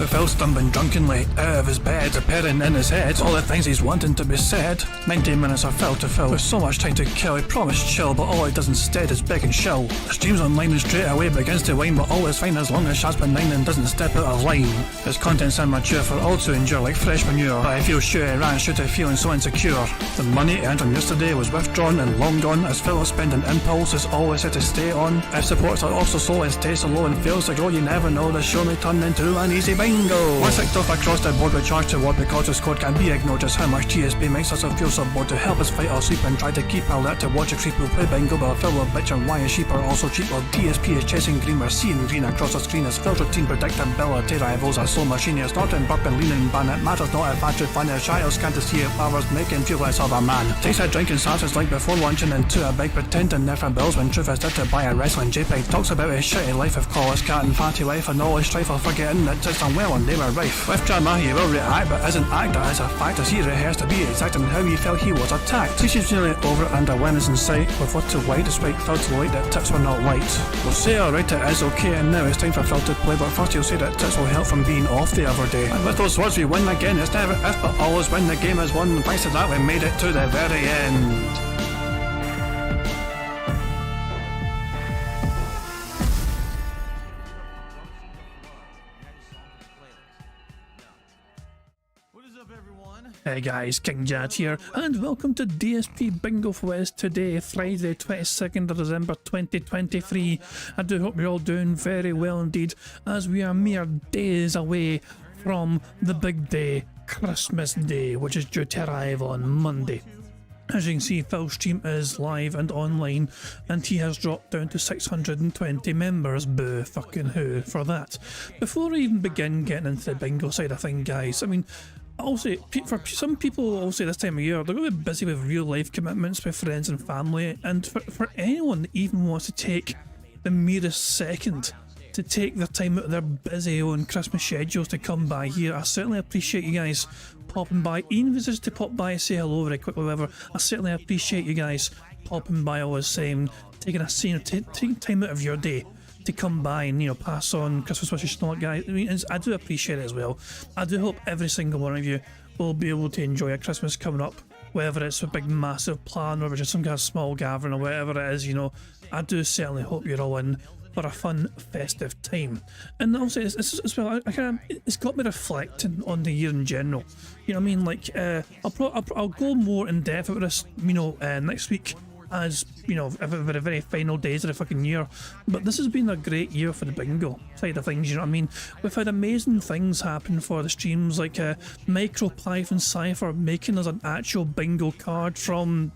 But Phil stumbling drunkenly out of his bed, appearing in his head all the things he's wanting to be said. 90 minutes are filled to fill, with so much time to kill. He promised chill, but all he does instead is beg and shill. The stream's online and straight away begins to whine, but all is fine as long as Shaz's benign and doesn't step out of line. His content's immature for all to endure like fresh manure, but I feel sure he ran straight to feeling so insecure. The money he earned from yesterday was withdrawn and long gone, as Phil's spending impulse is always set to stay on. If supports are also slow and stays so low and fails to grow, you never know, this surely turned into an easy bingo. Once ticked off across the board with charge toward, because the squad can't be ignored just how much DSP makes us feel so bored to help us fight or sleep and try to keep alert to watch a creep who play bingo, but Phil will bitch and why his sheep are also cheap. While DSP is chasing green, we're seeing green across the screen as Phil's routine predictability rivals are slow machine. He's snorting, burping, leaning, ban. It matters not if actually fun is shy, can't to see it powers make him feel less of a man. Takes a drink and starts his like before lunching into a big pretending there for bills when truth is there to buy a wrestling JPEG. Talks about his shitty life of college cat and fatty wife and all his strife of forgetting that it's unwell and they were rife. With drama he will react but isn't act, that is a fact as he rehearsed to be exact in how he felt he was attacked. Teaches nearly over and awareness in sight, with what to white despite Phil to light that tips were not light. We'll say alright it is okay and now it's time for Phil to play, but first he'll say that tips will help from being off the other day. And with those words we win again, it's never if but always when the game is won. Thanks to that we made it to the very end. Hey guys, King Jad here, and welcome to DSP Bingo for us today, Friday 22nd of December 2023. I do hope you're all doing very well indeed, as we are mere days away from the big day, Christmas Day, which is due to arrive on Monday. As you can see, Phil's stream is live and online, and he has dropped down to 620 members. Boo fucking who for that. Before I even begin getting into the bingo side of things, guys, I mean, I'll say, for some people, I'll say this time of year, they're going to be busy with real life commitments with friends and family, and for anyone that even wants to take the merest second to take their time out of their busy own Christmas schedules to come by here, I certainly appreciate you guys popping by, even if it's just to pop by and say hello very quickly, whatever. I certainly appreciate you guys popping by, always saying, taking time out of your day to come by and, you know, pass on Christmas wishes to all guys. I mean, I do appreciate it as well. I do hope every single one of you will be able to enjoy a Christmas coming up, whether it's a big massive plan or just some kind of small gathering or whatever it is, you know. I do certainly hope you're all in for a fun festive time. And also as well, it's got me reflecting on the year in general, you know what I mean. Like I'll go more in depth about this, you know, next week, as you know, for the very final days of the fucking year. But this has been a great year for the bingo side of things, you know what I mean. We've had amazing things happen for the streams, like MicroPython Cypher making us an actual bingo card from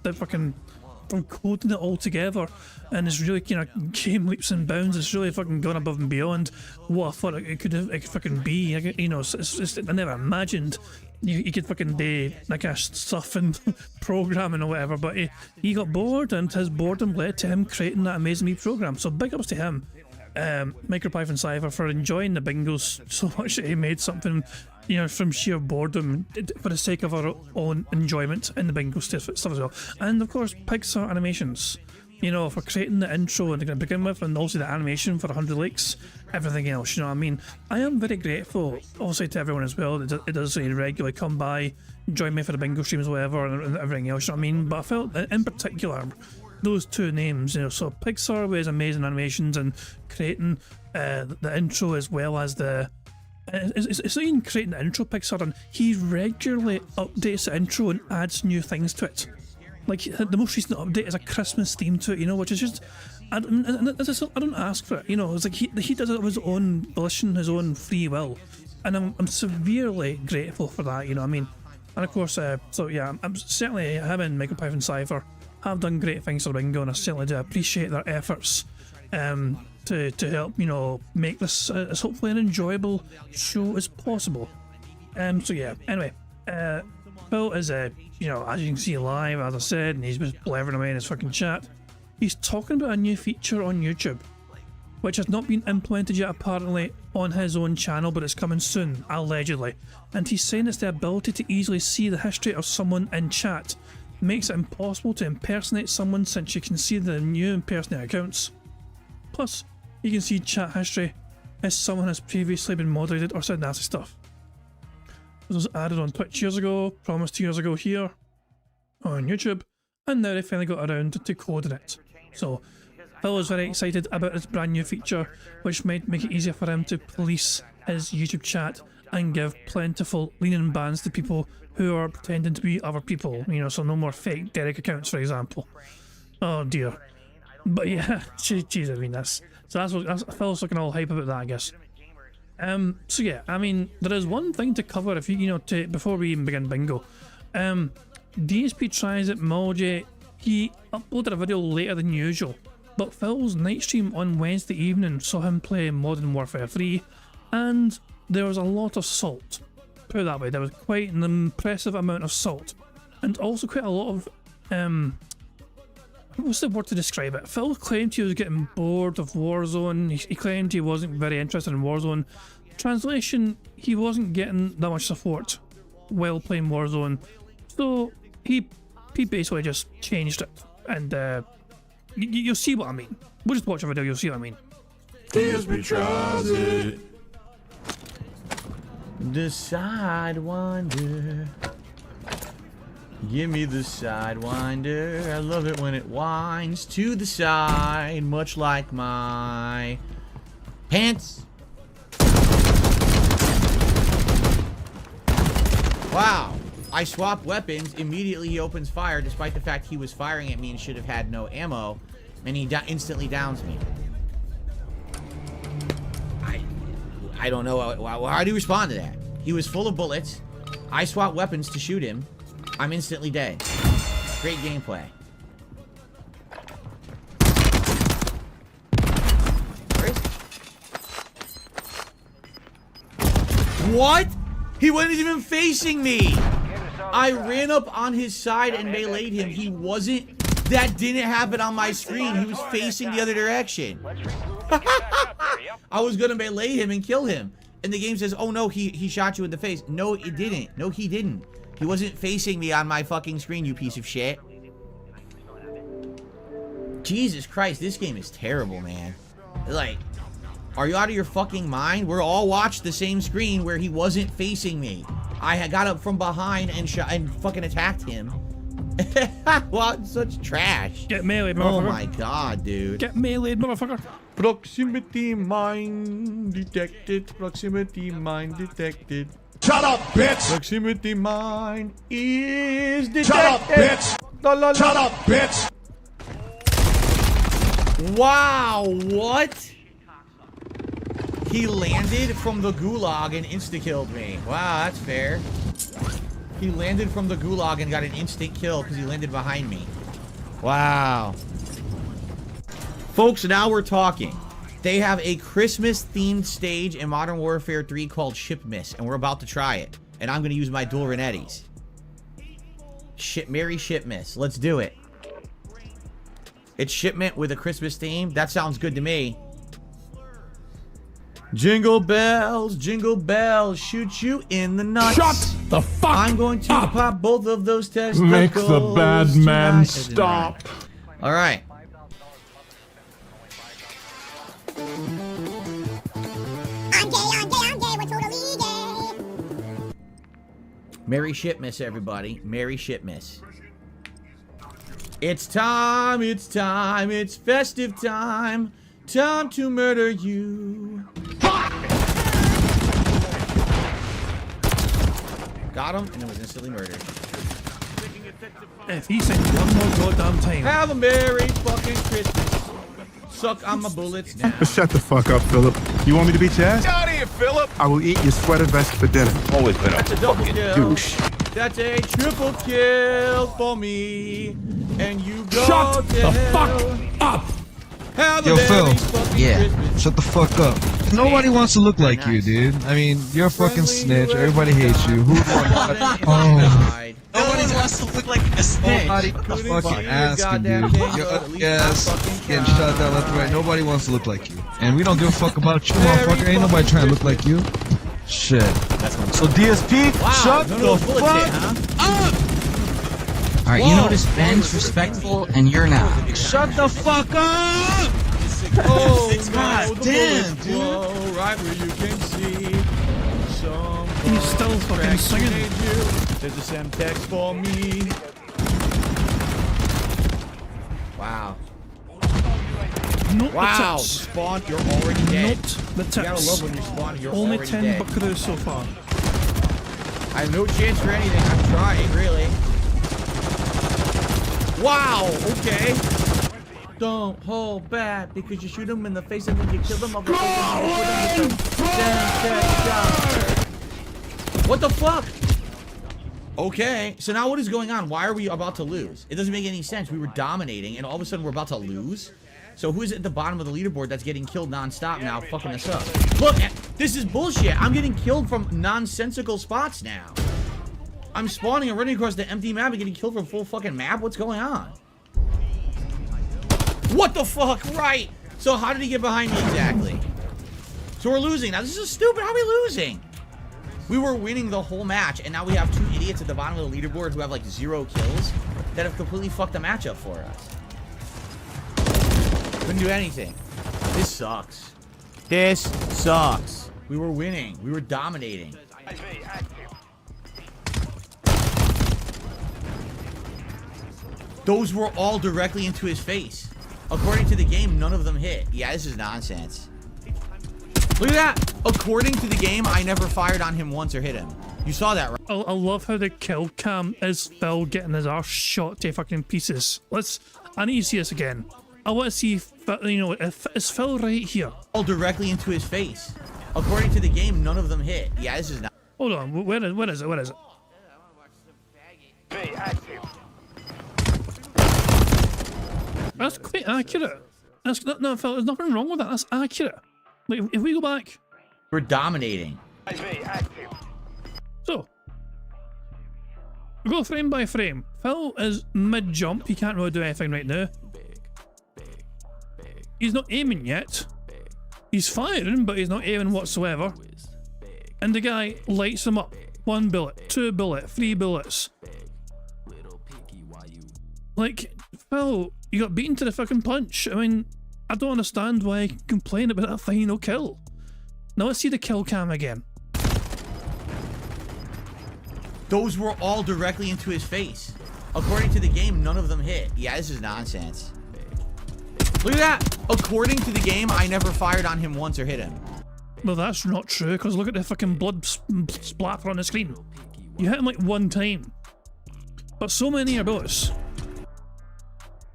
coding it all together, and it's really kind of game leaps and bounds. It's really fucking gone above and beyond what I thought it could fucking be. You know, I never imagined he could fucking do like a stuff and programming or whatever, but he got bored, and his boredom led to him creating that amazing wee program. So big ups to him, MicroPython Cypher, for enjoying the bingos so much that he made something, you know, from sheer boredom for the sake of our own enjoyment in the bingo stuff as well. And of course, Pixar Animations, you know, for creating the intro and to begin with, and also the animation for 100 likes, everything else, you know what I mean? I am very grateful, obviously, to everyone as well. It does regularly come by, join me for the bingo streams or whatever, and everything else, you know what I mean? But I felt that in particular, those two names, you know, so Pixar with his amazing animations and creating the intro as well as the... It's not even creating the intro, Pixar, and he regularly updates the intro and adds new things to it. Like, the most recent update is a Christmas theme to it, you know, which is just... I don't ask for it, you know. It's like he does it of his own volition, his own free will, and I'm severely grateful for that, you know what I mean? And of course, so yeah, I'm certainly, him and MicroPython Cypher have done great things for bingo, and I certainly do appreciate their efforts to help, you know, make this as hopefully an enjoyable show as possible. So yeah, anyway, Phil is, you know, as you can see live, as I said, and he's just blathering away in his fucking chat. He's talking about a new feature on YouTube, which has not been implemented yet apparently on his own channel, but it's coming soon, allegedly. And he's saying it's the ability to easily see the history of someone in chat. Makes it impossible to impersonate someone since you can see the new impersonate accounts. Plus, you can see chat history if someone has previously been moderated or said nasty stuff. This was added on Twitch years ago, promised 2 years ago here on YouTube, and now they finally got around to coding it. So Phil is very excited about this brand new feature, which might make it easier for him to police his YouTube chat and give plentiful lean-in bans to people who are pretending to be other people, you know, so no more fake Derek accounts, for example. Oh dear. But yeah, jeez, I mean, that's Phil's looking all hype about that, I guess. So yeah, I mean, there is one thing to cover if you know, before we even begin bingo. DSP tries it, Mulj, he uploaded a video later than usual, but Phil's night stream on Wednesday evening saw him play Modern Warfare 3, and there was a lot of salt. Put it that way, there was quite an impressive amount of salt, and also quite a lot of, what's the word to describe it? Phil claimed he was getting bored of Warzone. He claimed he wasn't very interested in Warzone. Translation, he wasn't getting that much support while playing Warzone, so he basically just changed it, and you'll see what I mean. We'll just watch a video, you'll see what I mean. DSP tries it. The Sidewinder. Give me the Sidewinder. I love it when it winds to the side, much like my pants. Wow. I swap weapons, immediately he opens fire, despite the fact he was firing at me and should have had no ammo, and he instantly downs me. I don't know, how do you respond to that? He was full of bullets, I swap weapons to shoot him, I'm instantly dead. Great gameplay. Where is he? What? He wasn't even facing me! I ran up on his side and meleeed him. He wasn't... That didn't happen on my screen. He was facing the other direction. I was gonna melee him and kill him. And the game says, oh no, he shot you in the face. No, it didn't. No, he didn't. He wasn't facing me on my fucking screen, you piece of shit. Jesus Christ, this game is terrible, man. Like, are you out of your fucking mind? We're all watched the same screen where he wasn't facing me. I had got up from behind and fucking attacked him. What? Such trash. Get meleeed, motherfucker. Oh my god, dude. Get meleeed, motherfucker. Proximity mine detected. Proximity mine detected. Shut up, bitch! Proximity mine is detected. Shut up, bitch! La, la, la. Shut up, bitch! Wow, what? He landed from the gulag and insta-killed me. Wow, that's fair. He landed from the gulag and got an instant kill because he landed behind me. Wow. Folks, now we're talking. They have a Christmas-themed stage in Modern Warfare 3 called Shipmas, and we're about to try it. And I'm going to use my dual Renettis. Merry Shipmas. Let's do it. It's shipment with a Christmas theme. That sounds good to me. Jingle bells, shoot you in the nuts. Shut the fuck I'm going to up. pop both of those testicles. Make the bad man stop. All right. I'm gay, we're totally gay. Merry Shipmas, everybody. Merry Shipmas. It's time, it's festive time. Time to murder you. Got him, and it was instantly murdered. If he said one more goddamn time. Have a merry fucking Christmas. Suck on my bullets now. Shut the fuck up, Philip. You want me to beat your ass? Get out of here, Philip. I will eat your sweater vest for dinner. Always been That's a double kill. Douche. That's a triple kill for me. And you go Shut to the hell. fuck up. Have a Yo, merry Phil. fucking Yeah, Christmas. shut the fuck up. Nobody wants to look like you, dude. I mean, you're a fucking snitch. Everybody hates you. Who Oh. Nobody wants to look like a snitch. Nobody fucking asking, dude. You're up gas, getting shot down left and right. Nobody wants to look like you. And we don't give a fuck about you, motherfucker. Ain't nobody trying to look like you. Shit. So DSP, Wow, shut none the of those bullets hit, fuck huh? All right, you notice Ben's respectful and you're not. Shut the fuck up! Oh, God no, the damn, bullets dude. blow right where you can see. He's still fucking singing. There's a Semtex for me. Wow. Note Wow. the tips. Spawn, you're already dead. Note the You gotta tips. love when you spawn, you're Only already 10 dead. buckaroos so far. I have no chance for anything. I'm trying, really. Wow, okay. Don't hold back because you shoot them in the face and then you kill them. What the fuck? Okay, so now what is going on? Why are we about to lose? It doesn't make any sense. We were dominating and all of a sudden we're about to lose? So who is at the bottom of the leaderboard that's getting killed non-stop now, fucking us up? Look, this is bullshit. I'm getting killed from nonsensical spots now. I'm spawning and running across the empty map and getting killed from full fucking map? What's going on? What the fuck? Right. So how did he get behind me exactly? So we're losing. Now this is stupid. How are we losing? We were winning the whole match and now we have two idiots at the bottom of the leaderboard who have like 0 kills that have completely fucked the match up for us. Couldn't do anything. This sucks. This sucks. We were winning. We were dominating. Those were all directly into his face. According to the game, none of them hit. Yeah, this is nonsense. Look at that. According to the game, I never fired on him once or hit him. You saw that, right? I love how the kill cam is Phil getting his arse shot to fucking pieces. I need to see this again. I want to see, is Phil right here? All directly into his face. According to the game, none of them hit. Yeah, this is not. Hold on, where is it? That's quite accurate. No, Phil, there's nothing wrong with that. That's accurate. Like, if we go back. We're dominating. So, we go frame by frame. Phil is mid-jump. He can't really do anything right now. He's not aiming yet. He's firing, but he's not aiming whatsoever. And the guy lights him up. 1 bullet, 2 bullet, 3 bullets. Like, Phil, you got beaten to the fucking punch. I mean, I don't understand why I complain about a final kill. Now let's see the kill cam again. Those were all directly into his face. According to the game, none of them hit. Yeah, this is nonsense. Look at that. According to the game, I never fired on him once or hit him. Well, that's not true, because look at the fucking blood splatter on the screen. You hit him like 1 time. But so many are bullets.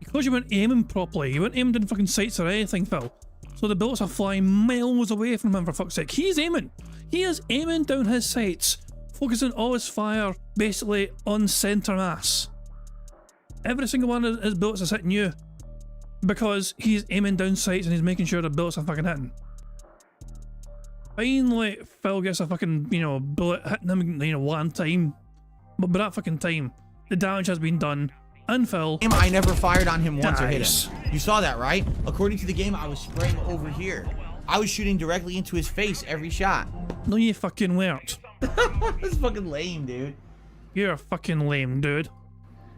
Because you weren't aiming properly, you weren't aimed in fucking sights or anything, Phil. So the bullets are flying miles away from him, for fuck's sake. He's aiming. He is aiming down his sights, focusing all his fire basically on centre mass. Every single one of his bullets is hitting you. Because he's aiming down sights and he's making sure the bullets are fucking hitting. finally Phil gets a fucking, you know, bullet hitting him, you know, one time. But by that fucking time, the damage has been done. And Phil... I never fired on him once or hit dies. him. You saw that, right? According to the game, I was spraying over here. I was shooting directly into his face every shot. No, you fucking weren't. That's fucking lame, dude. You're fucking lame, dude.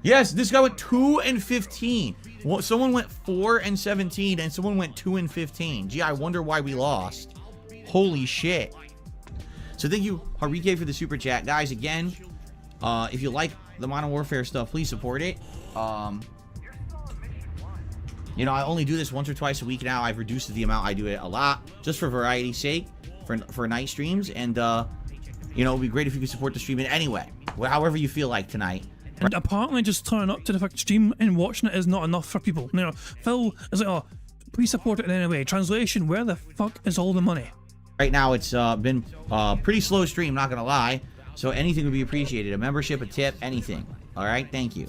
Yes, this guy went 2 and 15. Well, someone went 4 and 17, and someone went 2 and 15. Gee, I wonder why we lost. Holy shit. So thank you, Harike, for the super chat. Guys, again, if you like the Modern Warfare stuff, please support it. You know, I only do this once or twice a week now. I've reduced the amount I do it a lot, just for variety's sake, for night streams. And, you know, it'd be great if you could support the stream in any way, however you feel like tonight. And apparently just turning up to the fucking stream and watching it is not enough for people. You know, Phil is like, oh, please support it in any way. Translation, where the fuck is all the money? Right now, it's been a pretty slow stream, not gonna lie. So anything would be appreciated. A membership, a tip, anything. All right, thank you.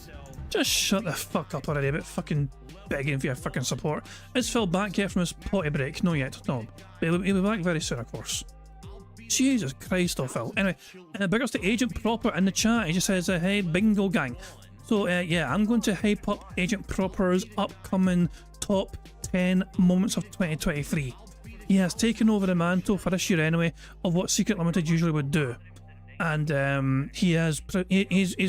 Just shut the fuck up already about fucking begging for your fucking support. Is Phil back yet from his potty break? No yet, no. But he'll be back very soon, of course. Jesus Christ, though, Phil. Anyway, big ups to Agent Proper in the chat. He just says, hey, bingo gang. So, yeah, I'm going to hype up Agent Proper's upcoming top 10 moments of 2023. He has taken over the mantle for this year anyway of what Secret Limited usually would do. And he's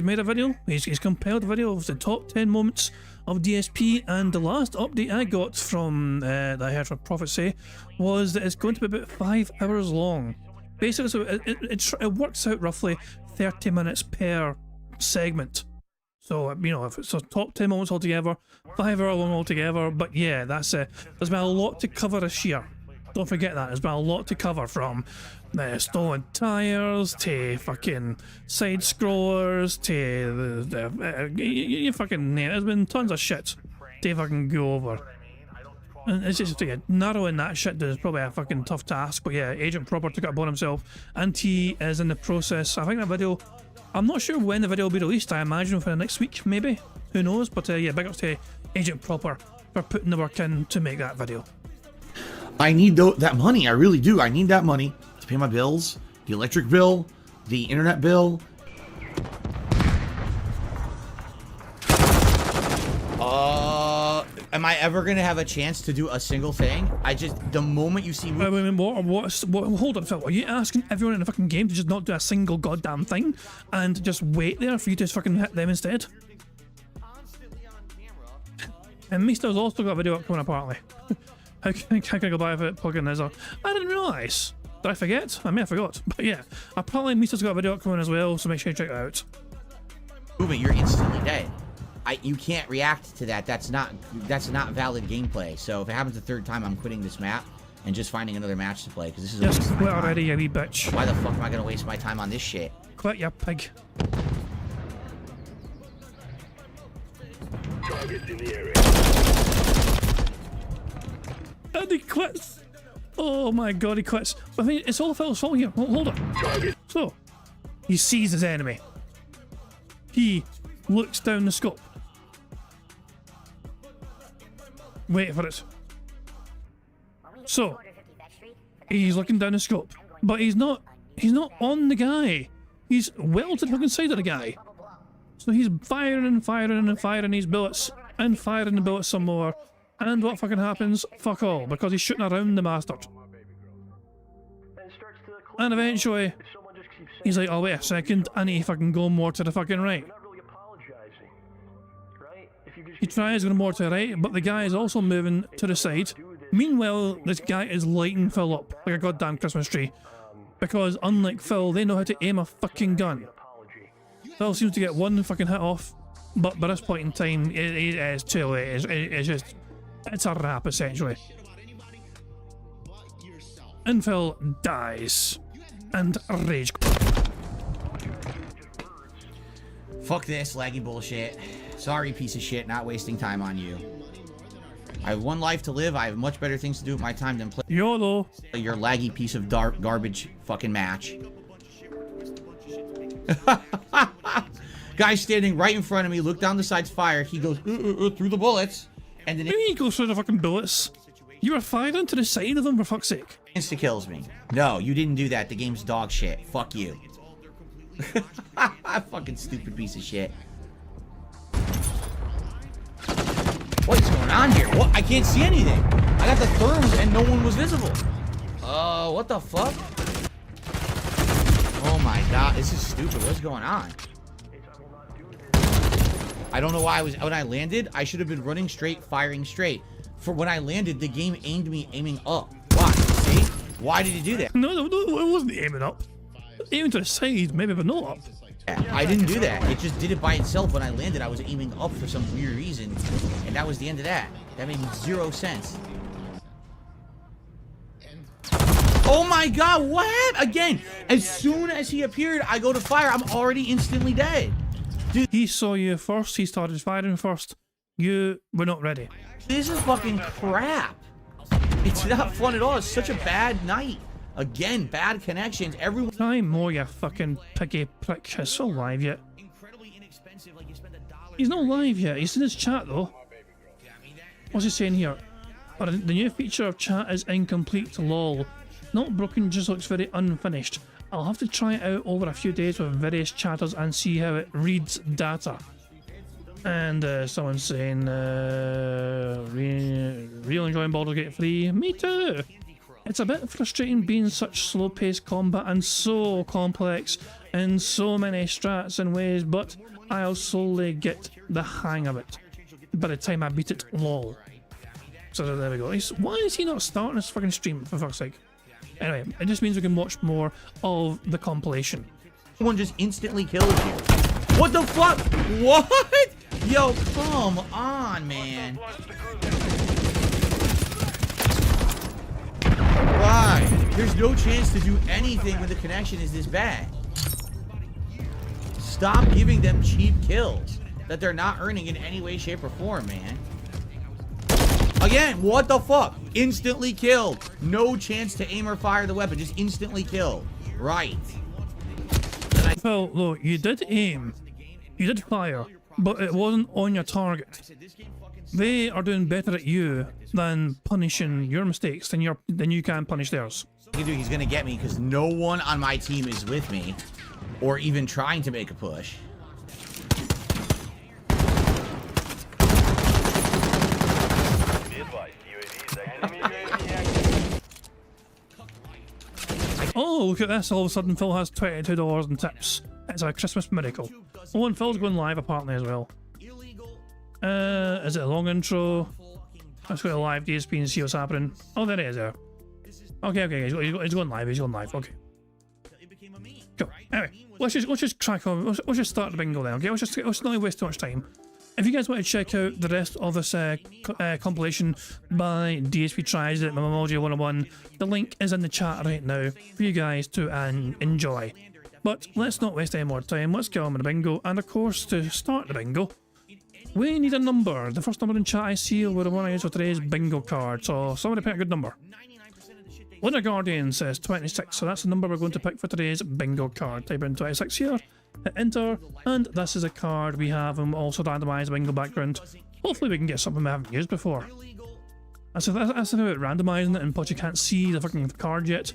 made a video, he's compiled a video of the top 10 moments of DSP, and the last update I got from, that I heard from Prophet say, was that it's going to be about 5 hours long. Basically, so it works out roughly 30 minutes per segment. So, you know, if it's so top 10 moments altogether, 5 hour long altogether, but yeah, that's there's been a lot to cover this year. Don't forget that, there's been a lot to cover, from stolen tires to fucking side scrollers to you fucking name it. There's been tons of shit to fucking go over. And it's just, yeah, narrowing that shit is probably a fucking tough task, but yeah, Agent Proper took it upon himself, and he is in the process. I think that video, I'm not sure when the video will be released. I imagine for the next week, maybe, who knows, but yeah, big ups to Agent Proper for putting the work in to make that video. I need that money. I really do. I need that money to pay my bills, the electric bill, the internet bill. Am I ever gonna have a chance to do a single thing? The moment you see me. Wait, what, hold on, Phil. Are you asking everyone in the fucking game to just not do a single goddamn thing and just wait there for you to fucking hit them instead? And Mister's also got a video up coming apparently. How can I go by if it plug in this? I didn't realise. Did I forget? I may have forgot. But yeah, apparently Mister's got a video up coming as well, so make sure you check it out. Moving, you're instantly dead. You can't react to that. That's not valid gameplay. So if it happens the third time, I'm quitting this map and just finding another match to play, because this is a waste of my quit time. already, you wee bitch. Why the fuck am I gonna waste my time on this shit? Quit, you pig. Targets in the area. And he quits. Oh my god, he quits. I mean, it's all Phil's fault here. Hold on. So, he sees his enemy. He looks down the scope. Wait for it. So, he's looking down the scope, but he's not on the guy. He's well to the fucking side of the guy. So he's firing and firing and firing these bullets and firing the bullets some more. And what fucking happens? Fuck all, because he's shooting around the bastard. And eventually, he's like, oh wait a second, I need to fucking go more to the fucking right. He tries going more to the right, but the guy is also moving to the side. Meanwhile, this guy is lighting Phil up like a goddamn Christmas tree. Because unlike Phil, they know how to aim a fucking gun. Phil seems to get one fucking hit off, but by this point in time, it is too late. It's just, it's a wrap essentially. And Phil dies. And rage. Fuck this laggy bullshit. Sorry, piece of shit, not wasting time on you. I have one life to live. I have much better things to do with my time than play YOLO. Your laggy piece of garbage fucking match. Guy standing right in front of me, look down the side's fire. He goes through the bullets, and then Maybe he goes through the fucking bullets. You were firing to the side of them, for fuck's sake. Insta kills me. No, you didn't do that. The game's dog shit. Fuck you. Fucking stupid piece of shit. What is going on here? What? I can't see anything. I got the therms and no one was visible. What the fuck? Oh my god, this is stupid. What's going on? I don't know why when I landed, I should have been running straight, firing straight. For when I landed, the game aimed me aiming up. Why? See? Why did it do that? No, it wasn't aiming up. Aiming to the side, maybe, but not up. I didn't do that. It just did it by itself. When I landed, I was aiming up for some weird reason. And that was the end of that. That made 0 sense. Oh my god, what happened? Again, as soon as he appeared, I go to fire. I'm already instantly dead. Dude, he saw you first. He started firing first. You were not ready. This is fucking crap. It's not fun at all. It's such a bad night. Again, bad connections. Everyone. Try more, you fucking piggy prick. He's still live yet. He's not live yet. He's in his chat though. What's he saying here? Oh, the new feature of chat is incomplete. Lol. Not broken, just looks very unfinished. I'll have to try it out over a few days with various chatters and see how it reads data. And someone's saying, real enjoying Baldur's Gate 3. Me too! It's a bit frustrating being such slow-paced combat and so complex in so many strats and ways, but I'll slowly get the hang of it. By the time I beat it, lol. So there we go. Why is he not starting this fucking stream, for fuck's sake? Anyway, it just means we can watch more of the compilation. Someone just instantly kills you. What the fuck? What? Yo, come on, man. Why? There's no chance to do anything when the connection is this bad. Stop giving them cheap kills that they're not earning in any way, shape, or form, man. Again, what the fuck? Instantly killed. No chance to aim or fire the weapon. Just instantly killed. Right. Well, look, you did aim. You did fire. But it wasn't on your target. They are doing better at you than punishing your mistakes than you can punish theirs. He's gonna get me because no one on my team is with me or even trying to make a push. Oh, look at this. All of a sudden, Phil has $22 in tips. It's a Christmas miracle. Oh, and Phil's going live apparently as well. Is it a long intro? Let's go to live DSP and see what's happening. Oh, there it is there. Okay, he's going live, okay. Cool. Anyway, let's just crack on. Let's just start the bingo then, okay? Let's not waste too much time. If you guys want to check out the rest of this compilation by DSP Tries It, Memoji 101, the link is in the chat right now for you guys to enjoy. But let's not waste any more time. Let's get on with the bingo. And of course, to start the bingo, we need a number. The first number in chat I see will be the one I use for today's bingo card. So somebody pick a good number. Winter Guardian says 26, so that's the number we're going to pick for today's bingo card. Type in 26 here, hit enter, and this is a card we have, and we'll also randomise the bingo background. Hopefully we can get something we haven't used before. That's about randomising it, and plus you can't see the fucking card yet.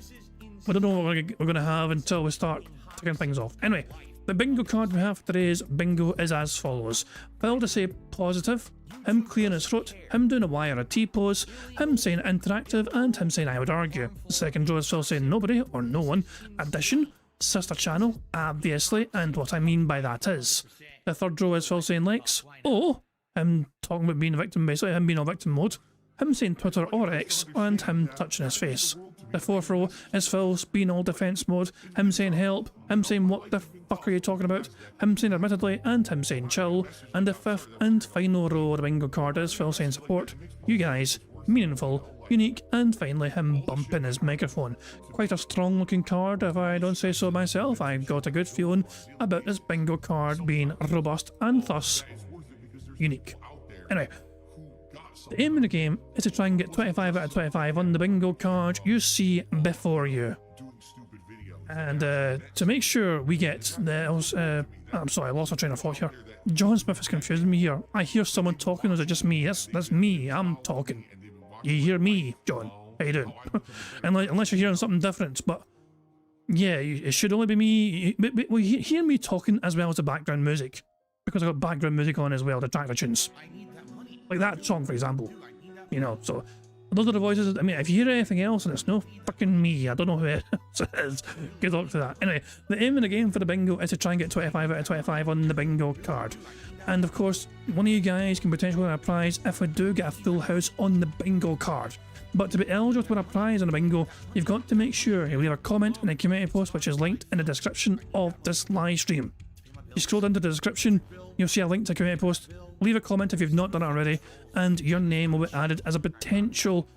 We don't know what we're going to have until we start taking things off. Anyway, the bingo card we have for today's bingo is as follows. Phil to say positive, him clearing his throat, him doing a Y or a T pose, him saying interactive, and him saying I would argue. The second row is Phil saying nobody or no one, addition, sister channel, obviously, and what I mean by that is. The third row is Phil saying likes, oh, him talking about being a victim, basically, him being on victim mode, him saying Twitter or X, and him touching his face. The fourth row is Phil's being all defense mode, him saying help, him saying what the fuck are you talking about, him saying admittedly, and him saying chill. And the fifth and final row of the bingo card is Phil saying support, you guys, meaningful, unique, and finally him bumping his microphone. Quite a strong looking card if I don't say so myself. I've got a good feeling about this bingo card being robust and thus unique. Anyway, the aim of the game is to try and get 25 out of 25 on the bingo card you see before you. And to make sure we get the... I'm sorry, I lost my train of thought here. John Smith is confusing me here. I hear someone talking, or is it just me? That's me, I'm talking. You hear me, John. How you doing? Unless you're hearing something different, but yeah, it should only be me. Well, you hear me talking as well as the background music, because I've got background music on as well to track the tunes. Like that song, for example. You know, so those are the voices. I mean, if you hear anything else and it's no fucking me, I don't know who it is. Good luck to that. Anyway, the aim of the game for the bingo is to try and get 25 out of 25 on the bingo card. And of course, one of you guys can potentially win a prize if we do get a full house on the bingo card. But to be eligible to win a prize on the bingo, you've got to make sure you leave a comment in the community post, which is linked in the description of this live stream. You scroll into the description, you'll see a link to a community post. Leave a comment if you've not done it already, and your name will be added as a potential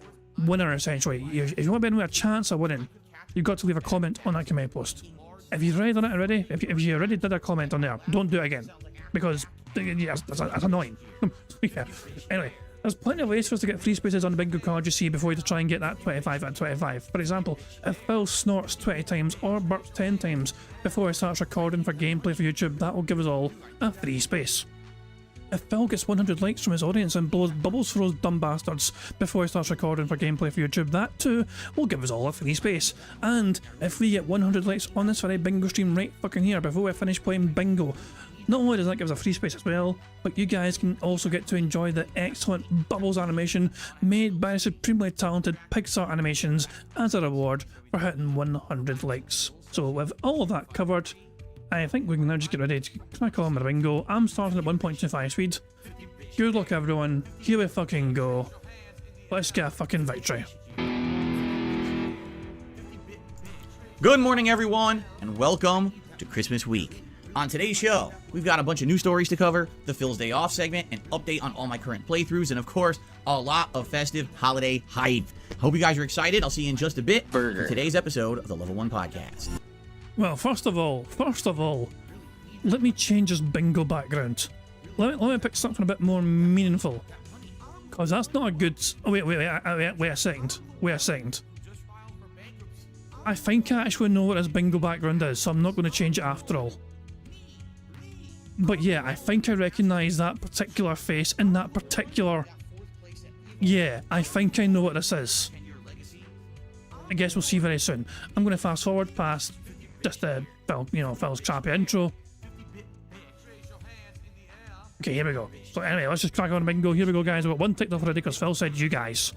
winner, essentially. If you want to be with a chance of winning, you've got to leave a comment on that community post. If you've already done it already, if you already did a comment on there, don't do it again, because yeah, that's annoying. Yeah. Anyway, there's plenty of ways for us to get free spaces on the bingo card, you see, before you try and get that 25 out of 25. For example, if Phil snorts 20 times or burps 10 times before he starts recording for gameplay for YouTube, that will give us all a free space. If Phil gets 100 likes from his audience and blows bubbles for those dumb bastards before he starts recording for gameplay for YouTube, that too will give us all a free space. And if we get 100 likes on this very bingo stream right fucking here before we finish playing bingo, not only does that give us a free space as well, but you guys can also get to enjoy the excellent Bubbles animation made by supremely talented Pixar Animations as a reward for hitting 100 likes. So with all of that covered, I think we can now just get ready to crack on with the bingo. I'm starting at 1.25 speed. Good luck everyone, here we fucking go. Let's get a fucking victory. Good morning, everyone, and welcome to Christmas week. On today's show, we've got a bunch of news stories to cover, the Phil's Day Off segment, an update on all my current playthroughs, and of course, a lot of festive holiday hype. Hope you guys are excited. I'll see you in just a bit for today's episode of the Level 1 Podcast. Well, first of all, let me change this bingo background. Let me pick something a bit more meaningful. Because that's not a good... Oh, wait a second. I think I actually know what this bingo background is, so I'm not going to change it after all. But yeah, I think I recognise that particular face in that particular... Yeah, I think I know what this is. I guess we'll see very soon. I'm going to fast forward past just the Phil's crappy intro. Okay, here we go. So anyway, let's just crack on bingo. Here we go, guys. We've got one ticked off already because Phil said you guys.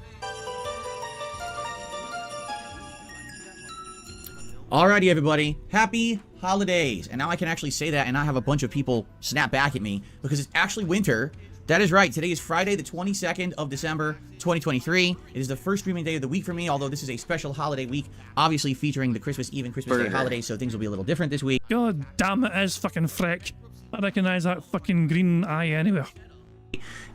Alrighty, everybody. Happy holidays. And now I can actually say that and not have a bunch of people snap back at me because it's actually winter. That is right. Today is Friday, the 22nd of December, 2023. It is the first streaming day of the week for me, although this is a special holiday week, obviously featuring the Christmas Eve and Christmas Day holiday, so things will be a little different this week. God damn it, is fucking Freck. I recognise that fucking green eye anywhere.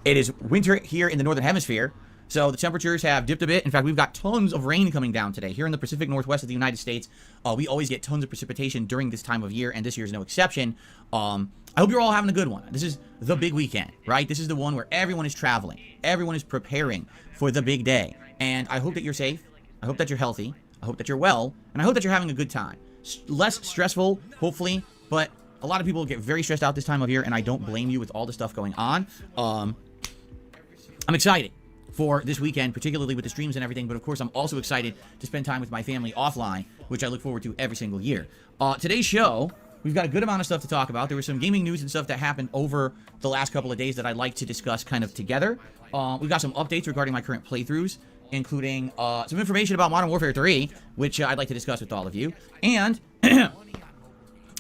It is winter here in the Northern Hemisphere, so the temperatures have dipped a bit. In fact, we've got tons of rain coming down today. Here in the Pacific Northwest of the United States, we always get tons of precipitation during this time of year, and this year is no exception. I hope you're all having a good one. This is the big weekend, right? This is the one where everyone is traveling. Everyone is preparing for the big day. And I hope that you're safe. I hope that you're healthy. I hope that you're well. And I hope that you're having a good time. Less stressful, hopefully, but a lot of people get very stressed out this time of year, and I don't blame you with all the stuff going on. I'm excited for this weekend, particularly with the streams and everything, but of course I'm also excited to spend time with my family offline, which I look forward to every single year. Today's show, we've got a good amount of stuff to talk about. There was some gaming news and stuff that happened over the last couple of days that I'd like to discuss kind of together. We've got some updates regarding my current playthroughs, including some information about Modern Warfare 3, which I'd like to discuss with all of you. And,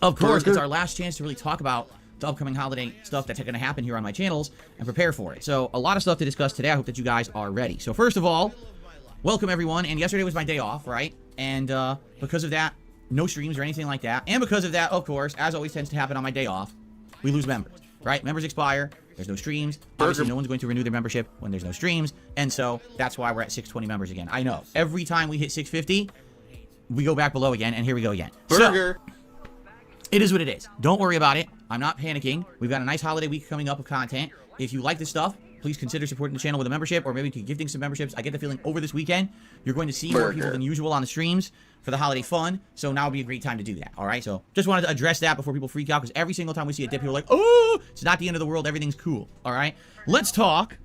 of course, it's our last chance to really talk about the upcoming holiday stuff that's going to happen here on my channels and prepare for it. So, a lot of stuff to discuss today. I hope that you guys are ready. So, first of all, welcome everyone. And yesterday was my day off, right? And because of that, no streams or anything like that. And because of that, of course, as always tends to happen on my day off, we lose members, right? Members expire. There's no streams. Obviously, no one's going to renew their membership when there's no streams. And so, that's why we're at 620 members again. I know. Every time we hit 650, we go back below again, and here we go again. So, it is what it is. Don't worry about it. I'm not panicking. We've got a nice holiday week coming up of content. If you like this stuff, please consider supporting the channel with a membership, or maybe gifting some memberships. I get the feeling over this weekend, you're going to see more people than usual on the streams for the holiday fun, so now would be a great time to do that, all right? So just wanted to address that before people freak out, because every single time we see a dip, people are like, oh, it's not the end of the world, everything's cool, all right? Let's talk,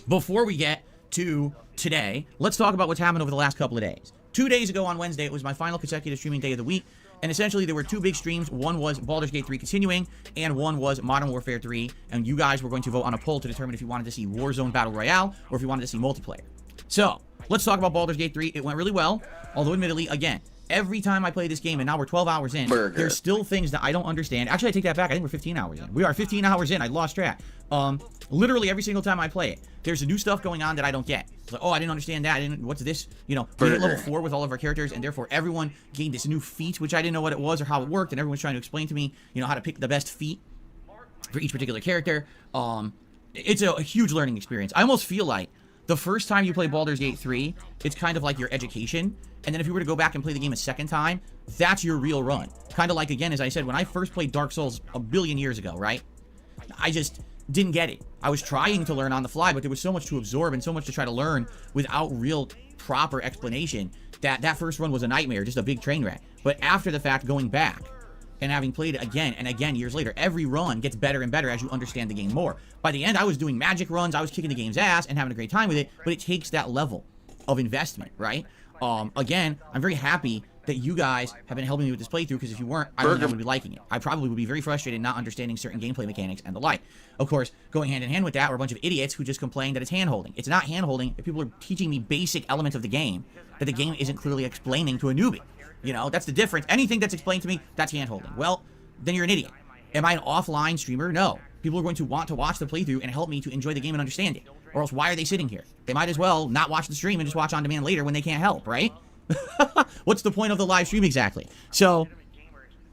before we get to today, let's talk about what's happened over the last couple of days. 2 days ago on Wednesday, it was my final consecutive streaming day of the week, and essentially there were two big streams. One was Baldur's Gate 3 continuing, and one was Modern Warfare 3, and you guys were going to vote on a poll to determine if you wanted to see Warzone Battle Royale or if you wanted to see multiplayer. So, let's talk about Baldur's Gate 3. It went really well, although admittedly, again, every time I play this game, and now we're 12 hours in, there's still things that I don't understand. Actually, I take that back. I think we're 15 hours in. We are 15 hours in. I lost track. Literally every single time I play it, there's new stuff going on that I don't get. It's like, oh, I didn't understand that. What's this? You know, we hit level 4 with all of our characters, and therefore everyone gained this new feat, which I didn't know what it was or how it worked, and everyone's trying to explain to me, you know, how to pick the best feat for each particular character. It's a huge learning experience. I almost feel like the first time you play Baldur's Gate 3, it's kind of like your education. And then if you were to go back and play the game a second time, that's your real run. Kind of like, again, as I said, when I first played Dark Souls a billion years ago, right? I just didn't get it. I was trying to learn on the fly, but there was so much to absorb and so much to try to learn without real proper explanation that first run was a nightmare, just a big train wreck. But after the fact, going back and having played it again and again years later, every run gets better and better as you understand the game more. By the end, I was doing magic runs, I was kicking the game's ass and having a great time with it, but it takes that level of investment, right? Again, I'm very happy that you guys have been helping me with this playthrough, because if you weren't, I don't think I would be liking it. I probably would be very frustrated not understanding certain gameplay mechanics and the like. Of course, going hand in hand with that are a bunch of idiots who just complain that it's hand-holding. It's not hand-holding if people are teaching me basic elements of the game that the game isn't clearly explaining to a newbie. You know, that's the difference. Anything that's explained to me, that's hand-holding. Well, then you're an idiot. Am I an offline streamer? No. People are going to want to watch the playthrough and help me to enjoy the game and understand it. Or else, why are they sitting here? They might as well not watch the stream and just watch on demand later when they can't help, right? What's the point of the live stream exactly? So,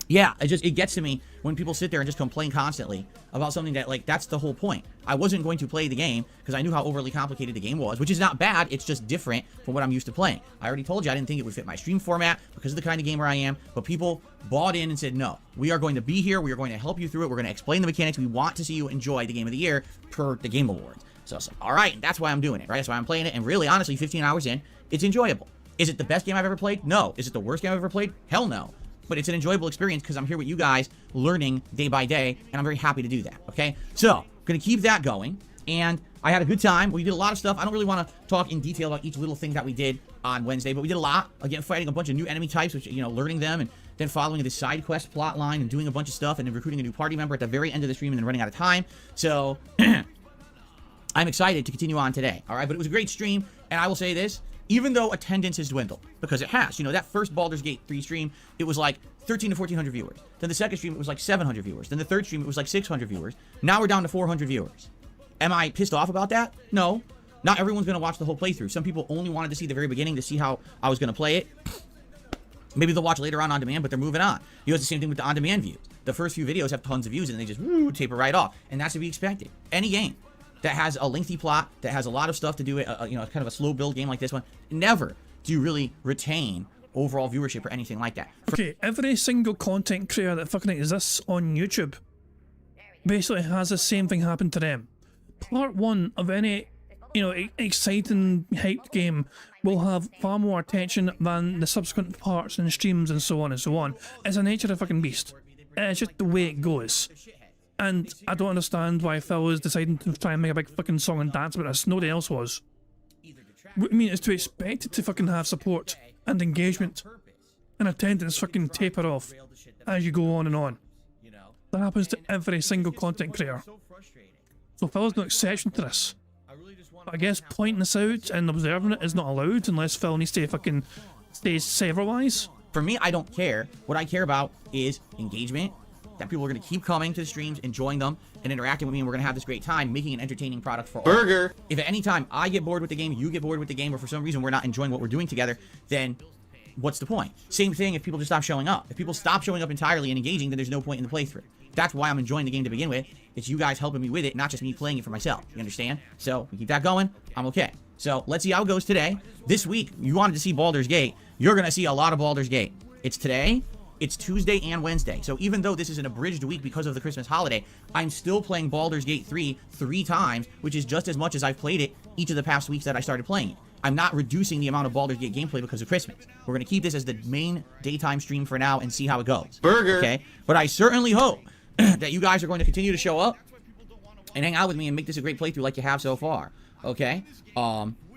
yeah, it gets to me when people sit there and just complain constantly about something that, like, that's the whole point. I wasn't going to play the game because I knew how overly complicated the game was, which is not bad. It's just different from what I'm used to playing. I already told you I didn't think it would fit my stream format because of the kind of gamer I am, but people bought in and said, no, we are going to be here. We are going to help you through it. We're going to explain the mechanics. We want to see you enjoy the Game of the Year per the Game Awards. So it's like, all right, and that's why I'm doing it, right? That's why I'm playing it, and really, honestly, 15 hours in, it's enjoyable. Is it the best game I've ever played? No. Is it the worst game I've ever played? Hell no. But it's an enjoyable experience because I'm here with you guys learning day by day, and I'm very happy to do that, okay? So, I'm going to keep that going, and I had a good time. We did a lot of stuff. I don't really want to talk in detail about each little thing that we did on Wednesday, but we did a lot. Again, fighting a bunch of new enemy types, which, you know, learning them, and then following the side quest plot line and doing a bunch of stuff, and then recruiting a new party member at the very end of the stream and then running out of time. So, I'm excited to continue on today, all right? But it was a great stream, and I will say this. Even though attendance has dwindled, because it has. You know, that first Baldur's Gate 3 stream, it was like 1,300 to 1,400 viewers. Then the second stream, it was like 700 viewers. Then the third stream, it was like 600 viewers. Now we're down to 400 viewers. Am I pissed off about that? No. Not everyone's going to watch the whole playthrough. Some people only wanted to see the very beginning to see how I was going to play it. Maybe they'll watch later on demand, but they're moving on. You know, it's the same thing with the on-demand views. The first few videos have tons of views, and they just taper right off. And that's to be expected. Any game that has a lengthy plot, that has a lot of stuff to do it, you know, kind of a slow build game like this one, never do you really retain overall viewership or anything like that. Okay, every single content creator that fucking exists on YouTube basically has the same thing happen to them. Part 1 of any, you know, exciting, hyped game will have far more attention than the subsequent parts and streams and so on and so on. It's the nature of the fucking beast. It's just the way it goes. And I don't understand why Phil was deciding to try and make a big fucking song and dance about this. Nobody else was. I mean, it's to expect it to fucking have support and engagement and attendance fucking taper off as you go on and on. That happens to every single content creator. So Phil's no exception to this. But I guess pointing this out and observing it is not allowed unless Phil needs to fucking say otherwise. For me, I don't care. What I care about is engagement. That people are going to keep coming to the streams, enjoying them, and interacting with me, and we're going to have this great time making an entertaining product for all. Burger! If at any time I get bored with the game, you get bored with the game, or for some reason we're not enjoying what we're doing together, then what's the point? Same thing if people just stop showing up. If people stop showing up entirely and engaging, then there's no point in the playthrough. That's why I'm enjoying the game to begin with. It's you guys helping me with it, not just me playing it for myself. You understand? So, we keep that going. I'm okay. So, let's see how it goes today. This week, you wanted to see Baldur's Gate. You're going to see a lot of Baldur's Gate. It's today. It's Tuesday and Wednesday. So even though this is an abridged week because of the Christmas holiday, I'm still playing Baldur's Gate 3 3 times, which is just as much as I've played it each of the past weeks that I started playing it. I'm not reducing the amount of Baldur's Gate gameplay because of Christmas. We're going to keep this as the main daytime stream for now and see how it goes. Burger! Okay? But I certainly hope that you guys are going to continue to show up and hang out with me and make this a great playthrough like you have so far. Okay?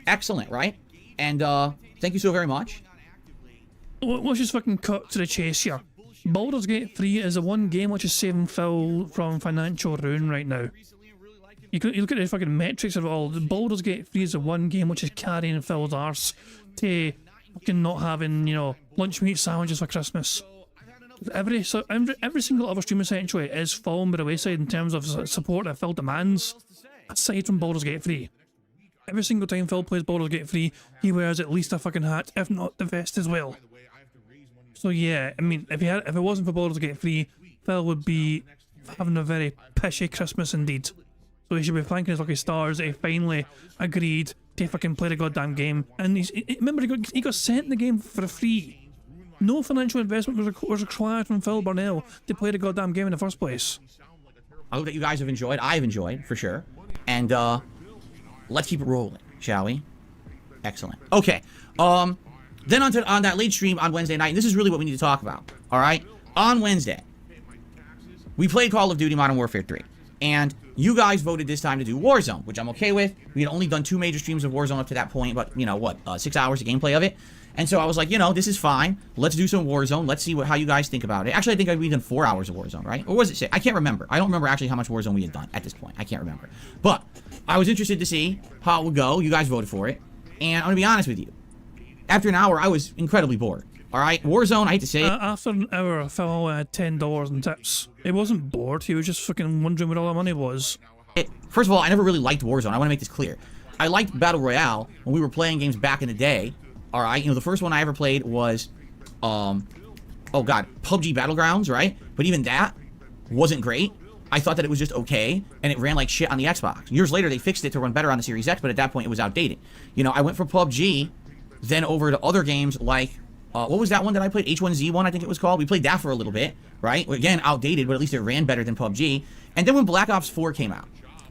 excellent, right? And thank you so very much. Let's just fucking cut to the chase here. Baldur's Gate 3 is the one game which is saving Phil from financial ruin right now. You look at the fucking metrics of it all. Baldur's Gate 3 is the one game which is carrying Phil's arse to fucking not having, you know, lunch meat sandwiches for Christmas. Every single other stream essentially is falling by the wayside in terms of support that Phil demands, aside from Baldur's Gate 3. Every single time Phil plays Baldur's Gate 3, he wears at least a fucking hat, if not the vest as well. So yeah, I mean, if it wasn't for Baldur's Gate 3, Phil would be having a very pishy Christmas indeed. So he should be thanking his lucky stars that he finally agreed to fucking play the goddamn game. And remember, he got sent the game for free. No financial investment was required from Phil Burnell to play the goddamn game in the first place. I hope that you guys have enjoyed. I've enjoyed, for sure. And let's keep it rolling, shall we? Excellent. Okay. Then on that late stream on Wednesday night, and this is really what we need to talk about, all right? On Wednesday, we played Call of Duty Modern Warfare 3, and you guys voted this time to do Warzone, which I'm okay with. We had only done 2 major streams of Warzone up to that point, but, you know, what, 6 hours of gameplay of it? And so I was like, you know, this is fine. Let's do some Warzone. Let's see how you guys think about it. Actually, I think we've done 4 hours of Warzone, right? Or was it 6? I can't remember. I don't remember actually how much Warzone we had done at this point. I can't remember. But I was interested to see how it would go. You guys voted for it. And I'm going to be honest with you. After an hour, I was incredibly bored. All right? Warzone, I hate to say it. After an hour, Phil had $10 in tips. He wasn't bored. He was just fucking wondering where all the money was. First of all, I never really liked Warzone. I want to make this clear. I liked Battle Royale when we were playing games back in the day. All right? You know, the first one I ever played was, oh God, PUBG Battlegrounds, right? But even that wasn't great. I thought that it was just okay, and it ran like shit on the Xbox. Years later, they fixed it to run better on the Series X, but at that point, it was outdated. You know, I went from PUBG then over to other games like, what was that one that I played? H1Z1, I think it was called. We played that for a little bit, right? Again, outdated, but at least it ran better than PUBG. And then when Black Ops 4 came out,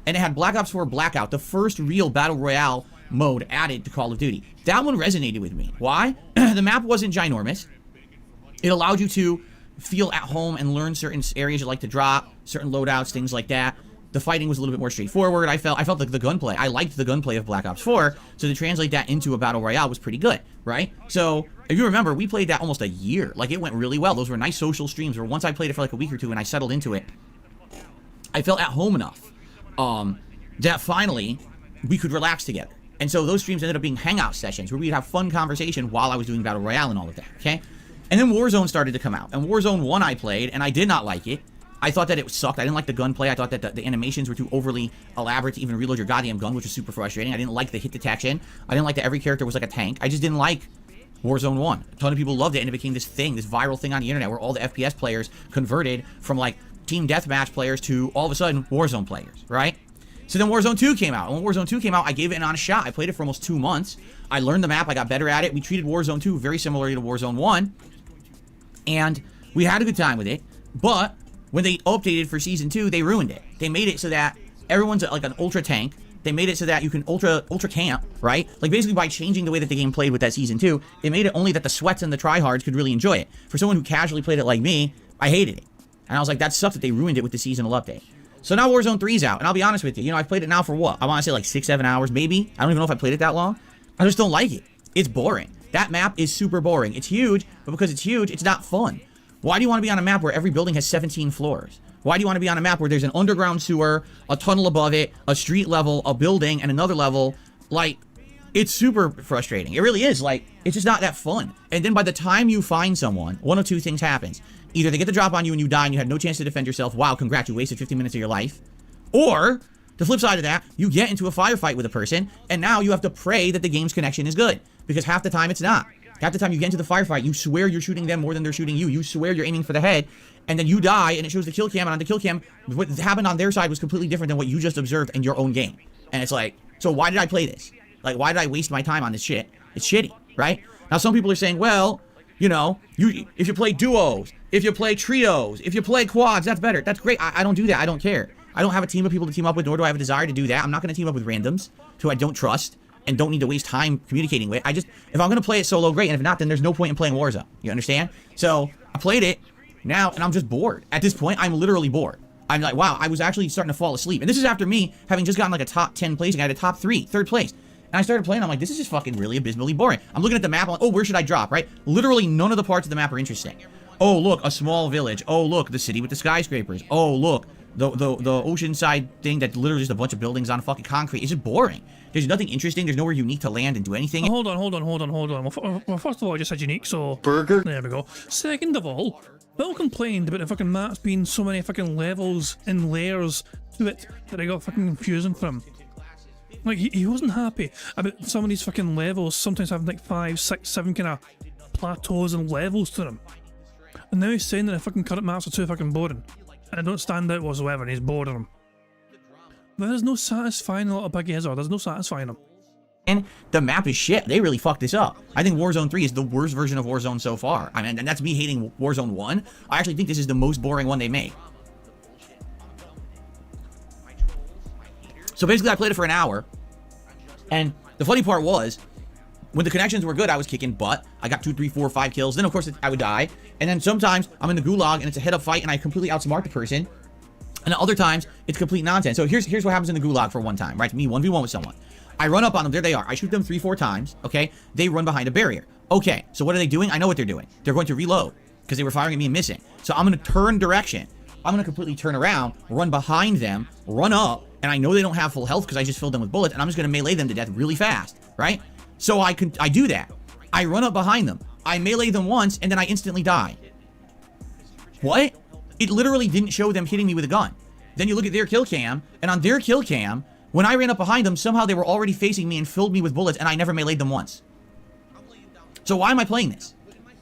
and it had Black Ops 4 Blackout, the first real Battle Royale mode added to Call of Duty. That one resonated with me. Why? The map wasn't ginormous. It allowed you to feel at home and learn certain areas you like to drop, certain loadouts, things like that. The fighting was a little bit more straightforward. I felt like the gunplay. I liked the gunplay of Black Ops 4, so to translate that into a Battle Royale was pretty good, right? So, if you remember, we played that almost a year. Like, it went really well. Those were nice social streams, where once I played it for like a week or two and I settled into it, I felt at home enough that finally we could relax together. And so those streams ended up being hangout sessions where we'd have fun conversation while I was doing Battle Royale and all of that, okay? And then Warzone started to come out. And Warzone 1 I played, and I did not like it. I thought that it sucked. I didn't like the gunplay. I thought that the animations were too overly elaborate to even reload your goddamn gun, which was super frustrating. I didn't like the hit detection. I didn't like that every character was like a tank. I just didn't like Warzone 1. A ton of people loved it, and it became this thing, this viral thing on the internet where all the FPS players converted from like team deathmatch players to all of a sudden Warzone players, right? So then Warzone 2 came out. And when Warzone 2 came out, I gave it an honest shot. I played it for almost 2 months. I learned the map. I got better at it. We treated Warzone 2 very similarly to Warzone 1. And we had a good time with it. But when they updated for Season 2, they ruined it. They made it so that everyone's like an ultra tank. They made it so that you can ultra camp, right? Like basically by changing the way that the game played with that Season 2, it made it only that the sweats and the tryhards could really enjoy it. For someone who casually played it like me, I hated it. And I was like, that sucks that they ruined it with the seasonal update. So now Warzone 3's out, and I'll be honest with you. You know, I've played it now for what? I want to say like 6-7 hours, maybe. I don't even know if I played it that long. I just don't like it. It's boring. That map is super boring. It's huge, but because it's huge, it's not fun. Why do you want to be on a map where every building has 17 floors? Why do you want to be on a map where there's an underground sewer, a tunnel above it, a street level, a building, and another level? Like, it's super frustrating. It really is. Like, it's just not that fun. And then by the time you find someone, one of two things happens. Either they get the drop on you and you die and you had no chance to defend yourself. Wow, congrats, you wasted 15 minutes of your life. Or, the flip side of that, you get into a firefight with a person, and now you have to pray that the game's connection is good. Because half the time it's not. Half the time you get into the firefight, you swear you're shooting them more than they're shooting you. You swear you're aiming for the head, and then you die, and it shows the kill cam, and on the kill cam, what happened on their side was completely different than what you just observed in your own game. And it's like, so why did I play this? Like, why did I waste my time on this shit? It's shitty, right? Now, some people are saying, well, you know, if you play duos, if you play trios, if you play quads, that's better. That's great. I don't do that. I don't care. I don't have a team of people to team up with, nor do I have a desire to do that. I'm not going to team up with randoms who I don't trust and don't need to waste time communicating with. If I'm going to play it solo, great. And if not, then there's no point in playing Warzone. You understand? So I played it now, and I'm just bored. At this point, I'm literally bored. I'm like, wow, I was actually starting to fall asleep. And this is after me having just gotten like a top 10 place. I had a top 3, third place. And I started playing. I'm like, this is just fucking really abysmally boring. I'm looking at the map. I'm like, oh, where should I drop, right? Literally none of the parts of the map are interesting. Oh, look, a small village. Oh, look, the city with the skyscrapers. Oh, look, the oceanside thing that's literally just a bunch of buildings on fucking concrete. It's just boring. There's nothing interesting. There's nowhere unique to land and do anything. Hold on. Well, first of all, I just said unique, so... Burger? There we go. Second of all, Bill complained about the fucking maps being so many fucking levels and layers to it that I got fucking confusing for him. Like, he wasn't happy about some of these fucking levels sometimes having like 5, 6, 7 kind of plateaus and levels to them. And now he's saying that the fucking current maps are too fucking boring. And I don't stand out whatsoever, and he's boring them. There's no satisfying a little biggie is there? There's no satisfying them. And the map is shit. They really fucked this up. I think Warzone 3 is the worst version of Warzone so far. I mean, and that's me hating Warzone 1. I actually think this is the most boring one they made. So basically, I played it for an hour. And the funny part was, when the connections were good, I was kicking butt. I got 2, 3, 4, 5 kills. Then, of course, I would die. And then sometimes I'm in the gulag and it's a head-up fight and I completely outsmart the person. And other times, it's complete nonsense. So here's what happens in the gulag for one time, right? Me 1v1 with someone. I run up on them. There they are. I shoot them 3, 4 times, okay? They run behind a barrier. Okay, so what are they doing? I know what they're doing. They're going to reload because they were firing at me and missing. So I'm going to turn direction. I'm going to completely turn around, run behind them, run up, and I know they don't have full health because I just filled them with bullets, and I'm just going to melee them to death really fast, right? So I do that. I run up behind them. I melee them once, and then I instantly die. What? It literally didn't show them hitting me with a gun. Then you look at their kill cam, and on their kill cam, when I ran up behind them, somehow they were already facing me and filled me with bullets, and I never meleeed them once. So why am I playing this?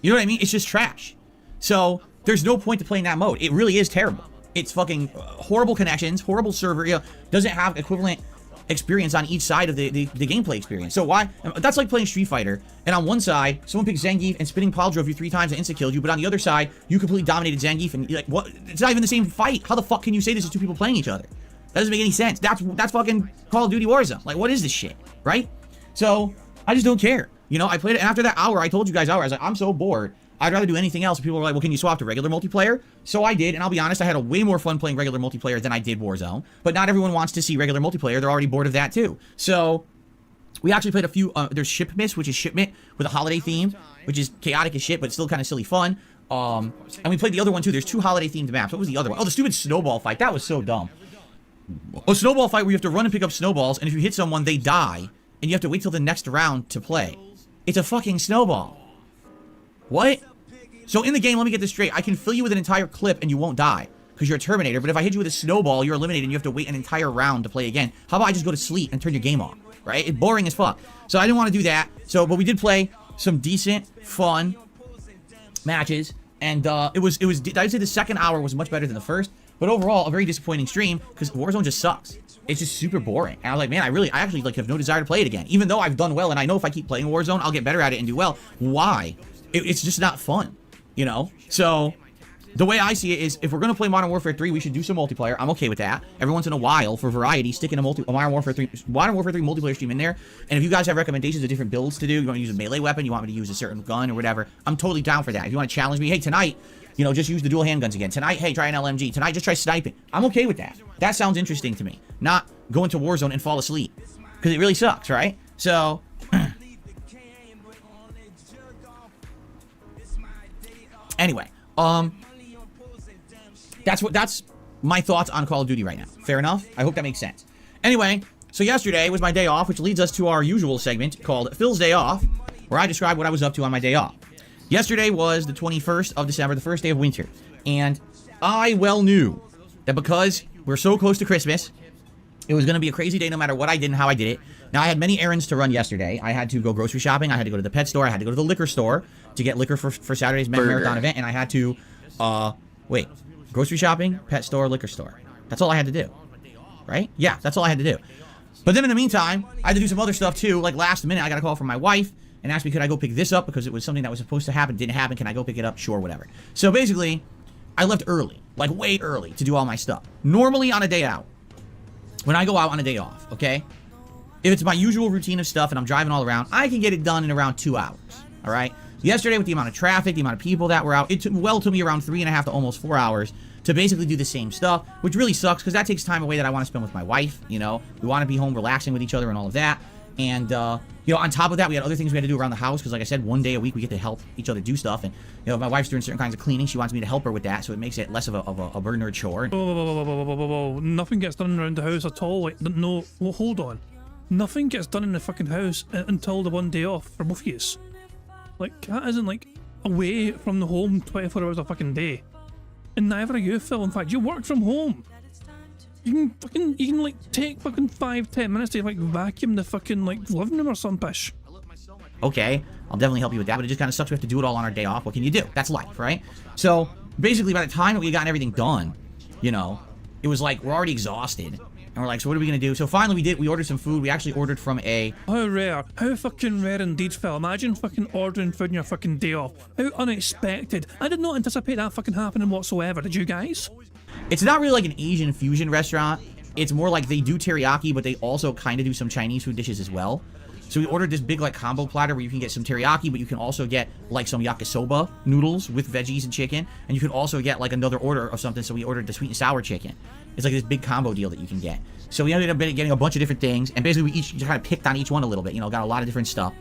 You know what I mean? It's just trash. So there's no point to playing that mode. It really is terrible. It's fucking horrible connections, horrible server, you know, doesn't have equivalent experience on each side of the gameplay experience. So why? That's like playing Street Fighter, and on one side, someone picks Zangief and spinning pile drove you 3 times and insta-killed you, but on the other side, you completely dominated Zangief, and you're like, what? It's not even the same fight. How the fuck can you say this is 2 people playing each other? That doesn't make any sense. That's fucking Call of Duty Warzone. Like, what is this shit, right? So, I just don't care. You know, I played it, and after that hour, I told you guys I was like, I'm so bored. I'd rather do anything else. People were like, well, can you swap to regular multiplayer? So I did, and I'll be honest, I had a way more fun playing regular multiplayer than I did Warzone. But not everyone wants to see regular multiplayer. They're already bored of that, too. So we actually played a few, there's Shipmas, which is Shipment with a holiday theme, which is chaotic as shit, but it's still kind of silly fun. And we played the other one, too. There's 2 holiday-themed maps. What was the other one? Oh, the stupid snowball fight. That was so dumb. A snowball fight where you have to run and pick up snowballs, and if you hit someone, they die, and you have to wait till the next round to play. It's a fucking snowball. What? So in the game, let me get this straight. I can fill you with an entire clip and you won't die because you're a Terminator. But if I hit you with a snowball, you're eliminated and you have to wait an entire round to play again. How about I just go to sleep and turn your game off, right? It's boring as fuck. So I didn't want to do that. So, but we did play some decent, fun matches. And I'd say the second hour was much better than the first. But overall, a very disappointing stream because Warzone just sucks. It's just super boring. And I was like, man, I actually like have no desire to play it again. Even though I've done well and I know if I keep playing Warzone, I'll get better at it and do well. Why? It's just not fun. You know, so the way I see it is if we're going to play Modern Warfare 3, we should do some multiplayer. I'm okay with that. Every once in a while, for variety, stick in a Modern Warfare 3 multiplayer stream in there. And if you guys have recommendations of different builds to do, you want to use a melee weapon, you want me to use a certain gun or whatever, I'm totally down for that. If you want to challenge me, hey, tonight, you know, just use the dual handguns again. Tonight, hey, try an LMG. Tonight, just try sniping. I'm okay with that. That sounds interesting to me. Not go into Warzone and fall asleep. Because it really sucks, right? So anyway, that's my thoughts on Call of Duty right now. Fair enough? I hope that makes sense. Anyway, so yesterday was my day off, which leads us to our usual segment called Phil's Day Off, where I describe what I was up to on my day off. Yesterday was the 21st of December, the first day of winter, and I well knew that because we're so close to Christmas, it was going to be a crazy day no matter what I did and how I did it. Now, I had many errands to run yesterday. I had to go grocery shopping. I had to go to the pet store. I had to go to the liquor store to get liquor for Saturday's marathon event. And I had to, grocery shopping, pet store, liquor store. That's all I had to do. Right? Yeah, that's all I had to do. But then in the meantime, I had to do some other stuff too. Like last minute, I got a call from my wife and asked me, could I go pick this up? Because it was something that was supposed to happen, didn't happen. Can I go pick it up? Sure, whatever. So basically, I left early, like way early, to do all my stuff. Normally on a day out, when I go out on a day off, okay? If it's my usual routine of stuff and I'm driving all around, I can get it done in around 2 hours, all right? Yesterday, with the amount of traffic, the amount of people that were out, it took me around 3.5 to almost 4 hours to basically do the same stuff, which really sucks because that takes time away that I want to spend with my wife, you know? We want to be home relaxing with each other and all of that. And, you know, on top of that, we had other things we had to do around the house. Because like I said, one day a week we get to help each other do stuff. And, you know, if my wife's doing certain kinds of cleaning, she wants me to help her with that. So it makes it less of a burden or a chore. Whoa. Nothing gets done around the house at all. Like, no, well, hold on. Nothing gets done in the fucking house until the one day off for both of yous. Like, that isn't, like, away from the home 24 hours a fucking day. And neither of you, Phil. In fact, you work from home. You can like take fucking 5-10 minutes to like vacuum the fucking like living room or some pish. Okay, I'll definitely help you with that, but it just kind of sucks we have to do it all on our day off. What can you do? That's life, right? So basically, by the time that we gotten everything done, you know, it was like we're already exhausted, and we're like, so what are we gonna do? So finally, we ordered some food. We actually ordered from a. How rare! How fucking rare indeed, Phil. Imagine fucking ordering food on your fucking day off. How unexpected! I did not anticipate that fucking happening whatsoever. Did you guys? It's not really like an Asian fusion restaurant. It's more like they do teriyaki, but they also kind of do some Chinese food dishes as well. So we ordered this big like combo platter where you can get some teriyaki, but you can also get like some yakisoba noodles with veggies and chicken, and you can also get like another order of something. So we ordered the sweet and sour chicken. It's like this big combo deal that you can get. So we ended up getting a bunch of different things, and basically we each kind of picked on each one a little bit. You know, got a lot of different stuff,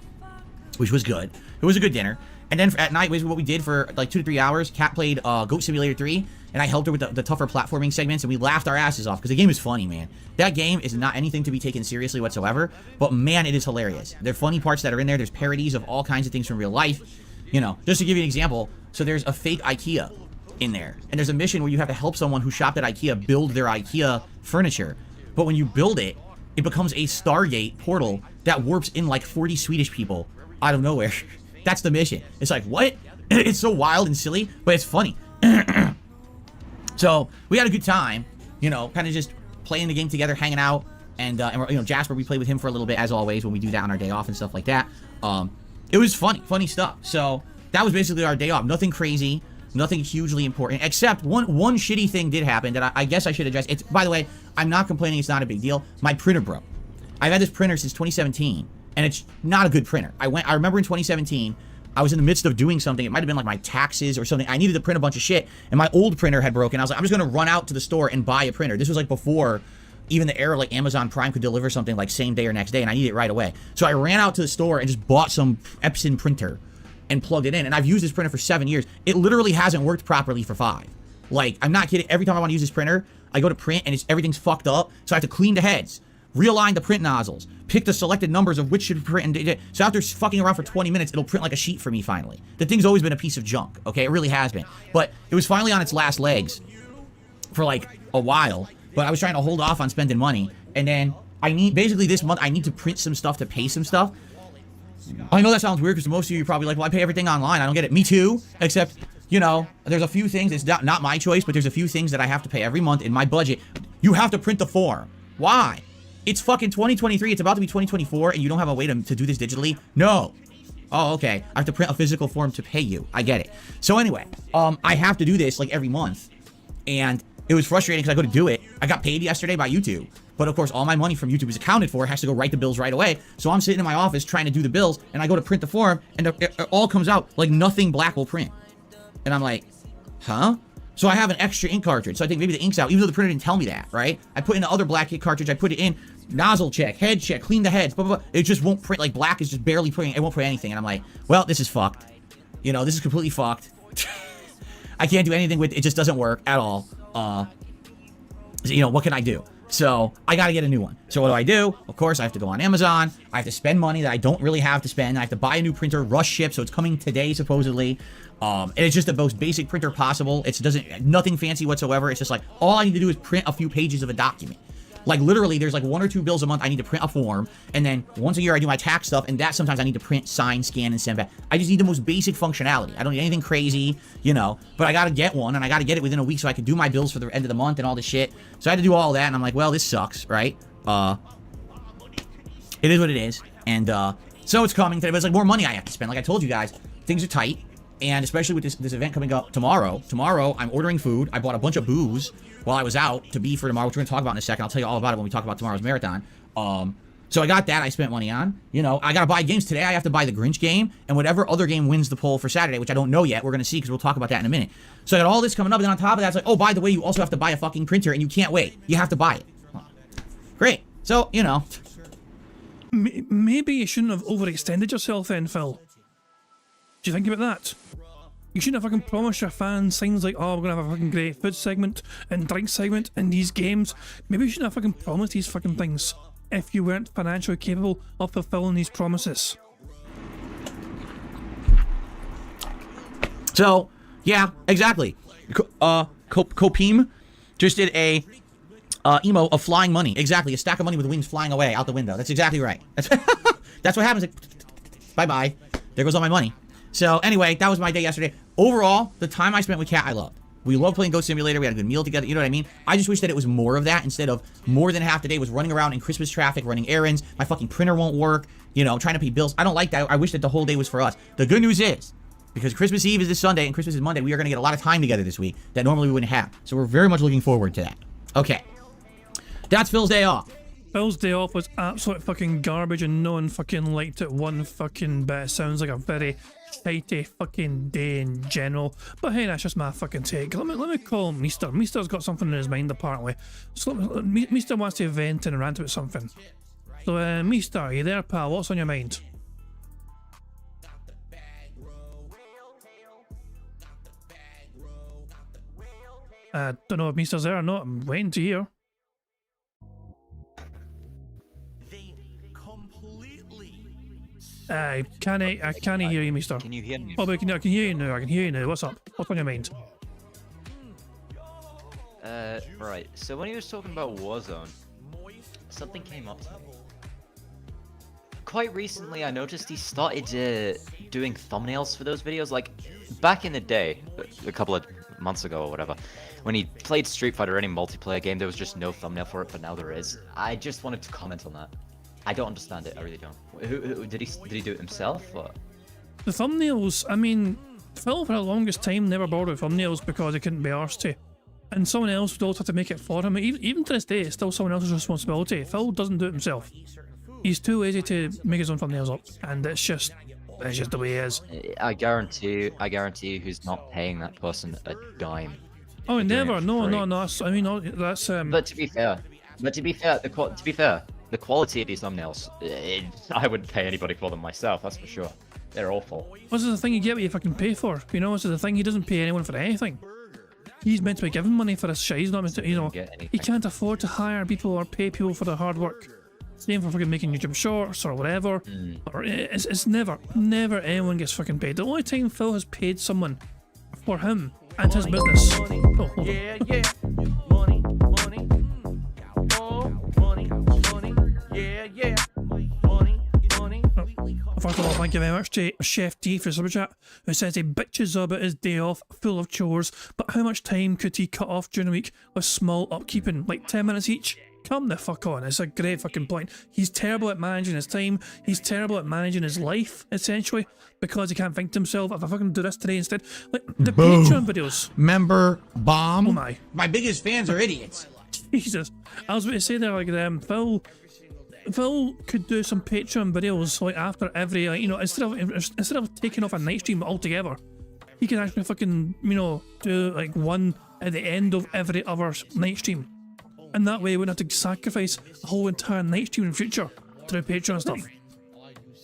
which was good. It was a good dinner. And then at night, basically what we did for like 2 to 3 hours, Kat played Goat Simulator 3, and I helped her with the tougher platforming segments, and we laughed our asses off, because the game is funny, man. That game is not anything to be taken seriously whatsoever, but man, it is hilarious. There are funny parts that are in there. There's parodies of all kinds of things from real life. You know, just to give you an example, so there's a fake IKEA in there, and there's a mission where you have to help someone who shopped at IKEA build their IKEA furniture. But when you build it, it becomes a Stargate portal that warps in like 40 Swedish people out of nowhere. That's the mission. It's like, what? It's so wild and silly, but it's funny. So we had a good time, you know, kind of just playing the game together, hanging out, and you know, Jasper, we played with him for a little bit as always when we do that on our day off and stuff like that. It was funny stuff. So that was basically our day off. Nothing crazy, nothing hugely important, except one shitty thing did happen that I guess I should address. It's, by the way, I'm not complaining. It's not a big deal. My printer broke. I've had this printer since 2017. And it's not a good printer. I remember in 2017, I was in the midst of doing something. It might have been like my taxes or something. I needed to print a bunch of shit, and my old printer had broken. I was like, I'm just going to run out to the store and buy a printer. This was like before even the era of like Amazon Prime could deliver something like same day or next day, and I needed it right away. So I ran out to the store and just bought some Epson printer and plugged it in. And I've used this printer for 7 years. It literally hasn't worked properly for 5. Like, I'm not kidding. Every time I want to use this printer, I go to print and everything's fucked up. So I have to clean the heads, realign the print nozzles, pick the selected numbers of which should print, and so after fucking around for 20 minutes, it'll print like a sheet for me finally. The thing's always been a piece of junk, okay? It really has been. But it was finally on its last legs for like a while, but I was trying to hold off on spending money, and then basically this month, I need to print some stuff to pay some stuff. I know that sounds weird, because most of you are probably like, well, I pay everything online. I don't get it. Me too, except, you know, there's a few things, it's not my choice, but there's a few things that I have to pay every month in my budget. You have to print the form. Why? It's fucking 2023. It's about to be 2024, and you don't have a way to do this digitally? No. Oh, okay. I have to print a physical form to pay you. I get it. So anyway, I have to do this like every month, and it was frustrating because I go to do it. I got paid yesterday by YouTube, but of course all my money from YouTube is accounted for. It has to go write the bills right away. So I'm sitting in my office trying to do the bills, and I go to print the form, and it all comes out like nothing black will print. And I'm like, huh? So I have an extra ink cartridge. So I think maybe the ink's out, even though the printer didn't tell me that, right? I put in the other black ink cartridge. I put it in, nozzle check, head check, clean the heads, blah, blah, blah. It just won't print. Like, black is just barely printing. It won't print anything. And I'm like, well, this is fucked. You know, this is completely fucked. I can't do anything with it. It just doesn't work at all. You know, what can I do? So I got to get a new one. So what do? Of course, I have to go on Amazon. I have to spend money that I don't really have to spend. I have to buy a new printer, rush ship. So it's coming today, supposedly. And it's just the most basic printer possible. It's nothing fancy whatsoever. It's just like, all I need to do is print a few pages of a document. Like, literally, there's like 1 or 2 bills a month I need to print a form, and then once a year I do my tax stuff, and that sometimes I need to print, sign, scan, and send back. I just need the most basic functionality. I don't need anything crazy, you know, but I gotta get one, and I gotta get it within a week so I can do my bills for the end of the month and all this shit. So I had to do all that, and I'm like, well, this sucks, right? It is what it is, and so it's coming today, but it's like more money I have to spend. Like I told you guys, things are tight, and especially with this event coming up tomorrow. Tomorrow, I'm ordering food. I bought a bunch of booze while I was out to be for tomorrow, which we're going to talk about in a second. I'll tell you all about it when we talk about tomorrow's marathon. So I got that I spent money on. You know, I got to buy games. Today I have to buy the Grinch game and whatever other game wins the poll for Saturday, which I don't know yet. We're going to see because we'll talk about that in a minute. So I got all this coming up, and then on top of that, it's like, oh, by the way, you also have to buy a fucking printer, and you can't wait. You have to buy it. Great. So, you know, maybe you shouldn't have overextended yourself then, Phil. Do you think about that? You shouldn't have fucking promised your fans things like, oh, we're gonna have a fucking great food segment and drink segment in these games. Maybe you shouldn't have fucking promised these fucking things if you weren't financially capable of fulfilling these promises. So, yeah, exactly. Copim just did a emo of flying money. Exactly, a stack of money with wings flying away out the window. That's exactly right. That's what happens. Bye-bye. There goes all my money. So, anyway, that was my day yesterday. Overall, the time I spent with Kat, I loved. We loved playing Ghost Simulator. We had a good meal together. You know what I mean? I just wish that it was more of that instead of more than half the day was running around in Christmas traffic, running errands. My fucking printer won't work. You know, trying to pay bills. I don't like that. I wish that the whole day was for us. The good news is, because Christmas Eve is this Sunday and Christmas is Monday, we are going to get a lot of time together this week that normally we wouldn't have. So we're very much looking forward to that. Okay. That's Phil's day off. Phil's day off was absolute fucking garbage and no one fucking liked it one fucking bit. It sounds like a very shitey fucking day in general. But hey, that's just my fucking take. Let me call Meester. Meester's got something in his mind apparently. So Meester wants to vent and rant about something. So Meester, are you there, pal? What's on your mind? I don't know if Meester's there or not. I'm waiting to hear. I can't hear you, Meester. Can you hear me? Oh, but I can hear you now. I can hear you now. What's up? What's on your mind? Right. So when he was talking about Warzone, something came up to me. Quite recently, I noticed he started doing thumbnails for those videos. Like, back in the day, a couple of months ago or whatever, when he played Street Fighter or any multiplayer game, there was just no thumbnail for it, but now there is. I just wanted to comment on that. I don't understand it. I really don't. Who did he do it himself? Or? The thumbnails, I mean, Phil for the longest time never bothered with thumbnails because he couldn't be arsed to. And someone else would always have to make it for him. Even to this day, it's still someone else's responsibility. Phil doesn't do it himself. He's too lazy to make his own thumbnails up, and it's just the way it is. I guarantee you, who's not paying that person a dime. Oh, never. No. I mean, that's But to be fair, the quality of these thumbnails, I wouldn't pay anybody for them myself. That's for sure. They're awful. This is the thing you get what you fucking pay for. You know, this is the thing. He doesn't pay anyone for anything. He's meant to be given money for this shit. He's not meant to, you know. He can't afford to hire people or pay people for their hard work. Same for fucking making YouTube shorts or whatever. Or it's never anyone gets fucking paid. The only time Phil has paid someone for him and his business. Oh, hold on. Yeah. Money. Yeah. Money. First of all, thank you very much to Chef D for the super chat, who says he bitches about his day off full of chores, but how much time could he cut off during the week with small upkeeping, like 10 minutes each? Come the fuck on, it's a great fucking point. He's terrible at managing his time, he's terrible at managing his life, essentially, because he can't think to himself, if I fucking do this today instead. Like, the Patreon videos. Member bomb. Oh my. My biggest fans are idiots. Jesus. I was about to say there, like, Phil could do some Patreon videos like after every, like, you know, instead of taking off a night stream altogether, he can actually fucking, you know, do like one at the end of every other night stream, and that way he wouldn't have to sacrifice a whole entire night stream in future to do Patreon stuff.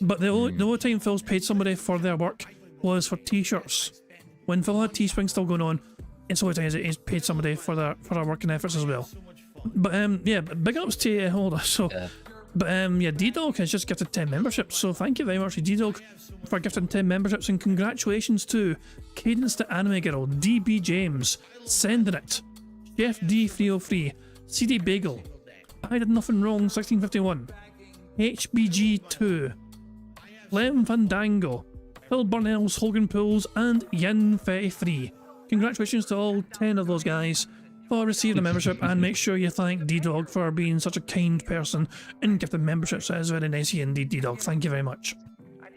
But the only time Phil's paid somebody for their work was for t-shirts. When Phil had Teespring still going on, it's the only time he's paid somebody for their working efforts as well. But yeah, big ups to hold on. So. Yeah. But yeah, D-Dog has just gifted 10 memberships, so thank you very much to D-Dog for gifting 10 memberships, and congratulations to Cadence the Anime Girl, DB James, Sending It, Chef D303, CD Bagel, I Did Nothing Wrong 1651, HBG2, Lem Fandango, Phil Burnell's Hogan Pools, and Yin33. Congratulations to all 10 of those guys for receiving a membership, and make sure you thank D-Dog for being such a kind person and give the memberships. That is very nice indeed, D-Dog. Thank you very much.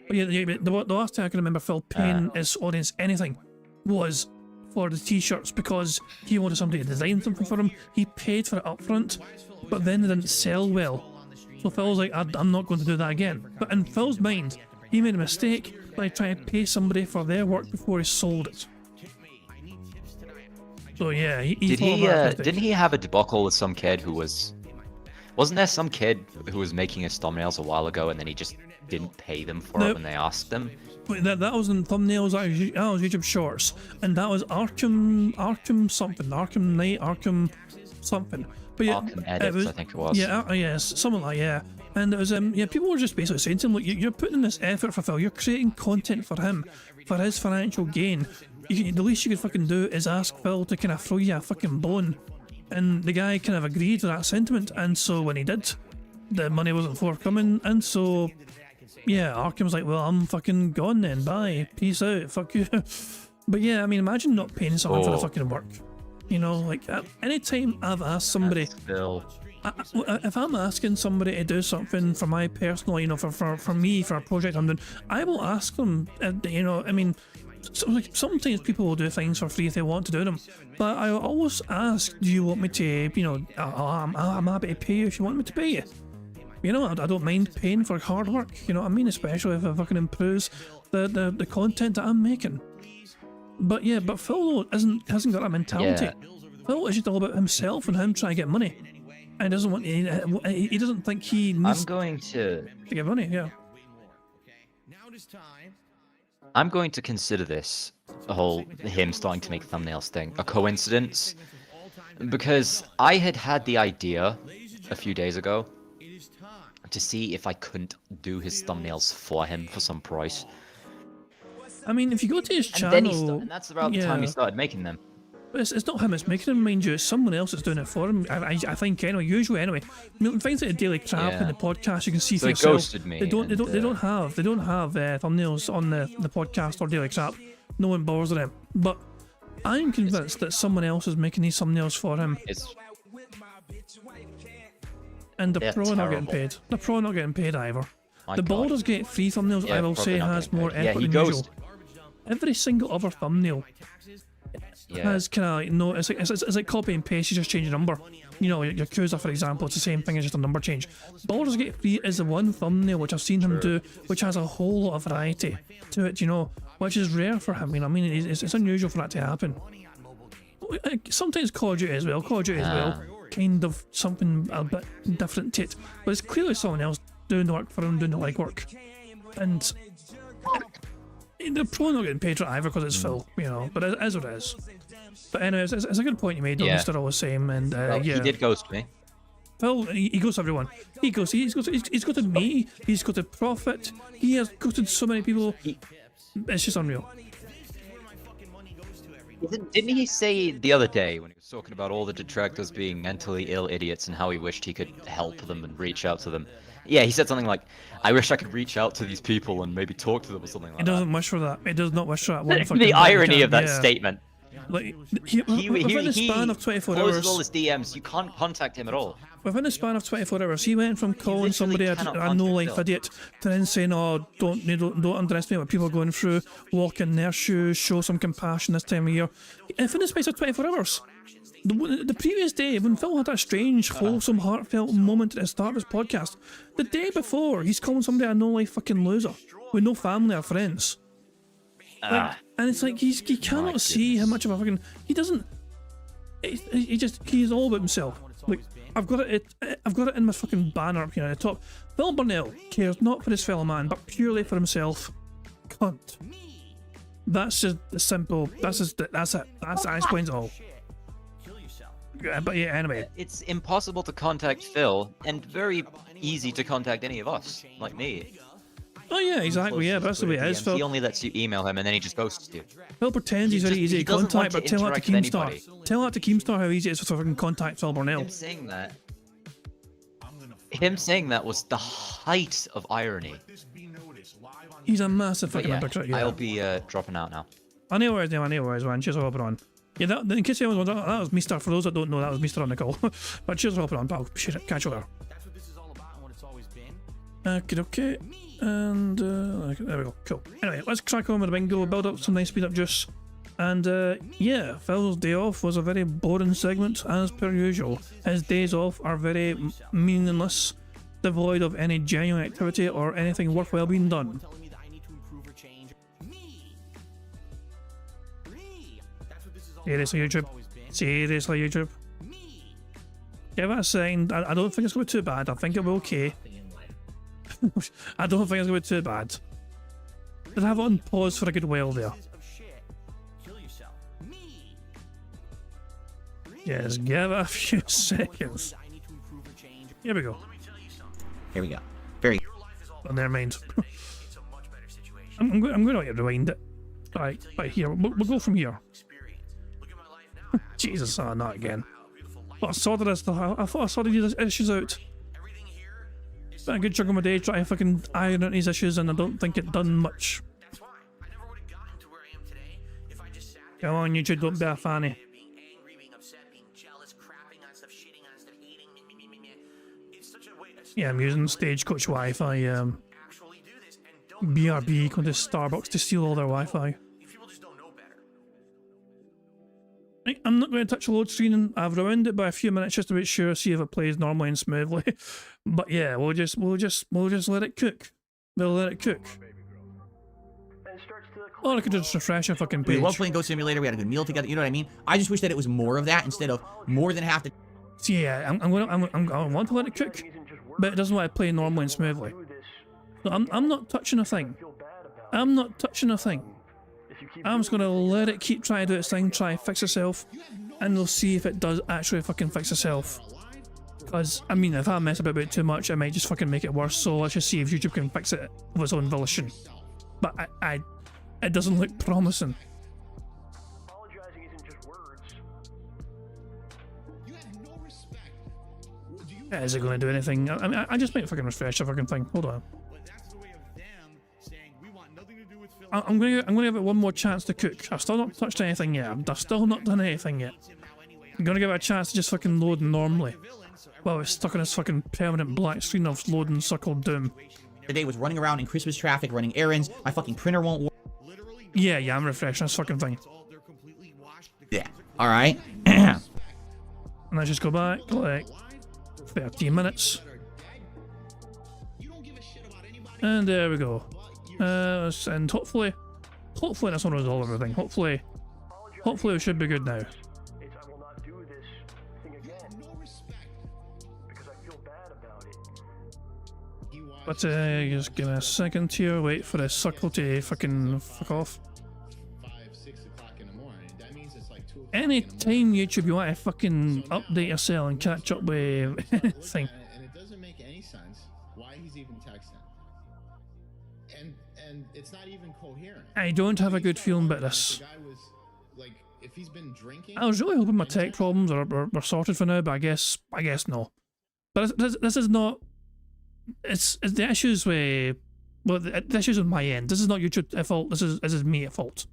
But yeah, the last time I can remember Phil paying his audience anything was for the t-shirts, because he wanted somebody to design something for him. He paid for it up front, but then they didn't sell well. So Phil was like, I'm not going to do that again. But in Phil's mind, he made a mistake by trying to pay somebody for their work before he sold it. So yeah, didn't he have a debacle with some kid who was Wasn't there some kid who was making his thumbnails a while ago and then he just didn't pay them for it when they asked him? Wait, that wasn't thumbnails, that was YouTube Shorts, and that was Arkham something, Arkham Knight, Arkham something. But yeah, Arkham Edits, I think it was. Yeah, yes, something like yeah. And it was yeah, people were just basically saying to him, look, you're putting in this effort for Phil, you're creating content for him, for his financial gain. The least you could fucking do is ask Phil to kind of throw you a fucking bone. And the guy kind of agreed to that sentiment, and so when he did, the money wasn't forthcoming, and so yeah, Arkham's like, well, I'm fucking gone then, bye, peace out, fuck you. But yeah, I mean, imagine not paying someone for the fucking work. You know, like, anytime I've asked somebody, if I'm asking somebody to do something for my personal, you know, for me, for a project I'm doing, I will ask them, you know, I mean, like, sometimes people will do things for free if they want to do them, but I always ask, do you want me to, you know, I'm happy to pay you if you want me to pay you. You know, I don't mind paying for hard work, you know what I mean, especially if it fucking improves the content that I'm making. But yeah, but Phil hasn't got that mentality. Yeah. Phil is just all about himself and him trying to get money. And doesn't want, he doesn't think he needs to get money, yeah. I'm going to consider this whole him starting to make thumbnails thing a coincidence, because I had the idea a few days ago to see if I couldn't do his thumbnails for him for some price. I mean, if you go to his channel, and that's about the time he started making them. But it's not him that's making them, mind you, it's someone else that's doing it for him. I think anyway, usually anyway. Milton finds it a Daily Crap in the podcast, you can see for yourself. Ghosted me. They don't have thumbnails on the podcast or Daily Crap. No one bothers them. But I'm convinced that someone else is making these thumbnails for him. And they're probably not getting paid. They're probably not getting paid either. The Baldur's Gate free thumbnails, I will say, has more effort than usual. Every single other thumbnail has kind of like, no, it's like copy and paste, you just change the number. You know, your Yakuza, for example, it's the same thing as just a number change. Baldur's Gate 3 is the one thumbnail which I've seen him do, which has a whole lot of variety to it, you know, which is rare for him. You know, I mean, it's unusual for that to happen. Sometimes Call of Duty as well, kind of something a bit different to it, but it's clearly someone else doing the work for him, doing the legwork. And they're probably not getting paid for it either because it's Phil, you know, but it is what it is. But anyway, it's a good point you made, Mr. All the same, and yeah. He did ghost me. Phil, he goes to everyone. He's got to me, he's got to Profit, he has ghosted so many people, it's just unreal. Didn't he say the other day when he was talking about all the detractors being mentally ill idiots and how he wished he could help them and reach out to them? Yeah, he said something like, I wish I could reach out to these people and maybe talk to them or something like that. He doesn't wish for that. He does not wish for that. The irony of that statement. Like, within a span of 24 hours... closes all his DMs, you can't contact him at all. Within a span of 24 hours, he went from calling somebody a no-life idiot to then saying, oh, don't underestimate what people are going through, walk in their shoes, show some compassion this time of year. Within the space of 24 hours. The previous day, when Phil had that strange, wholesome, heartfelt moment at the start of his podcast, the day before, he's calling somebody a no-life fucking loser, with no family or friends. And it's like, he cannot see how much of a fucking... He doesn't... He's all about himself. Like, I've got it in my fucking banner up here at the top. Phil Burnell cares not for his fellow man, but purely for himself. Cunt. That's just the simple... That's it. That explains it all. But yeah, anyway. It's impossible to contact Phil, and very easy to contact any of us, like me. Oh yeah, exactly, yeah, that's the way it is, Phil. He only lets you email him and then he just ghosts you. Phil pretends he's very easy to contact, but tell that to Keemstar. Tell that to Keemstar how easy it is to fucking contact Phil Burnell. Him saying that was the height of irony. He's a massive fucking hypocrite, yeah. I'll be dropping out now. I know where it is, man. Cheers for hopping on. Yeah, in case anyone's wondering, that was Mr. For those that don't know, that was Mr. on the call. But cheers for hopping on, pal. Catch you there. Okay. And there we go, cool. Anyway, let's crack on with the bingo, build up some nice speed up juice. And yeah, Phil's day off was a very boring segment, as per usual. His days off are very meaningless, devoid of any genuine activity or anything worthwhile being done. Seriously, YouTube? Seriously, YouTube? Give it a second. I don't think it's going to be too bad. I think it'll be okay. I don't think it's going to be too bad. Did I have it on pause for a good while there? Yes, give it a few seconds. Here we go. Here we go. Very. Oh, never mind. I'm going to rewind it. Right here. We'll go from here. Jesus, not again. But I sorted this. I thought I sorted these issues out. Spent a good chunk of my day trying to fucking iron out these issues, and I don't think it done much. Come on, YouTube, don't be a fanny. Yeah, I'm using Stagecoach Wi-Fi. BRB going to Starbucks to steal all their Wi-Fi. I'm not going to touch the load screen. I've rewound it by a few minutes just to make sure, see if it plays normally and smoothly. But yeah, we'll just let it cook. We'll let it cook. Or I could just refresh a fucking page. We love playing Ghost Simulator. We had a good meal together. You know what I mean? I just wish that it was more of that instead of more than half the. So yeah, I want to let it cook, but it doesn't want to play normally and smoothly. So I'm not touching a thing. I'm not touching a thing. I'm just gonna let it keep trying to do its thing, try and fix itself, and we'll see if it does actually fucking fix itself. Because, I mean, if I mess about it too much, I might just fucking make it worse, so let's just see if YouTube can fix it of its own volition. But it doesn't look promising. Is it going to do anything? I mean, I just might fucking refresh the fucking thing. Hold on. I'm gonna give it one more chance to cook. I've still not touched anything yet. I've still not done anything yet. I'm gonna give it a chance to just fucking load normally. Well, it's stuck on this fucking permanent black screen of loading Circle Doom. Today was running around in Christmas traffic, running errands. My fucking printer won't work. Yeah, I'm refreshing this fucking thing. Yeah. All right. And I just go back like 13 minutes. And there we go. And hopefully this one resolve everything. Hopefully it should be good now. But just give me a second here. Wait for the circle to fucking fuck off. Anytime YouTube you want to fucking update yourself and catch up with anything. And it doesn't make any sense why he's even texting. And it's not even coherent. I don't have a good feeling about this. The guy was like, if he's been drinking, I was really hoping my tech problems are sorted for now, but I guess no. But this is not. It's the issues with. Well, the issues with my end. This is not YouTube at fault. This is me at fault.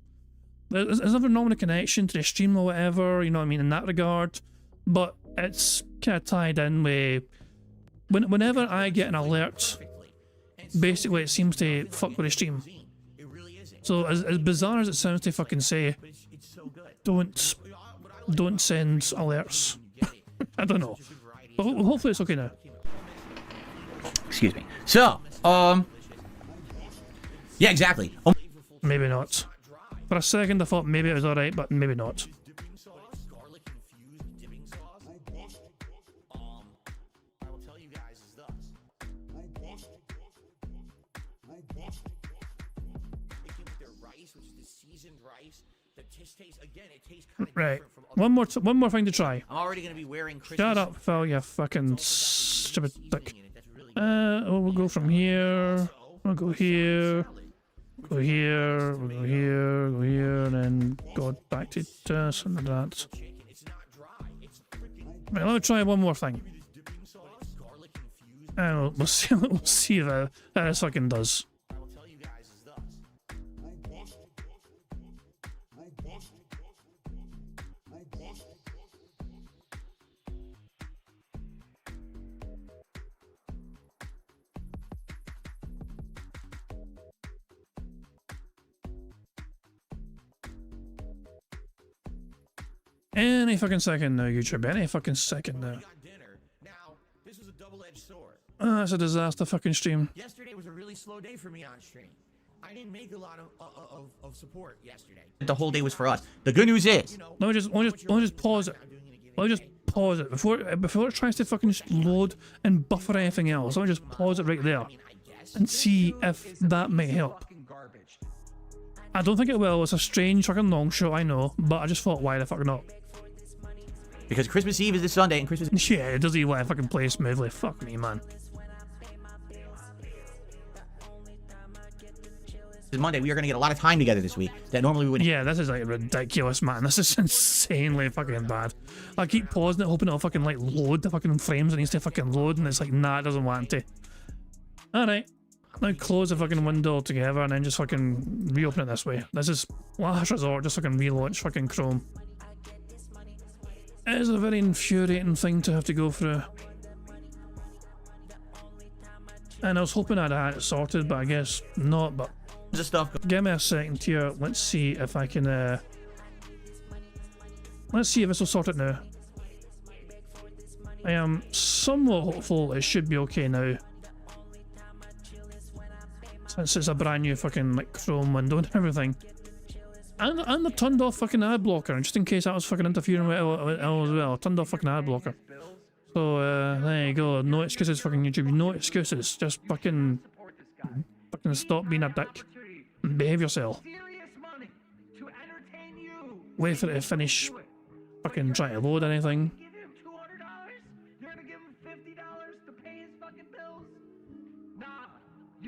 There's never normal connection to the stream or whatever, you know what I mean, in that regard. But it's kind of tied in with whenever I get an alert, basically it seems to fuck with the stream. So as bizarre as it sounds to fucking say, don't send alerts. I don't know, but hopefully it's okay now. Excuse me. So, yeah, exactly. Maybe not. For a second I thought maybe it was alright, but maybe not. Right. One more thing to try. I'm already gonna be wearing Christmas. Shut up, Phil, you fucking stupid dick. We'll go from here. We'll go here. Go here, we'll go here, go here, and then go back to something like that. Right, let me try one more thing. And we'll see how this fucking does. Any fucking second now, YouTube. Any fucking second now. That's a disaster fucking stream. Yesterday was a really slow day for me on stream. I didn't make a lot of support yesterday. The whole day was for us. The good news is, let me just pause it. Let me just pause it before it tries to fucking load and buffer anything else. I'll just pause it right there and see if that may help. I don't think it will. It's a strange fucking long shot, I know, but I just thought, why the fuck not? Because Christmas Eve is this Sunday, and Christmas. Yeah, it doesn't even let it fucking play smoothly. Fuck me, man. Monday, we are going to get a lot of time together this week that normally we wouldn't. Yeah, this is like ridiculous, man. This is insanely fucking bad. I keep pausing it, hoping it'll fucking like load the fucking frames it needs to fucking load, and it's like, nah, it doesn't want to. Alright. Now close the fucking window altogether and then just fucking reopen it this way. This is last resort, just fucking relaunch fucking Chrome. It is a very infuriating thing to have to go through. And I was hoping I'd had it sorted, but I guess not, but Just stuff. give me a second here. Let's see if I can let's see if this will sort it now. I am somewhat hopeful it should be okay now. Since it's a brand new fucking like Chrome window and everything. And I turned off fucking ad blocker, just in case that was fucking interfering with it as well. I turned off fucking ad blocker. So there you go. No excuses, fucking YouTube. No excuses. Just fucking stop being a dick. And behave yourself. Wait for it to finish fucking trying to load anything.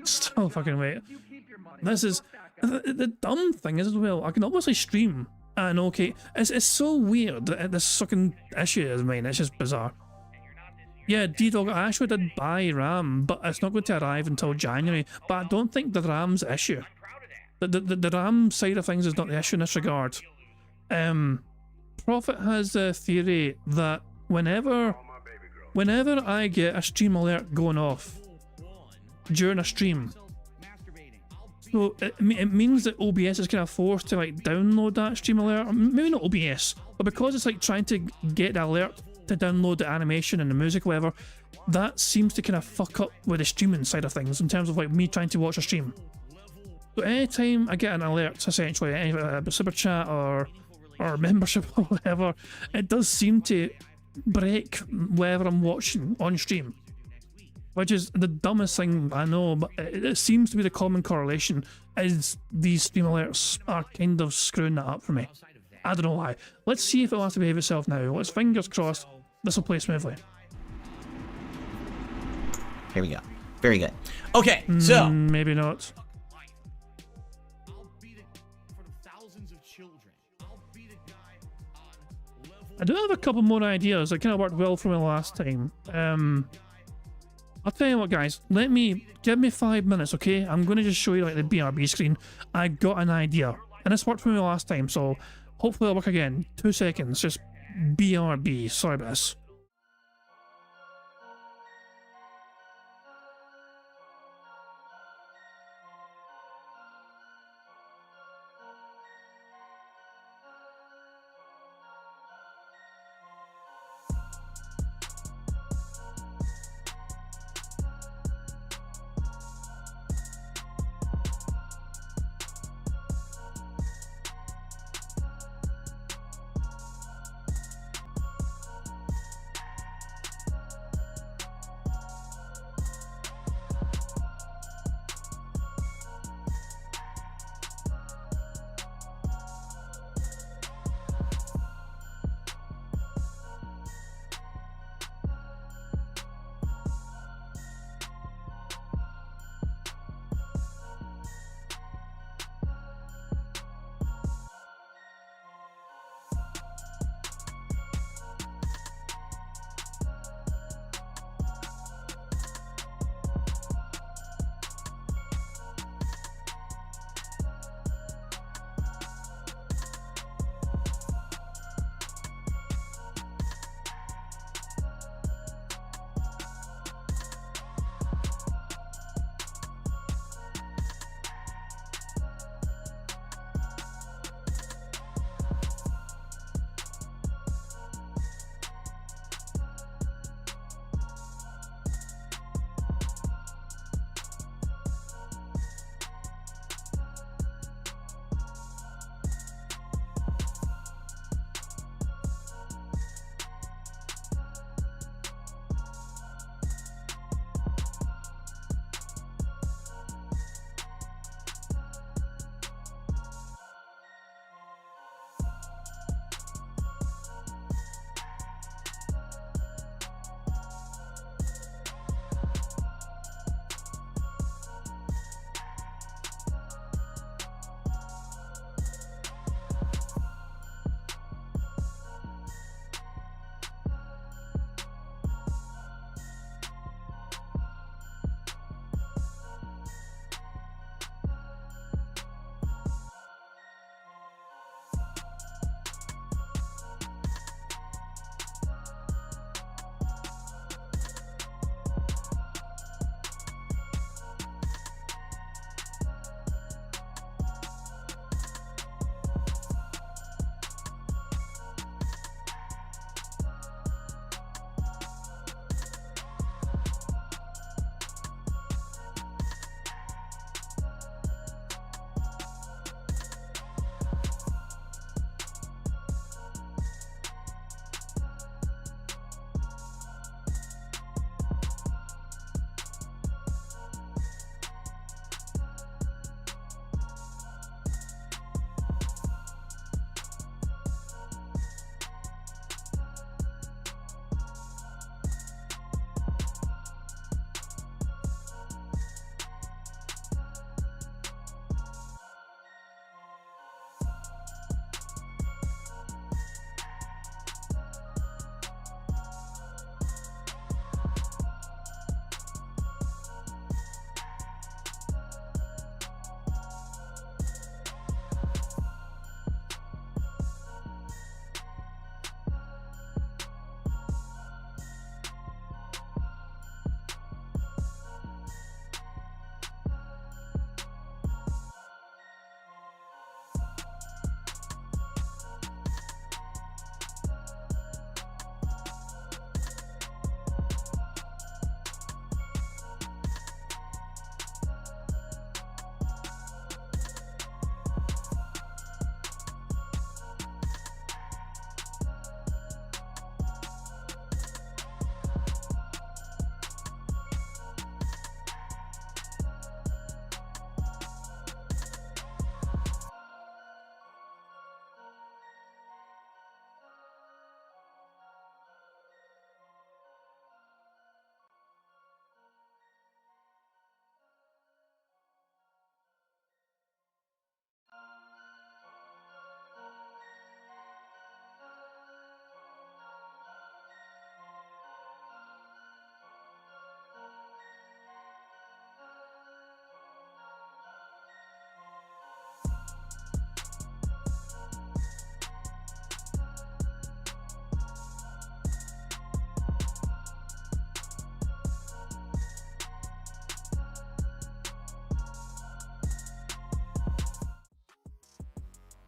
Still fucking wait. This is the dumb thing is as well. I can obviously stream and okay, it's so weird that this fucking issue is mine. It's just bizarre. Yeah, D-Dog, I actually did buy RAM, but it's not going to arrive until January. But I don't think the RAM's the issue. The RAM side of things is not the issue in this regard. Prophet has a theory that whenever I get a stream alert going off during a stream, so it means that OBS is kind of forced to like download that stream alert. Or maybe not OBS, but because it's like trying to get the alert to download the animation and the music, whatever, that seems to kind of fuck up with the streaming side of things in terms of like me trying to watch a stream. So anytime I get an alert, essentially, a super chat or membership or whatever, it does seem to break whatever I'm watching on stream. Which is the dumbest thing I know, but it seems to be the common correlation is these stream alerts are kind of screwing that up for me. I don't know why. Let's see if it'll have to behave itself now. Let's fingers crossed this will play smoothly. Here we go. Very good. Okay, so maybe not. I do have a couple more ideas that kind of worked well for me last time. I'll tell you what, guys. Give me 5 minutes, okay? I'm going to just show you like the BRB screen. I got an idea, and this worked for me last time, so hopefully it'll work again. 2 seconds, just BRB. Sorry about this.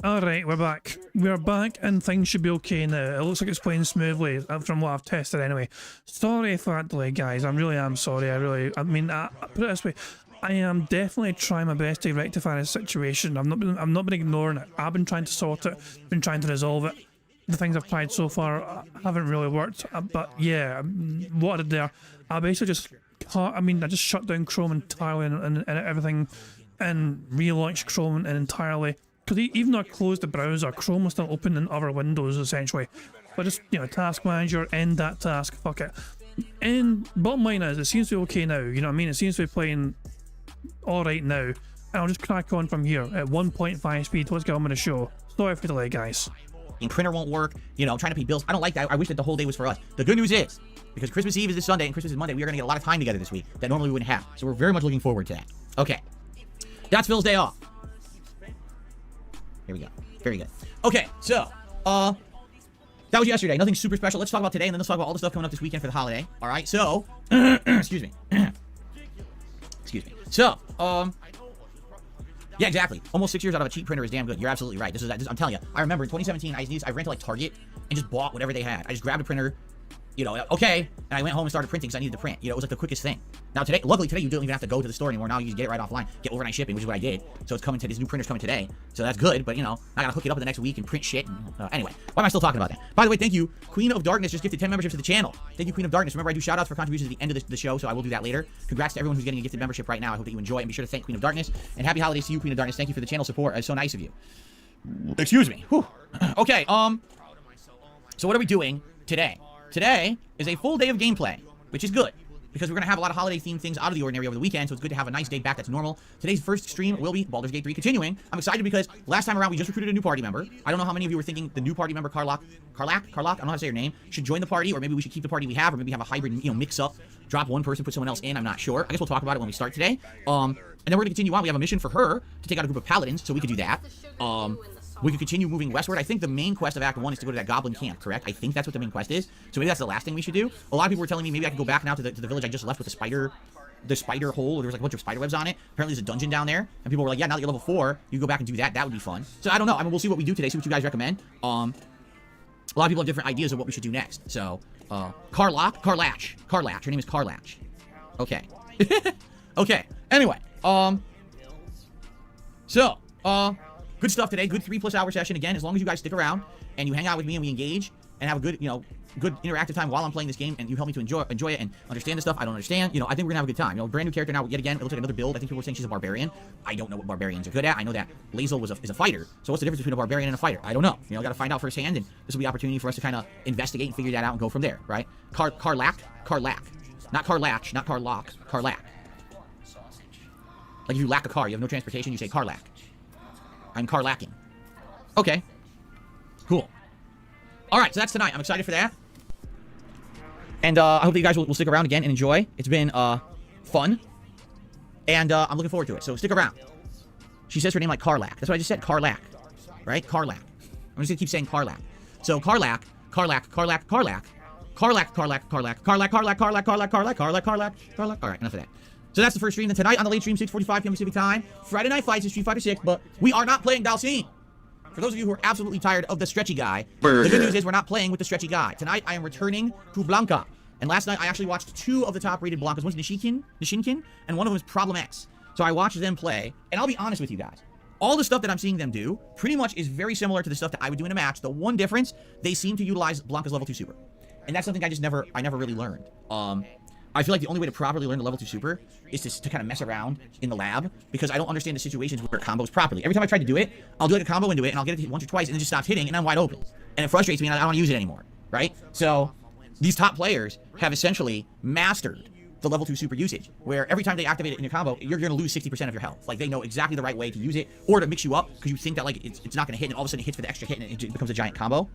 Alright, we're back. We're back and things should be okay now. It looks like it's playing smoothly from what I've tested anyway. Sorry for that delay, guys. I really am sorry. I mean, I put it this way. I am definitely trying my best to rectify this situation. I've not been ignoring it. I've been trying to sort it, been trying to resolve it. The things I've tried so far haven't really worked. But yeah, what I did there, I basically just I just shut down Chrome entirely and everything and relaunched Chrome entirely. Because even though I closed the browser, Chrome was still open in other windows essentially. But just, you know, task manager, end that task, fuck it. And bottom line is, it seems to be okay now, you know what I mean? It seems to be playing alright now. And I'll just crack on from here at 1.5 speed. Let's get on with the show. Sorry for the delay, guys. Printer won't work, you know, I'm trying to pay bills. I don't like that. I wish that the whole day was for us. The good news is, because Christmas Eve is this Sunday and Christmas is Monday, we are going to get a lot of time together this week that normally we wouldn't have. So we're very much looking forward to that. Okay. That's Phil's day off. Here we go. Very good. Okay, so, that was yesterday. Nothing super special. Let's talk about today, and then let's talk about all the stuff coming up this weekend for the holiday. All right, so, excuse me. Excuse me. So, yeah, exactly. Almost 6 years out of a cheap printer is damn good. You're absolutely right. I'm telling you. I remember in 2017, I ran to like Target and just bought whatever they had. I just grabbed a printer, you know, okay, and I went home and started printing because I needed to print. You know, it was like the quickest thing. Now today, luckily today, you don't even have to go to the store anymore. Now you just get it right offline, get overnight shipping, which is what I did. So it's coming to this new printer's coming today. So that's good, but you know, I gotta hook it up in the next week and print shit. And, anyway, why am I still talking about that? By the way, thank you. Queen of Darkness just gifted 10 memberships to the channel. Thank you, Queen of Darkness. Remember, I do shout outs for contributions at the end of the show, so I will do that later. Congrats to everyone who's getting a gifted membership right now. I hope that you enjoy it, and be sure to thank Queen of Darkness. And happy holidays to you, Queen of Darkness. Thank you for the channel support. It's so nice of you. Excuse me. Whew. Okay, so what are we doing today? Today is a full day of gameplay, which is good, because we're going to have a lot of holiday-themed things out of the ordinary over the weekend, so it's good to have a nice day back that's normal. Today's first stream will be Baldur's Gate 3 continuing. I'm excited because last time around we just recruited a new party member. I don't know how many of you were thinking the new party member, Karlak, I don't know how to say your name, should join the party, or maybe we should keep the party we have, or maybe have a hybrid, you know, mix-up, drop one person, put someone else in. I'm not sure. I guess we'll talk about it when we start today. And then we're going to continue on. We have a mission for her to take out a group of paladins, so we could do that. We could continue moving westward. I think the main quest of Act 1 is to go to that goblin camp, correct? I think that's what the main quest is. So maybe that's the last thing we should do. A lot of people were telling me maybe I could go back now to the village I just left with the spider hole. There was like a bunch of spider webs on it. Apparently there's a dungeon down there. And people were like, yeah, now that you're level 4, you go back and do that. That would be fun. So I don't know. I mean, we'll see what we do today, see what you guys recommend. A lot of people have different ideas of what we should do next. So, Karlach. Her name is Karlach. Okay. Okay. Anyway, good stuff today. Good 3+ hour session again. As long as you guys stick around and you hang out with me and we engage and have a good, you know, good interactive time while I'm playing this game, and you help me to enjoy it and understand the stuff I don't understand. You know, I think we're gonna have a good time. You know, brand new character now. Yet again, it looks like another build. I think people were saying she's a barbarian. I don't know what barbarians are good at. I know that Lae'zel is a fighter. So what's the difference between a barbarian and a fighter? I don't know. You know, got to find out firsthand, and this will be an opportunity for us to kind of investigate and figure that out and go from there, right? Karlach, not Karlach, not Karlach, Karlach. Like if you lack a car, you have no transportation, you say Karlach. I'm Karlaching. Okay. Cool. Alright, so that's tonight. I'm excited for that. And I hope that you guys will stick around again and enjoy. It's been fun. And I'm looking forward to it. So stick around. She says her name like Karlach. That's what I just said. Karlach. Right? Karlach. I'm just going to keep saying Karlach. So Karlach. Alright, enough of that. So that's the first stream. Then tonight on the late stream, 6:45 p.m. Pacific time. Friday Night Fights is Street Fighter 6, but we are not playing Dalcine. For those of you who are absolutely tired of the stretchy guy, the good news is we're not playing with the stretchy guy. Tonight I am returning to Blanca. And last night I actually watched 2 of the top-rated Blancas. One's Nishinkin, and one of them is Problem X. So I watched them play, and I'll be honest with you guys. All the stuff that I'm seeing them do pretty much is very similar to the stuff that I would do in a match. The one difference, they seem to utilize Blanca's level 2 super. And that's something I never really learned. I feel like the only way to properly learn the level 2 super is to kind of mess around in the lab, because I don't understand the situations where it combos properly. Every time I try to do it, I'll do like a combo into it, and I'll get it hit once or twice, and it just stops hitting, and I'm wide open. And it frustrates me, and I don't want to use it anymore, right? So these top players have essentially mastered the level 2 super usage, where every time they activate it in your combo, you're going to lose 60% of your health. Like, they know exactly the right way to use it, or to mix you up, because you think that, like, it's not going to hit, and all of a sudden it hits for the extra hit, and it becomes a giant combo.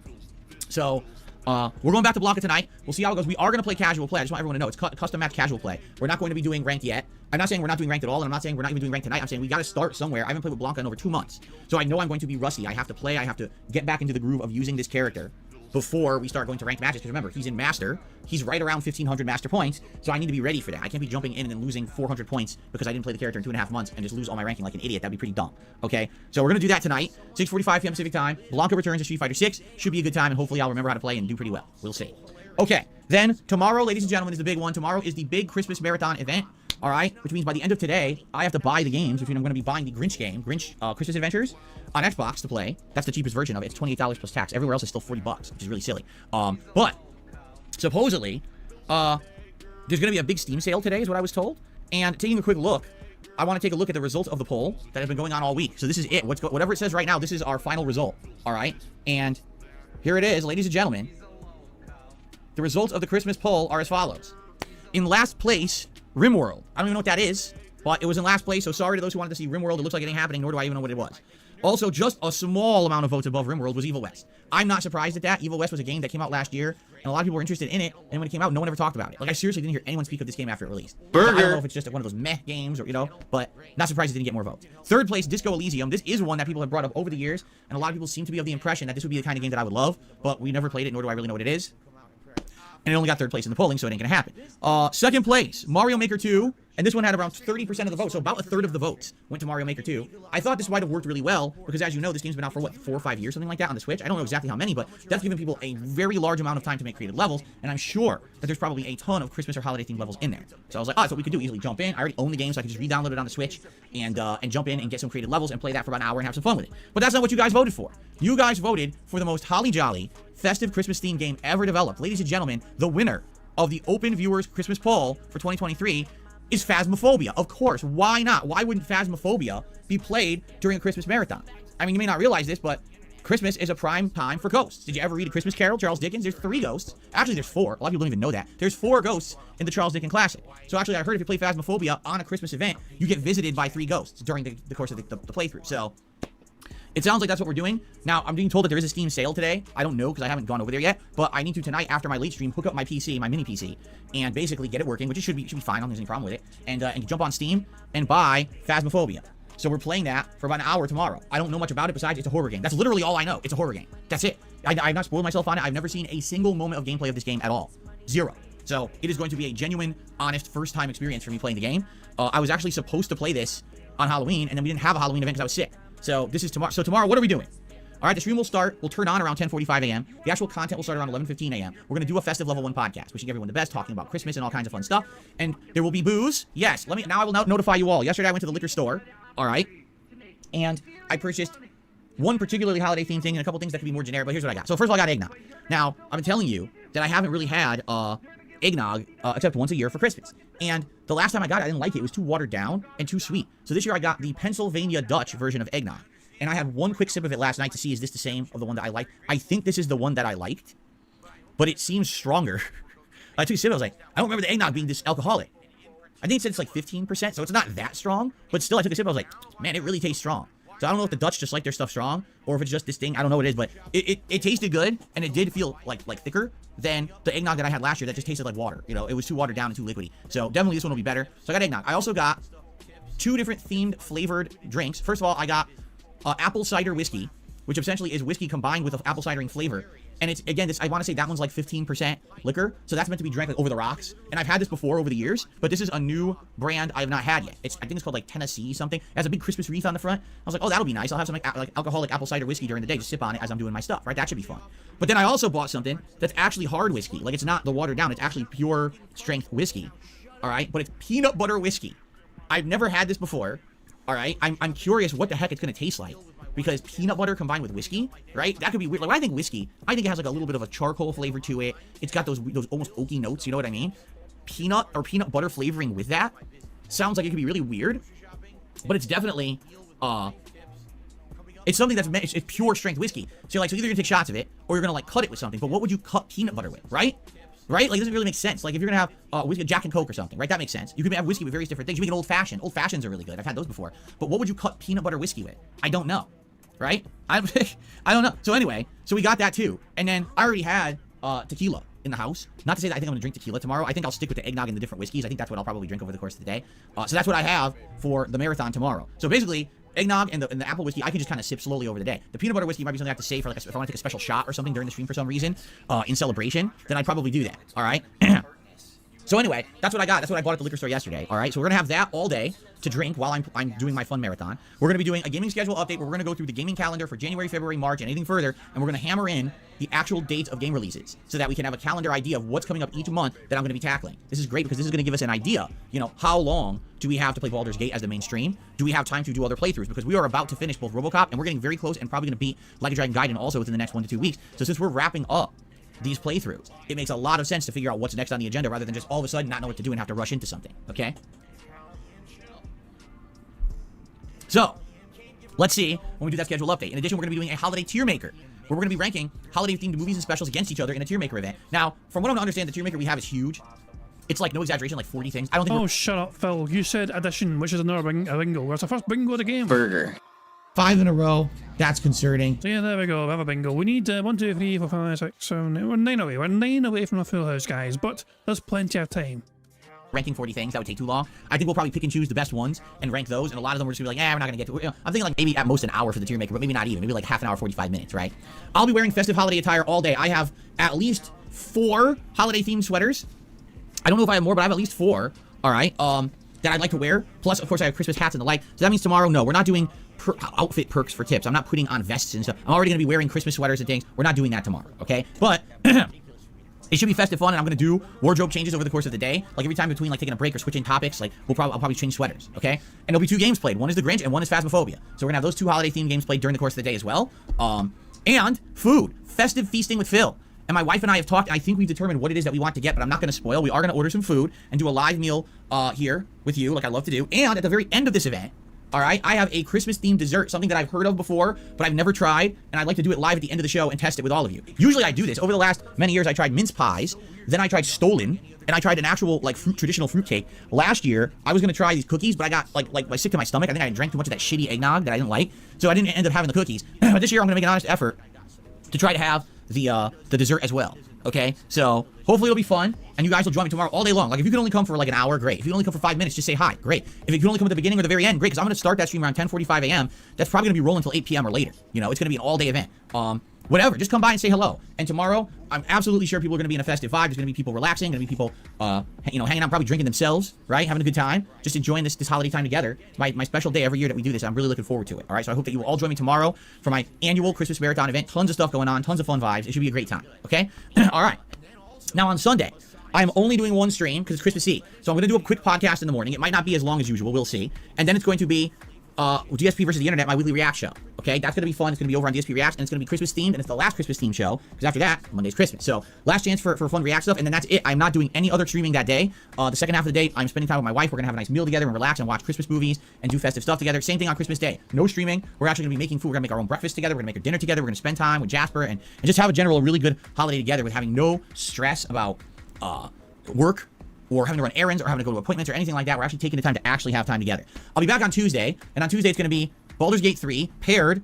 So we're going back to Blanca tonight. We'll see how it goes. We are going to play casual play. I just want everyone to know it's custom match casual play. We're not going to be doing ranked yet. I'm not saying we're not doing ranked at all, and I'm not saying we're not even doing ranked tonight. I'm saying we got to start somewhere. I haven't played with Blanca in over 2 months, so I know I'm going to be rusty. I have to play. I have to get back into the groove of using this character before we start going to ranked matches. Because remember, he's in Master. He's right around 1,500 Master points, so I need to be ready for that. I can't be jumping in and then losing 400 points because I didn't play the character in 2.5 months and just lose all my ranking like an idiot. That'd be pretty dumb, okay? So we're going to do that tonight, 6:45 p.m. Pacific time. Blanco returns to Street Fighter 6. Should be a good time, and hopefully I'll remember how to play and do pretty well. We'll see. Okay, then tomorrow, ladies and gentlemen, is the big one. Tomorrow is the big Christmas Marathon event, all right? Which means by the end of today, I have to buy the games, which means I'm going to be buying the Grinch game, Grinch Christmas Adventures, on Xbox to play. That's the cheapest version of it. It's $28 plus tax. Everywhere else is still $40, which is really silly. But supposedly, there's going to be a big Steam sale today, is what I was told. And taking a quick look, I want to take a look at the results of the poll that has been going on all week. So this is it. Whatever it says right now, this is our final result, all right? And here it is, ladies and gentlemen. The results of the Christmas poll are as follows. In last place, RimWorld. I don't even know what that is, but it was in last place, so sorry to those who wanted to see RimWorld. It looks like it ain't happening, nor do I even know what it was. Also, just a small amount of votes above RimWorld was Evil West. I'm not surprised at that. Evil West was a game that came out last year, and a lot of people were interested in it, and when it came out, no one ever talked about it. Like, I seriously didn't hear anyone speak of this game after it released. So I don't know if it's just one of those meh games, or, you know, but not surprised it didn't get more votes. Third place, Disco Elysium. This is one that people have brought up over the years, and a lot of people seem to be of the impression that this would be the kind of game that I would love, but we never played it, nor do I really know what it is. And it only got third place in the polling, so it ain't gonna happen. Second place, Mario Maker 2, and this one had around 30% of the votes, so about a third of the votes went to Mario Maker 2. I thought this might have worked really well, because as you know, this game's been out for, what, 4 or 5 years, something like that, on the Switch? I don't know exactly how many, but that's given people a very large amount of time to make creative levels, and I'm sure that there's probably a ton of Christmas or holiday-themed levels in there. So I was like, that's what we could do, easily jump in. I already own the game, so I could just re-download it on the Switch, and jump in and get some creative levels and play that for about an hour and have some fun with it. But that's not what you guys voted for. You guys voted for the most holly-jolly, festive Christmas-themed game ever developed. Ladies and gentlemen, the winner of the Open Viewers Christmas poll for 2023 is Phasmophobia. Of course, why not? Why wouldn't Phasmophobia be played during a Christmas marathon? I mean, you may not realize this, but Christmas is a prime time for ghosts. Did you ever read A Christmas Carol, Charles Dickens? There's 3 ghosts. Actually, there's 4. A lot of people don't even know that. There's 4 ghosts in the Charles Dickens classic. So actually, I heard if you play Phasmophobia on a Christmas event, you get visited by 3 ghosts during the course of the playthrough. So it sounds like that's what we're doing. Now, I'm being told that there is a Steam sale today. I don't know because I haven't gone over there yet, but I need to tonight after my late stream hook up my PC, my mini PC, and basically get it working, which should be fine. I don't think there's any problem with it, and jump on Steam and buy Phasmophobia. So we're playing that for about an hour tomorrow. I don't know much about it besides it's a horror game. That's literally all I know. It's a horror game. That's it. I've not spoiled myself on it. I've never seen a single moment of gameplay of this game at all. 0. So it is going to be a genuine, honest, first-time experience for me playing the game. I was actually supposed to play this on Halloween, and then we didn't have a Halloween event because I was sick. So this is tomorrow. So tomorrow, what are we doing? All right, the stream will start. We'll turn on around 10:45 a.m. The actual content will start around 11:15 a.m. We're going to do a festive level 1 podcast, wishing everyone the best, talking about Christmas and all kinds of fun stuff. And there will be booze. Yes, now I will notify you all. Yesterday, I went to the liquor store. All right. And I purchased one particularly holiday-themed thing and a couple things that could be more generic, but here's what I got. So first of all, I got eggnog. Now, I've been telling you that I haven't really had eggnog except once a year for Christmas. And the last time I got it, I didn't like it. It was too watered down and too sweet. So this year I got the Pennsylvania Dutch version of eggnog. And I had one quick sip of it last night to see, is this the same of the one that I like? I think this is the one that I liked, but it seems stronger. I took a sip, I was like, I don't remember the eggnog being this alcoholic. I think it said it's like 15%, so it's not that strong, but still I took a sip, I was like, man, it really tastes strong. So I don't know if the Dutch just like their stuff strong, or if it's just this thing, I don't know what it is, but it tasted good, and it did feel like thicker than the eggnog that I had last year that just tasted like water. You know, it was too watered down and too liquidy. So definitely this one will be better. So I got eggnog. I also got 2 different themed flavored drinks. First of all, I got apple cider whiskey, which essentially is whiskey combined with an apple cidering flavor. And it's, again, this, I want to say that one's like 15% liquor, so that's meant to be drank like over the rocks. And I've had this before over the years, but this is a new brand I have not had yet. I think it's called like Tennessee something. It has a big Christmas wreath on the front. I was like, oh, that'll be nice. I'll have some like alcoholic apple cider whiskey during the day, just sip on it as I'm doing my stuff, right? That should be fun. But then I also bought something that's actually hard whiskey. Like, it's not the watered down, it's actually pure strength whiskey, all right? But it's peanut butter whiskey. I've never had this before, all right? I'm curious what the heck it's going to taste like. Because peanut butter combined with whiskey, right? That could be weird. Like, when I think whiskey, I think it has like a little bit of a charcoal flavor to it. It's got those almost oaky notes, you know what I mean? Peanut butter flavoring with that sounds like it could be really weird. But it's definitely, it's something that's, it's pure strength whiskey. So you're like, so either you're gonna take shots of it, or you're gonna like cut it with something. But what would you cut peanut butter with, right? Right? Like, it doesn't really make sense. Like, if you're gonna have whiskey, Jack and Coke or something, right? That makes sense. You can have whiskey with various different things. You can make an old fashioned. Old fashions are really good. I've had those before. But what would you cut peanut butter whiskey with? I don't know. Right? I don't know. So anyway, so we got that too. And then I already had tequila in the house. Not to say that I think I'm gonna drink tequila tomorrow. I think I'll stick with the eggnog and the different whiskeys. I think that's what I'll probably drink over the course of the day. So that's what I have for the marathon tomorrow. So basically, eggnog and the apple whiskey, I can just kind of sip slowly over the day. The peanut butter whiskey might be something I have to save for, like, if I want to take a special shot or something during the stream for some reason, in celebration, then I'd probably do that, all right? So anyway, that's what I got. That's what I bought at the liquor store yesterday, all right? So we're going to have that all day to drink while I'm doing my fun marathon. We're going to be doing a gaming schedule update where we're going to go through the gaming calendar for January, February, March, and anything further, and we're going to hammer in the actual dates of game releases so that we can have a calendar idea of what's coming up each month that I'm going to be tackling. This is great because this is going to give us an idea, you know, how long do we have to play Baldur's Gate as the main stream? Do we have time to do other playthroughs? Because we are about to finish both RoboCop, and we're getting very close and probably going to beat Like a Dragon Gaiden also within the next 1 to 2 weeks. So since we're wrapping up these playthroughs, it makes a lot of sense to figure out what's next on the agenda rather than just all of a sudden not know what to do and have to rush into something, okay? So, let's see when we do that schedule update. In addition, we're going to be doing a holiday tier maker, where we're going to be ranking holiday-themed movies and specials against each other in a tier maker event. Now, from what I'm to understand, the tier maker we have is huge. It's like, no exaggeration, like 40 things. I don't think Oh, shut up, Phil. You said addition, which is another bingo. That's the first bingo of the game. Burger. 5 in a row. That's concerning. So yeah, there we go. We have a bingo. We need 1, 2, 3, 4, 5, 6, 7, 8. We're 9 away. We're 9 away from a full house, guys. But there's plenty of time. Ranking 40 things, that would take too long. I think we'll probably pick and choose the best ones and rank those, and a lot of them we're just gonna be like, we're not gonna get to. You know, I'm thinking like maybe at most an hour for the tier maker, but maybe not even. Maybe like half an hour, 45 minutes, right? I'll be wearing festive holiday attire all day. I have at least 4 holiday-themed sweaters. I don't know if I have more, but I have at least 4. All right, that I'd like to wear. Plus, of course, I have Christmas hats and the like. So that means tomorrow, no, we're not doing outfit perks for tips. I'm not putting on vests and stuff. I'm already gonna be wearing Christmas sweaters and things. We're not doing that tomorrow, okay? But it should be festive fun, and I'm gonna do wardrobe changes over the course of the day. Like every time between like taking a break or switching topics, like I'll probably change sweaters, okay? And there'll be 2 games played. One is the Grinch and one is Phasmophobia. So we're gonna have those 2 holiday-themed games played during the course of the day as well. And food, festive feasting with Phil. And my wife and I have talked. I think we've determined what it is that we want to get, but I'm not going to spoil. We are going to order some food and do a live meal here with you, like I love to do. And at the very end of this event, all right, I have a Christmas-themed dessert, something that I've heard of before, but I've never tried, and I'd like to do it live at the end of the show and test it with all of you. Usually I do this. Over the last many years, I tried mince pies, then I tried Stollen, and I tried an actual, like, traditional fruit cake. Last year, I was going to try these cookies, but I got, like sick to my stomach. I think I drank too much of that shitty eggnog that I didn't like, so I didn't end up having the cookies. But this year, I'm going to make an honest effort to try to have the dessert as well. Okay, so hopefully it'll be fun, and you guys will join me tomorrow all day long. Like, if you can only come for like an hour, great. If you can only come for 5 minutes, just say hi, great. If you can only come at the beginning or the very end, great, because I'm going to start that stream around 10:45 a.m. That's probably going to be rolling until 8 p.m. or later. You know, it's going to be an all-day event. Whatever, just come by and say hello. And tomorrow, I'm absolutely sure people are going to be in a festive vibe. There's going to be people relaxing, going to be people, you know, hanging out, probably drinking themselves, right? Having a good time, just enjoying this holiday time together. My special day every year that we do this. I'm really looking forward to it, all right? So I hope that you will all join me tomorrow for my annual Christmas Marathon event. Tons of stuff going on, tons of fun vibes. It should be a great time, okay? All right. Now on Sunday, I'm only doing 1 stream because it's Christmas Eve. So I'm going to do a quick podcast in the morning. It might not be as long as usual. We'll see. And then it's going to be DSP versus the Internet, my weekly react show. Okay, that's going to be fun. It's going to be over on DSP Reacts, and it's going to be Christmas themed, and it's the last Christmas themed show, because after that, Monday's Christmas. So, last chance for fun react stuff, and then that's it. I'm not doing any other streaming that day. The second half of the day, I'm spending time with my wife. We're going to have a nice meal together and relax and watch Christmas movies and do festive stuff together. Same thing on Christmas Day. No streaming. We're actually going to be making food. We're going to make our own breakfast together. We're going to make our dinner together. We're going to spend time with Jasper and just have a general really good holiday together with having no stress about work, or having to run errands, or having to go to appointments, or anything like that. We're actually taking the time to actually have time together. I'll be back on Tuesday, and on Tuesday it's going to be Baldur's Gate 3 paired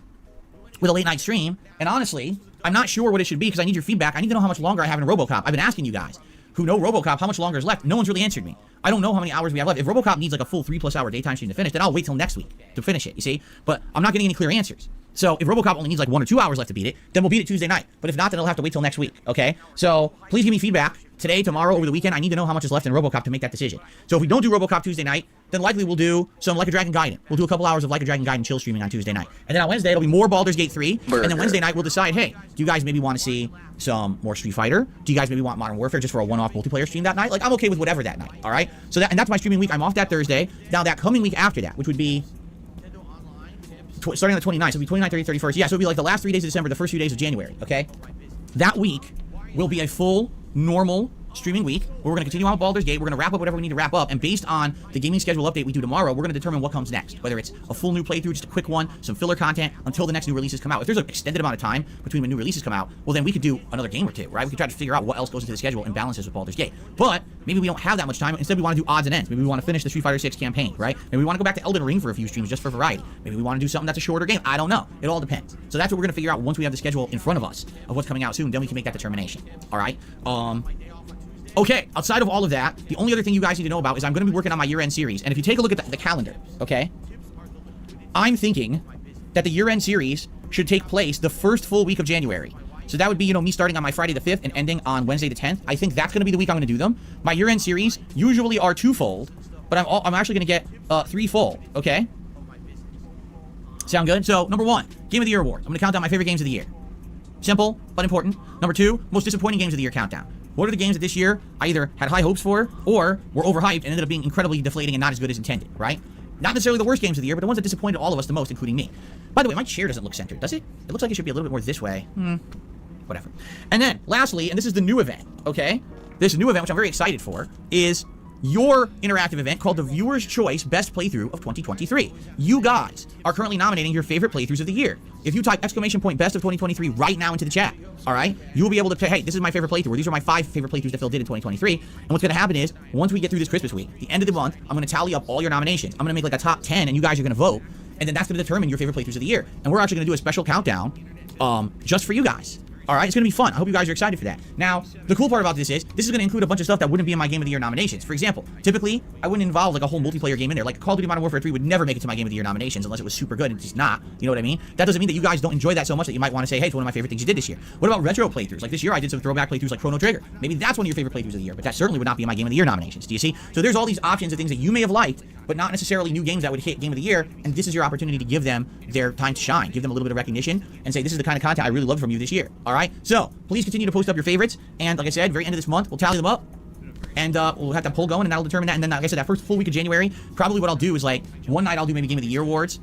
with a late night stream. And honestly, I'm not sure what it should be because I need your feedback. I need to know how much longer I have in RoboCop. I've been asking you guys who know RoboCop how much longer is left. No one's really answered me. I don't know how many hours we have left. If RoboCop needs like a full 3+ hour daytime stream to finish, then I'll wait till next week to finish it, you see? But I'm not getting any clear answers. So if RoboCop only needs like 1 or 2 hours left to beat it, then we'll beat it Tuesday night. But if not, then it'll have to wait till next week, okay? So please give me feedback today, tomorrow, over the weekend. I need to know how much is left in RoboCop to make that decision. So if we don't do RoboCop Tuesday night, then likely we'll do some Like a Dragon Gaiden. We'll do a couple hours of Like a Dragon Gaiden chill streaming on Tuesday night. And then on Wednesday, it'll be more Baldur's Gate 3. And then Wednesday night, we'll decide, hey, do you guys maybe want to see some more Street Fighter? Do you guys maybe want Modern Warfare just for a one-off multiplayer stream that night? Like, I'm okay with whatever that night, all right? So that's my streaming week. I'm off that Thursday. Now, that coming week after that, which would be starting on the 29th, so it'll be 29th, 30th, 31st. Yeah, so it'll be like the last 3 days of December, the first few days of January, okay? That week will be a full, normal streaming week where we're going to continue on with Baldur's Gate. We're going to wrap up whatever we need to wrap up, and based on the gaming schedule update we do tomorrow, we're going to determine what comes next, whether it's a full new playthrough, just a quick one, some filler content until the next new releases come out. If there's an extended amount of time between when new releases come out, well, then we could do another game or two, right? We could try to figure out what else goes into the schedule and balances with Baldur's Gate. But maybe we don't have that much time. Instead, we want to do odds and ends. Maybe we want to finish the Street Fighter 6 campaign, right? Maybe we want to go back to Elden Ring for a few streams just for variety. Maybe we want to do something that's a shorter game. I don't know. It all depends. So that's what we're going to figure out once we have the schedule in front of us of what's coming out soon. Then we can make that determination. All right? Okay, outside of all of that, the only other thing you guys need to know about is I'm going to be working on my year-end series. And if you take a look at the calendar, okay? I'm thinking that the year-end series should take place the first full week of January. So that would be, you know, me starting on my Friday the 5th and ending on Wednesday the 10th. I think that's going to be the week I'm going to do them. My year-end series usually are twofold, but I'm actually going to get threefold, okay? Sound good? So, number 1, Game of the Year Award. I'm going to count down my favorite games of the year. Simple, but important. Number 2, most disappointing games of the year countdown. What are the games that this year I either had high hopes for or were overhyped and ended up being incredibly deflating and not as good as intended, right? Not necessarily the worst games of the year, but the ones that disappointed all of us the most, including me. By the way, my chair doesn't look centered, does it? It looks like it should be a little bit more this way. Whatever. And then, lastly, and this is the new event, okay? This new event, which I'm very excited for, is your interactive event called the Viewer's Choice Best Playthrough of 2023. You guys are currently nominating your favorite playthroughs of the year. If you type !Best of 2023 right now into the chat, all right, you will be able to say, hey, this is my favorite playthrough, or these are my 5 favorite playthroughs that Phil did in 2023. And what's going to happen is, once we get through this Christmas week, the end of the month, I'm going to tally up all your nominations. I'm going to make like a top 10, and you guys are going to vote. And then that's going to determine your favorite playthroughs of the year. And we're actually going to do a special countdown just for you guys. All right, it's going to be fun. I hope you guys are excited for that. Now, the cool part about this is going to include a bunch of stuff that wouldn't be in my Game of the Year nominations. For example, typically, I wouldn't involve like a whole multiplayer game in there. Like Call of Duty Modern Warfare 3 would never make it to my Game of the Year nominations unless it was super good, and it's just not. You know what I mean? That doesn't mean that you guys don't enjoy that so much that you might want to say, hey, it's one of my favorite things you did this year. What about retro playthroughs? Like this year, I did some throwback playthroughs like Chrono Trigger. Maybe that's one of your favorite playthroughs of the year, but that certainly would not be in my Game of the Year nominations. Do you see? So there's all these options of things that you may have liked, but not necessarily new games that would hit Game of the Year, and this is your opportunity to give them their time to shine. Give them a little bit of recognition and say, this is the kind of content I really loved from you this year. All right? So, please continue to post up your favorites, and like I said, very end of this month, we'll tally them up, and we'll have that poll going, and that'll determine that, and then, like I said, that first full week of January, probably what I'll do is, like, one night I'll do maybe Game of the Year awards,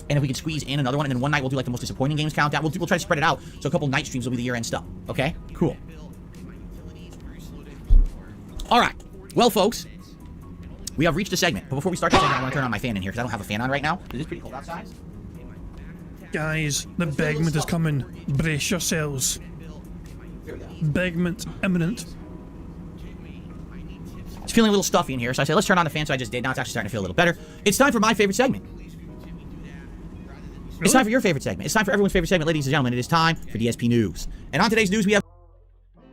and if we can squeeze in another one, and then one night we'll do, like, the most disappointing games countdown. We'll try to spread it out, so a couple night streams will be the year-end stuff, okay? Cool. All right. Well, folks, we have reached a segment, but before we start the segment, I want to turn on my fan in here, because I don't have a fan on right now. Is this pretty cold outside? Guys, the Begment is coming. Brace yourselves. Begment imminent. It's feeling a little stuffy in here, so I said, let's turn on the fan, so I just did. Now it's actually starting to feel a little better. It's time for my favorite segment. It's time for your favorite segment. It's time for everyone's favorite segment, ladies and gentlemen. It is time for DSP News. And on today's news, we have...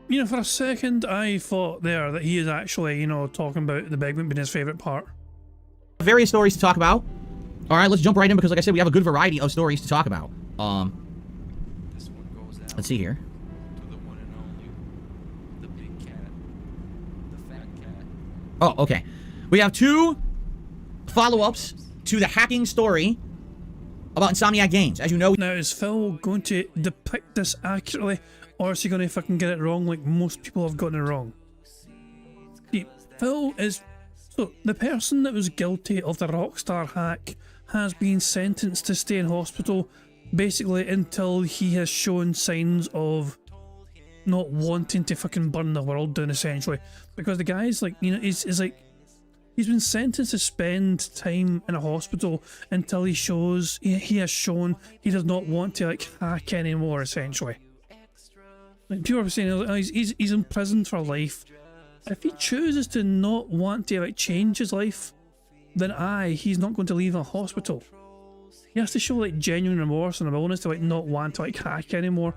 You know, for a second, I thought there that he is actually, you know, talking about the Begment being his favourite part. various stories to talk about. All right, let's jump right in because, like I said, we have a good variety of stories to talk about. Let's see here. Oh, okay. We have two follow-ups to the hacking story about Insomniac Games. As you know... Now, is Phil going to depict this accurately, or is he going to fucking get it wrong like most people have gotten it wrong? See, Phil is... So, the person that was guilty of the Rockstar hack has been sentenced to stay in hospital basically until he has shown signs of not wanting to fucking burn the world down, essentially. Because the guy's like, you know, is like... He's been sentenced to spend time in a hospital until he shows, he has shown he does not want to, like, hack anymore, essentially. Like, people are saying, oh, he's in prison for life. If he chooses to not want to, like, change his life, then he's not going to leave a hospital. He has to show, like, genuine remorse and a willingness to, like, not want to, like, hack anymore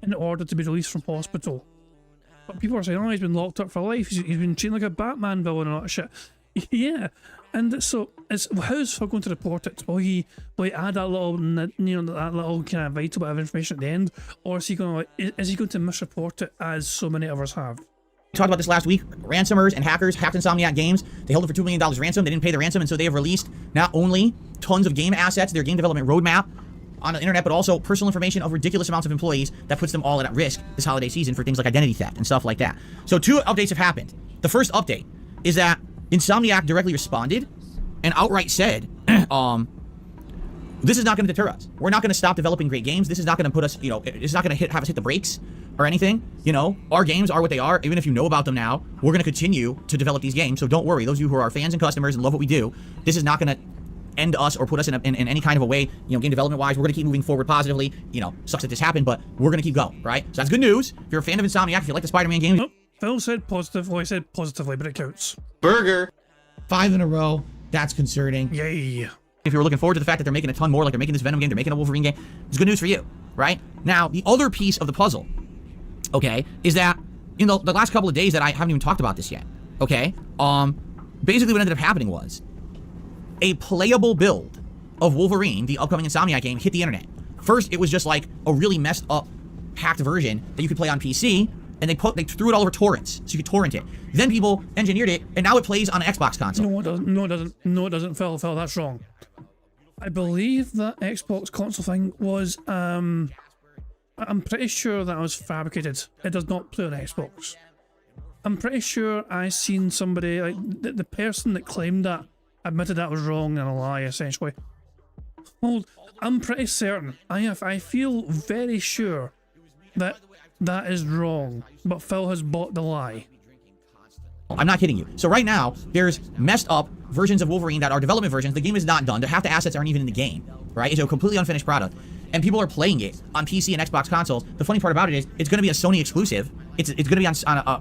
in order to be released from hospital. But people are saying, oh, he's been locked up for life, he's been treated like a Batman villain and all that shit. Yeah, and so how's Phil going to report it? Will he add that little, you know, that little kind of vital bit of information at the end, or is he going to misreport it as so many others have? We talked about this last week. Ransomers and hackers hacked Insomniac Games. They held it for $2 million ransom. They didn't pay the ransom, and so they have released not only tons of game assets, their game development roadmap on the internet, but also personal information of ridiculous amounts of employees that puts them all at risk this holiday season for things like identity theft and stuff like that. So 2 updates have happened. The first update is that Insomniac directly responded and outright said, this is not going to deter us. We're not going to stop developing great games. This is not going to put us, you know, it's not going to have us hit the brakes or anything. You know, our games are what they are. Even if you know about them now, we're going to continue to develop these games. So don't worry. Those of you who are our fans and customers and love what we do, this is not going to end us or put us in any kind of a way, you know, game development wise. We're going to keep moving forward positively. You know, sucks that this happened, but we're going to keep going, right? So that's good news. If you're a fan of Insomniac, if you like the Spider-Man games. Nope. Phil said positive. Well, I said positively, but it counts. Burger. 5 in a row. That's concerning. Yay. If you're looking forward to the fact that they're making a ton more, like they're making this Venom game, they're making a Wolverine game, it's good news for you, right? Now, the other piece of the puzzle, okay, is that in the last couple of days that I haven't even talked about this yet, okay, basically what ended up happening was a playable build of Wolverine, the upcoming Insomniac game, hit the internet. First, it was just like a really messed up, hacked version that you could play on PC, and they threw it all over torrents, so you could torrent it. Then people engineered it, and now it plays on an Xbox console. No, it doesn't. No, it doesn't. No, it doesn't, Phil. Phil, that's wrong. I believe that Xbox console thing was, I'm pretty sure that was fabricated. It does not play on Xbox. I'm pretty sure I seen somebody, like, the person that claimed that admitted that was wrong and a lie, essentially. I'm pretty certain. I feel very sure that that is wrong, but Phil has bought the lie. I'm not kidding you. So right now, there's messed up versions of Wolverine that are development versions. The game is not done. Half the assets aren't even in the game, right? It's a completely unfinished product. And people are playing it on PC and Xbox consoles. The funny part about it is, it's going to be a Sony exclusive. It's going to be on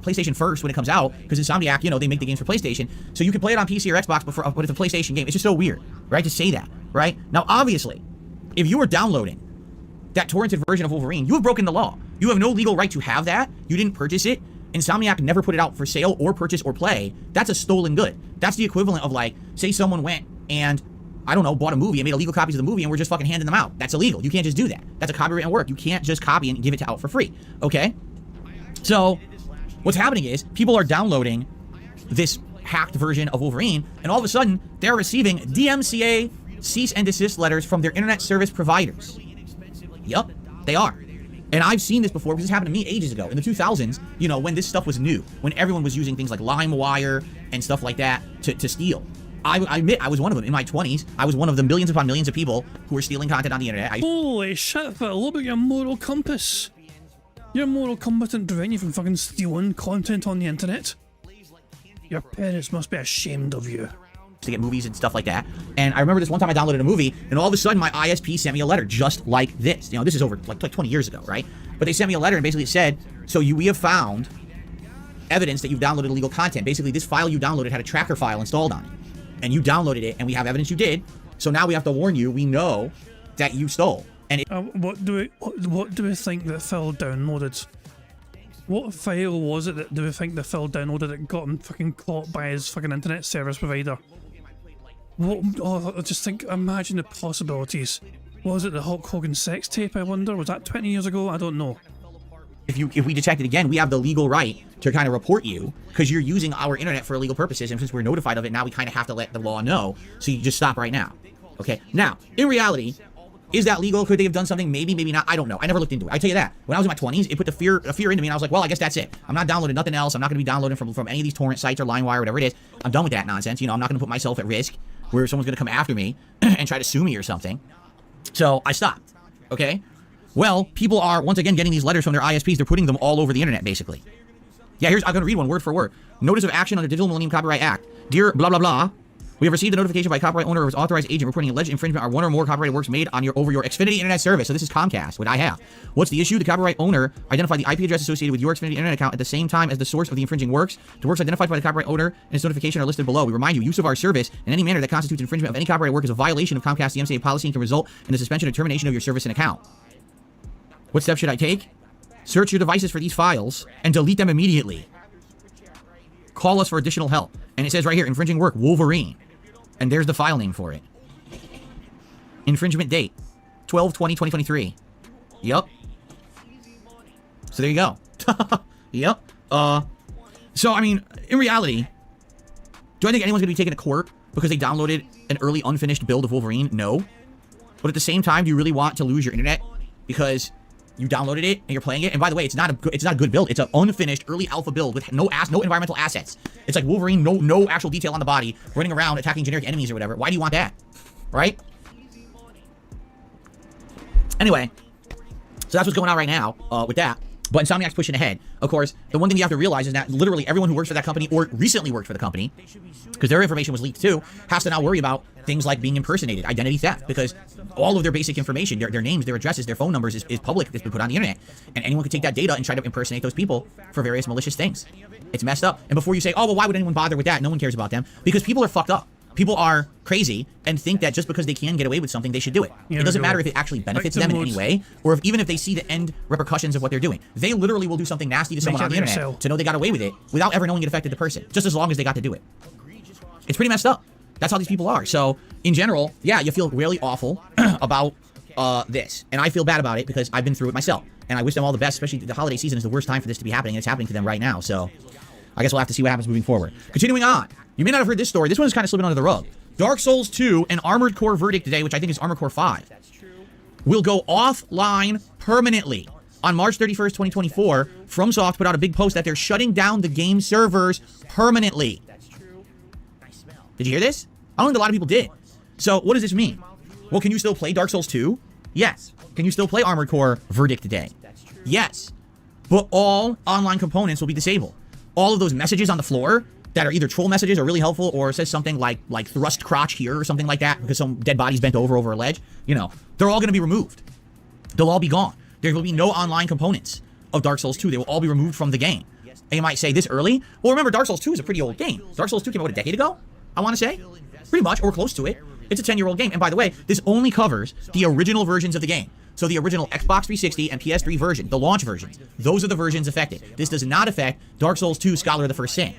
PlayStation first when it comes out, because Insomniac, you know, they make the games for PlayStation. So you can play it on PC or Xbox, but it's a PlayStation game. It's just so weird, right, to say that, right? Now, obviously, if you were downloading that torrented version of Wolverine, you have broken the law. You have no legal right to have that. You didn't purchase it. Insomniac never put it out for sale or purchase or play. That's a stolen good. That's the equivalent of, like, say someone went and, I don't know, bought a movie and made illegal copies of the movie and we're just fucking handing them out. That's illegal. You can't just do that. That's a copyrighted work. You can't just copy and give it out for free. Okay? So, what's happening is, people are downloading this hacked version of Wolverine, and all of a sudden, they're receiving DMCA cease and desist letters from their internet service providers. Yup, they are. And I've seen this before, because this happened to me ages ago. In the 2000s, you know, when this stuff was new, when everyone was using things like LimeWire and stuff like that to steal. I admit, I was one of them. In my 20s, I was one of the millions upon millions of people who were stealing content on the internet. Holy shit, Phil, what about your moral compass? Your moral compass didn't prevent you from fucking stealing content on the internet. Your parents must be ashamed of you. To get movies and stuff like that. And I remember this one time I downloaded a movie, and all of a sudden my ISP sent me a letter just like this. You know, this is over like 20 years ago, right? But they sent me a letter and basically said, so we have found evidence that you've downloaded illegal content. Basically, this file you downloaded had a tracker file installed on it. And you downloaded it, and we have evidence you did. So now we have to warn you, we know that you stole. And what do we think that Phil downloaded? What file was it that do we think that Phil downloaded that got him fucking caught by his fucking internet service provider? I just think, imagine the possibilities. Was it the Hulk Hogan sex tape, I wonder? Was that 20 years ago? I don't know. If we detect it again, we have the legal right to kind of report you, because you're using our internet for illegal purposes, and since we're notified of it, now we kind of have to let the law know, so you just stop right now. Okay? Now, in reality, is that legal? Could they have done something? Maybe, maybe not. I don't know. I never looked into it. I tell you that. When I was in my 20s, it put a fear into me, and I was like, well, I guess that's it. I'm not downloading nothing else. I'm not going to be downloading from any of these torrent sites or LimeWire or whatever it is. I'm done with that nonsense. You know, I'm not going to put myself at risk where someone's going to come after me and try to sue me or something. So I stopped. Okay? Well, people are, once again, getting these letters from their ISPs. They're putting them all over the internet, basically. Yeah, I'm going to read one word for word. Notice of action under Digital Millennium Copyright Act. Dear blah, blah, blah. We have received a notification by copyright owner or his authorized agent reporting alleged infringement on one or more copyrighted works made on over your Xfinity internet service. So this is Comcast, what I have. What's the issue? The copyright owner identified the IP address associated with your Xfinity internet account at the same time as the source of the infringing works. The works identified by the copyright owner and its notification are listed below. We remind you, use of our service in any manner that constitutes infringement of any copyrighted work is a violation of Comcast DMCA policy and can result in the suspension or termination of your service and account. What steps should I take? Search your devices for these files and delete them immediately. Call us for additional help. And it says right here, infringing work, Wolverine. And there's the file name for it. Infringement date, 12/20/2023. Yup. So there you go. Yep. So, I mean, in reality, do I think anyone's going to be taken to court because they downloaded an early unfinished build of Wolverine? No. But at the same time, do you really want to lose your internet because you downloaded it and you're playing it? And by the way, it's not a good build. It's an unfinished early alpha build with no environmental assets. It's like Wolverine, no actual detail on the body, running around attacking generic enemies or whatever. Why do you want that? Right? Anyway, so that's what's going on right now with that. But Insomniac's pushing ahead. Of course, the one thing you have to realize is that literally everyone who works for that company or recently worked for the company, because their information was leaked too, has to now worry about things like being impersonated, identity theft, because all of their basic information, their names, their addresses, their phone numbers is public. It's been put on the internet. And anyone could take that data and try to impersonate those people for various malicious things. It's messed up. And before you say, oh, well, why would anyone bother with that? No one cares about them. Because people are fucked up. People are crazy and think that just because they can get away with something, they should do it. It doesn't matter if it actually benefits them in any way, or even if they see the end repercussions of what they're doing. They literally will do something nasty to someone on the internet to know they got away with it without ever knowing it affected the person, just as long as they got to do it. It's pretty messed up. That's how these people are. So in general, yeah, you feel really awful about this. And I feel bad about it because I've been through it myself. And I wish them all the best, especially the holiday season is the worst time for this to be happening, and it's happening to them right now. So I guess we'll have to see what happens moving forward. Continuing on. You may not have heard this story. This one is kind of slipping under the rug. Dark Souls 2 and Armored Core Verdict today, which I think is Armored Core 5, will go offline permanently. On March 31st, 2024, FromSoft put out a big post that they're shutting down the game servers permanently. Did you hear this? I don't think a lot of people did. So what does this mean? Well, can you still play Dark Souls 2? Yes. Can you still play Armored Core Verdict today? Yes. But all online components will be disabled. All of those messages on the floor that are either troll messages or really helpful or says something like thrust crotch here or something like that because some dead body's bent over a ledge, you know, they're all going to be removed. They'll all be gone. There will be no online components of Dark Souls 2. They will all be removed from the game. And you might say, this early? Well, remember, Dark Souls 2 is a pretty old game. Dark Souls 2 came out a decade ago, I want to say. Pretty much, or close to it. It's a 10-year-old game. And by the way, this only covers the original versions of the game. So the original Xbox 360 and PS3 version, the launch versions, those are the versions affected. This does not affect Dark Souls 2 Scholar of the First Sin.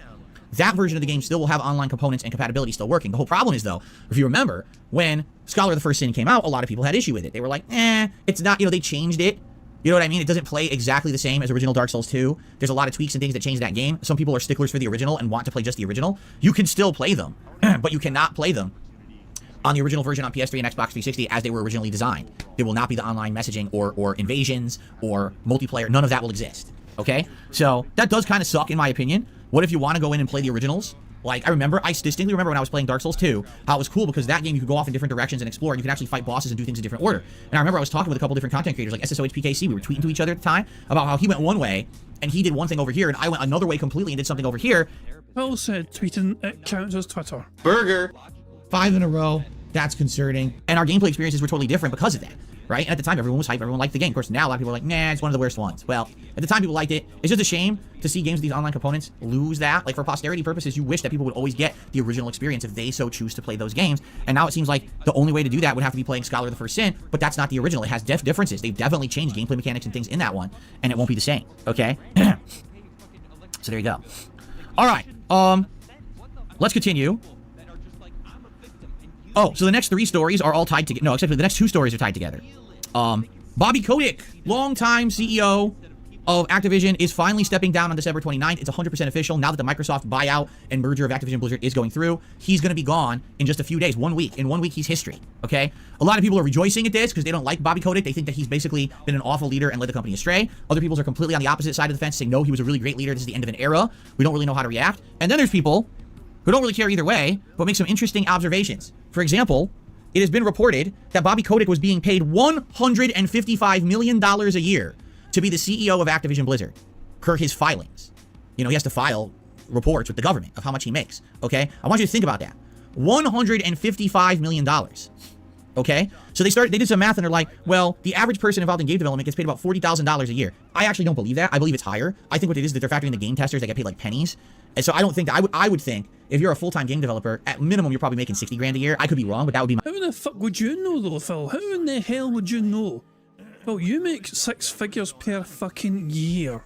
That version of the game still will have online components and compatibility still working. The whole problem is, though, if you remember, when Scholar of the First Sin came out, a lot of people had issue with it. They were like, it's not, you know, they changed it. You know what I mean? It doesn't play exactly the same as original Dark Souls 2. There's a lot of tweaks and things that change that game. Some people are sticklers for the original and want to play just the original. You can still play them, but you cannot play them on the original version on PS3 and Xbox 360 as they were originally designed. There will not be the online messaging or invasions or multiplayer. None of that will exist. Okay? So that does kind of suck in my opinion. What if you want to go in and play the originals? Like, I distinctly remember when I was playing Dark Souls 2, how it was cool because that game you could go off in different directions and explore, and you could actually fight bosses and do things in different order. And I remember I was talking with a couple different content creators, like SSOHPKC, we were tweeting to each other at the time, about how he went one way, and he did one thing over here, and I went another way completely and did something over here. Will said tweeting, it counts as Twitter. Burger. 5 in a row. That's concerning. And our gameplay experiences were totally different because of that, right? And at the time, everyone was hyped, everyone liked the game. Of course, now a lot of people are like, nah, it's one of the worst ones. Well, at the time, people liked it. It's just a shame to see games with these online components lose that. Like, for posterity purposes, you wish that people would always get the original experience if they so choose to play those games. And now it seems like the only way to do that would have to be playing Scholar of the First Sin, but that's not the original. It has differences. They've definitely changed gameplay mechanics and things in that one, and it won't be the same, okay? So there you go. All right, let's continue. Oh, so the next 3 stories are all tied together. No, except for the next 2 stories are tied together. Bobby Kotick, longtime CEO of Activision, is finally stepping down on December 29th. It's 100% official. Now that the Microsoft buyout and merger of Activision Blizzard is going through, he's going to be gone in just a few days, 1 week. In 1 week, he's history, okay? A lot of people are rejoicing at this because they don't like Bobby Kotick. They think that he's basically been an awful leader and led the company astray. Other people are completely on the opposite side of the fence, saying, no, he was a really great leader. This is the end of an era. We don't really know how to react. And then there's people who don't really care either way, but make some interesting observations. For example, it has been reported that Bobby Kotick was being paid $155 million a year to be the CEO of Activision Blizzard, per his filings. You know, he has to file reports with the government of how much he makes, okay? I want you to think about that. $155 million, okay? So they did some math and they're like, well, the average person involved in game development gets paid about $40,000 a year. I actually don't believe that. I believe it's higher. I think what it is that they're factoring the game testers that get paid like pennies. And so I don't think that, I would think if you're a full-time game developer, at minimum, you're probably making 60 grand a year. I could be wrong, but that would be my... How the fuck would you know though, Phil? How in the hell would you know? Well, you make 6 figures per fucking year.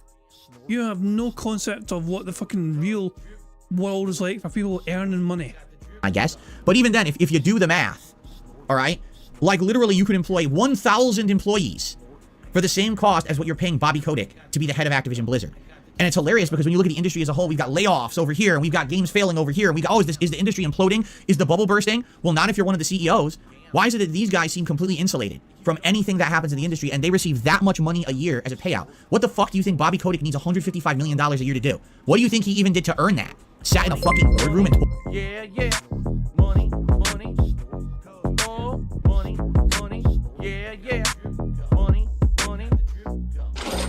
You have no concept of what the fucking real world is like for people earning money. I guess. But even then, if you do the math, all right, like literally you could employ 1,000 employees for the same cost as what you're paying Bobby Kotick to be the head of Activision Blizzard. And it's hilarious because when you look at the industry as a whole, we've got layoffs over here, and we've got games failing over here, and we go, oh, is the industry imploding? Is the bubble bursting? Well, not if you're one of the CEOs. Why is it that these guys seem completely insulated from anything that happens in the industry, and they receive that much money a year as a payout? What the fuck do you think Bobby Kotick needs $155 million a year to do? What do you think he even did to earn that? Sat in a fucking boardroom and... Yeah, money, money, oh, money, money, yeah, money, money.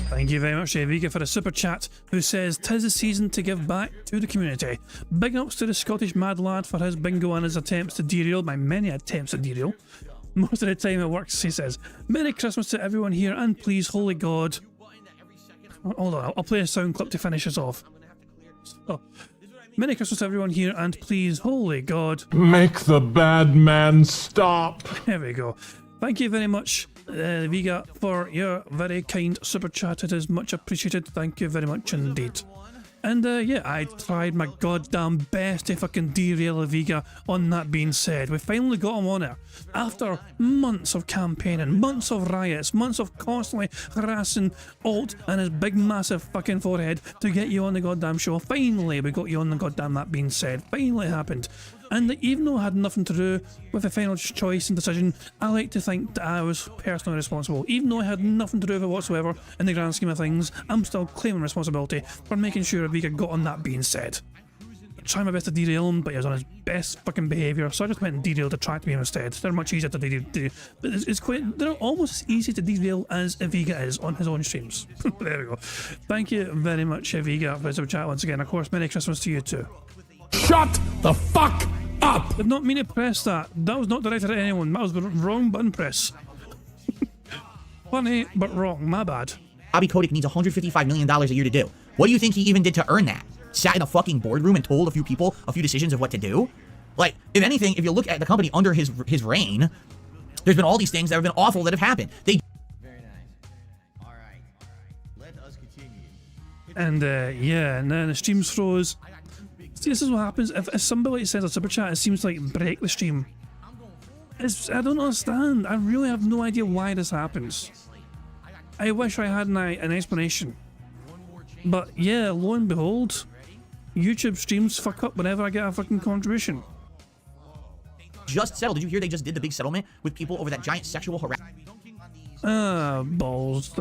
Thank you very much, Vika, for the super chat, who says, "'Tis the season to give back to the community. Big ups to the Scottish mad lad for his bingo and his attempts to derail my many attempts at derail. Most of the time it works," he says. "Merry Christmas to everyone here, and please, holy God..." Hold on, I'll play a sound clip to finish us off. Oh. "Merry Christmas to everyone here, and please, holy God..." Make the bad man stop. There we go. Thank you very much, Viga, for your very kind super chat. It is much appreciated. Thank you very much indeed. And yeah, I tried my goddamn best to fucking derail Aviga. On that being said, we finally got him on it. After months of campaigning, months of riots, months of constantly harassing Alt and his big massive fucking forehead to get you on the goddamn show, finally we got you on the goddamn That Being Said. Finally happened. And even though it had nothing to do with the final choice and decision, I like to think that I was personally responsible. Even though I had nothing to do with it whatsoever in the grand scheme of things, I'm still claiming responsibility for making sure Aviga got on That Being Said. I tried my best to derail him, but he was on his best fucking behaviour, so I just went and derailed the track beam instead. They're much easier to derail. It's quite, they're almost as easy to derail as Aviga is on his own streams. There we go. Thank you very much, Aviga, for the chat once again. Of course, Merry Christmas to you too. Shut the fuck up! Did not mean to press that. That was not directed at anyone. That was the wrong button press. Funny, but wrong. My bad. Bobby Kotick needs $155 million a year to do. What do you think he even did to earn that? Sat in a fucking boardroom and told a few people a few decisions of what to do? Like, if anything, if you look at the company under his reign, there's been all these things that have been awful that have happened. They Very nice. All right. Let us continue. And yeah, and then the stream's froze. See, this is what happens if somebody sends a super chat. It seems to like break the stream. I don't understand. I really have no idea why this happens. I wish I had an explanation. But yeah, lo and behold, YouTube streams fuck up whenever I get a fucking contribution. just settled. Did you hear they just did the big settlement with people over that giant sexual harassment? Balls.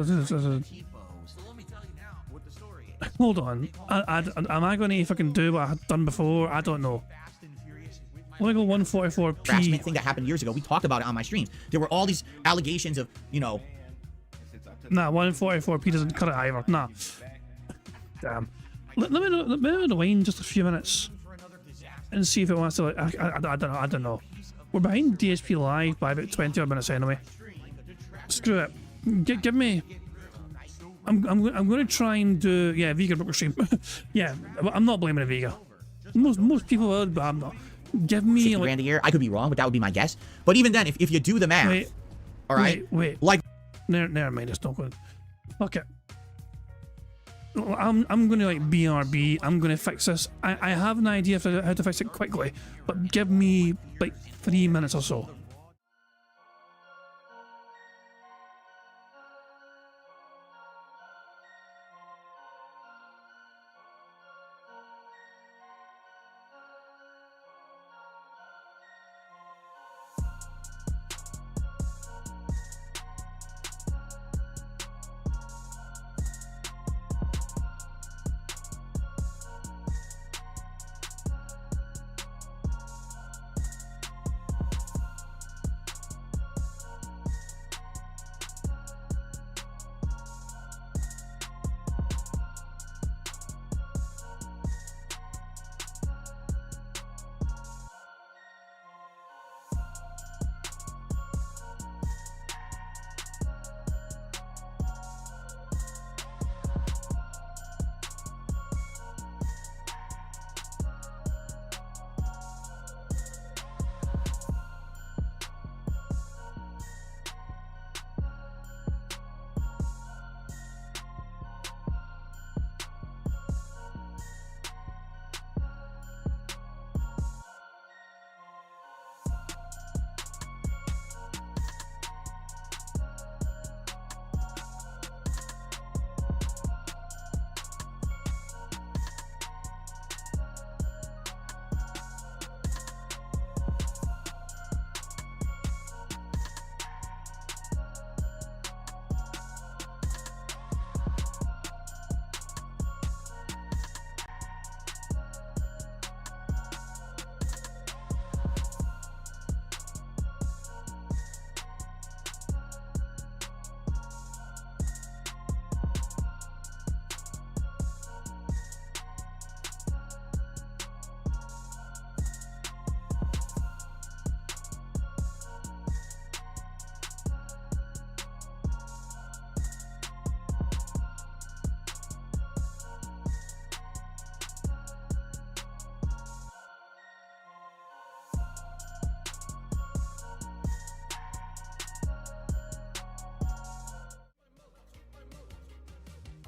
Hold on. Am I going to fucking do what I had done before? I don't know. Let me go 144p. Harassment thing that happened years ago. We talked about it on my stream. There were all these allegations of, you know. Nah, 144p doesn't cut it either. Nah. Damn. Let me rewind just a few minutes and see if it wants to. Like, I don't know. We're behind DSP Live by about 20 odd minutes anyway. Screw it. Give me. I'm going to try and do Vega Booker stream. Yeah, I'm not blaming Vega. Most people would, but I'm not. Give me 60 grand a year. I could be wrong, but that would be my guess. But even then, if you do the math, all right. Wait. Like, never mind. It's not good. Okay. I'm gonna like BRB. I'm gonna fix this. I have an idea for how to fix it quickly, but give me like 3 minutes or so.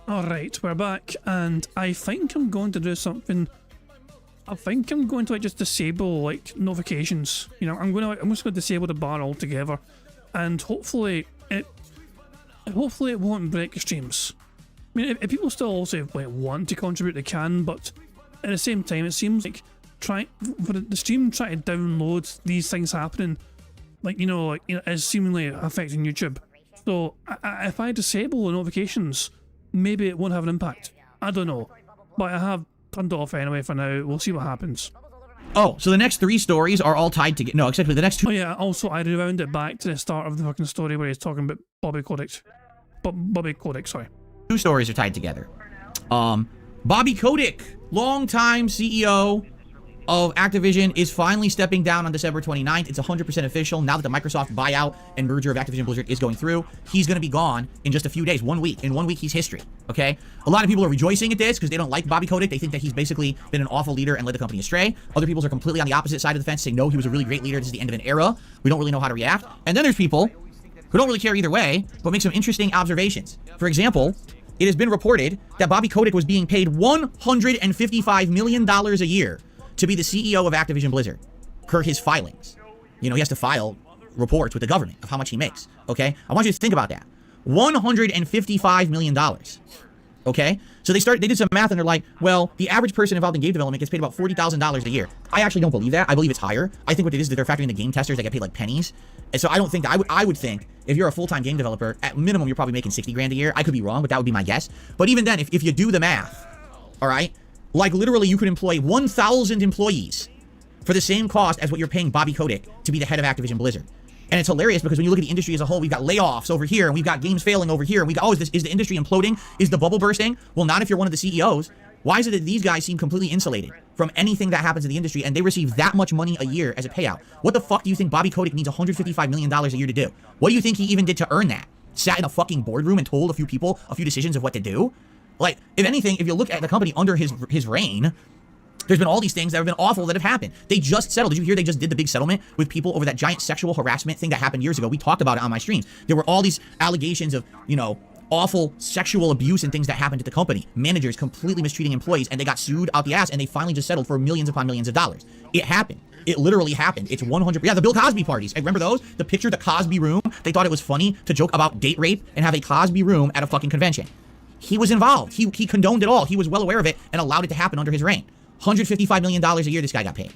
Alright, we're back, and I think I'm going to do something. I think I'm going to like just disable like notifications. You know, I'm just going to disable the bar altogether, and hopefully it won't break streams. I mean, if people still also like want to contribute, they can, but at the same time, it seems like for the stream trying to download these things happening, like is seemingly affecting YouTube. So if I disable the notifications, maybe it won't have an impact. I don't know, but I have turned it off anyway for now. We'll see what happens. Oh, so the next 3 stories are all tied together. No, except for the next 2. Oh yeah, also I rewound it back to the start of the fucking story where he's talking about Bobby Kotick. Bobby Kotick, sorry. 2 stories are tied together. Bobby Kotick, longtime CEO of Activision, is finally stepping down on December 29th. It's 100% official. Now that the Microsoft buyout and merger of Activision Blizzard is going through, he's going to be gone in just a few days, 1 week. In 1 week, he's history, okay? A lot of people are rejoicing at this because they don't like Bobby Kotick. They think that he's basically been an awful leader and led the company astray. Other people are completely on the opposite side of the fence, saying, no, he was a really great leader. This is the end of an era. We don't really know how to react. And then there's people who don't really care either way, but make some interesting observations. For example, it has been reported that Bobby Kotick was being paid $155 million a year to be the CEO of Activision Blizzard, per his filings. You know, he has to file reports with the government of how much he makes, okay? I want you to think about that. $155 million, okay? So they did some math and they're like, well, the average person involved in game development gets paid about $40,000 a year. I actually don't believe that. I believe it's higher. I think what it is that they're factoring the game testers that get paid like pennies. And so I don't think that, I would think if you're a full-time game developer, at minimum, you're probably making 60 grand a year. I could be wrong, but that would be my guess. But even then, if you do the math, all right, like literally you could employ 1,000 employees for the same cost as what you're paying Bobby Kotick to be the head of Activision Blizzard. And it's hilarious because when you look at the industry as a whole, we've got layoffs over here, and we've got games failing over here, and we got, is the industry imploding? Is the bubble bursting? Well, not if you're one of the CEOs. Why is it that these guys seem completely insulated from anything that happens in the industry, and they receive that much money a year as a payout? What the fuck do you think Bobby Kotick needs $155 million a year to do? What do you think he even did to earn that? Sat in a fucking boardroom and told a few people a few decisions of what to do? Like, if anything, if you look at the company under his reign, there's been all these things that have been awful that have happened. They just settled. Did you hear they just did the big settlement with people over that giant sexual harassment thing that happened years ago? We talked about it on my streams. There were all these allegations of, you know, awful sexual abuse and things that happened at the company. Managers completely mistreating employees, and they got sued out the ass, and they finally just settled for millions upon millions of dollars. It happened. It literally happened. It's 100. Yeah, the Bill Cosby parties. Remember those? The picture, the Cosby room. They thought it was funny to joke about date rape and have a Cosby room at a fucking convention. He was involved. He condoned it all. He was well aware of it and allowed it to happen under his reign. $155 million a year this guy got paid.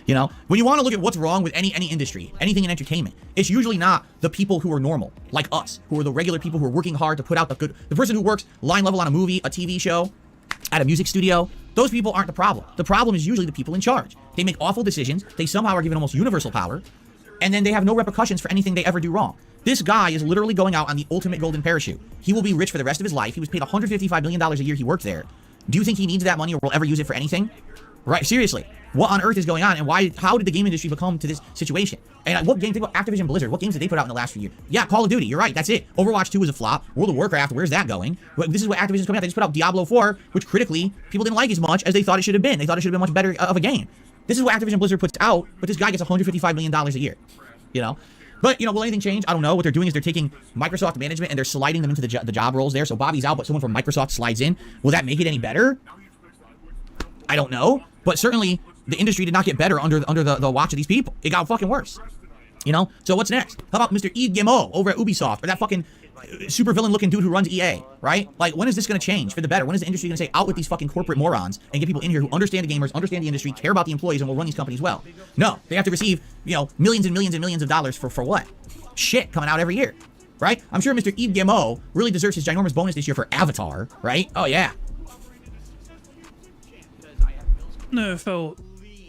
You know, when you want to look at what's wrong with any industry, anything in entertainment, it's usually not the people who are normal, like us, who are the regular people who are working hard to put out the person who works line level on a movie, a TV show, at a music studio. Those people aren't the problem. The problem is usually the people in charge. They make awful decisions. They somehow are given almost universal power, and then they have no repercussions for anything they ever do wrong. This guy is literally going out on the ultimate golden parachute. He will be rich for the rest of his life. He was paid $155 million a year he worked there. Do you think he needs that money or will ever use it for anything? Right, seriously. What on earth is going on, and how did the game industry become to this situation? And what game, think about Activision Blizzard, what games did they put out in the last few years? Yeah, Call of Duty, you're right, that's it. Overwatch 2 was a flop. World of Warcraft, where's that going? This is what Activision's coming out. They just put out Diablo 4, which critically, people didn't like as much as they thought it should have been. They thought it should have been much better of a game. This is what Activision Blizzard puts out, but this guy gets $155 million a year, you know? But, you know, will anything change? I don't know. What they're doing is they're taking Microsoft management and they're sliding them into the job roles there. So Bobby's out, but someone from Microsoft slides in. Will that make it any better? I don't know. But certainly, the industry did not get better under the watch of these people. It got fucking worse. You know? So what's next? How about Mr. Yves Guillemot over at Ubisoft? Or that fucking super villain looking dude who runs EA, right? Like, when is this going to change for the better? When is the industry going to say, out with these fucking corporate morons and get people in here who understand the gamers, understand the industry, care about the employees, and will run these companies well? No, they have to receive, you know, millions and millions and millions of dollars for what? Shit coming out every year, right? I'm sure Mr. Yves Guillemot really deserves his ginormous bonus this year for Avatar, right? Oh, yeah. No, Phil,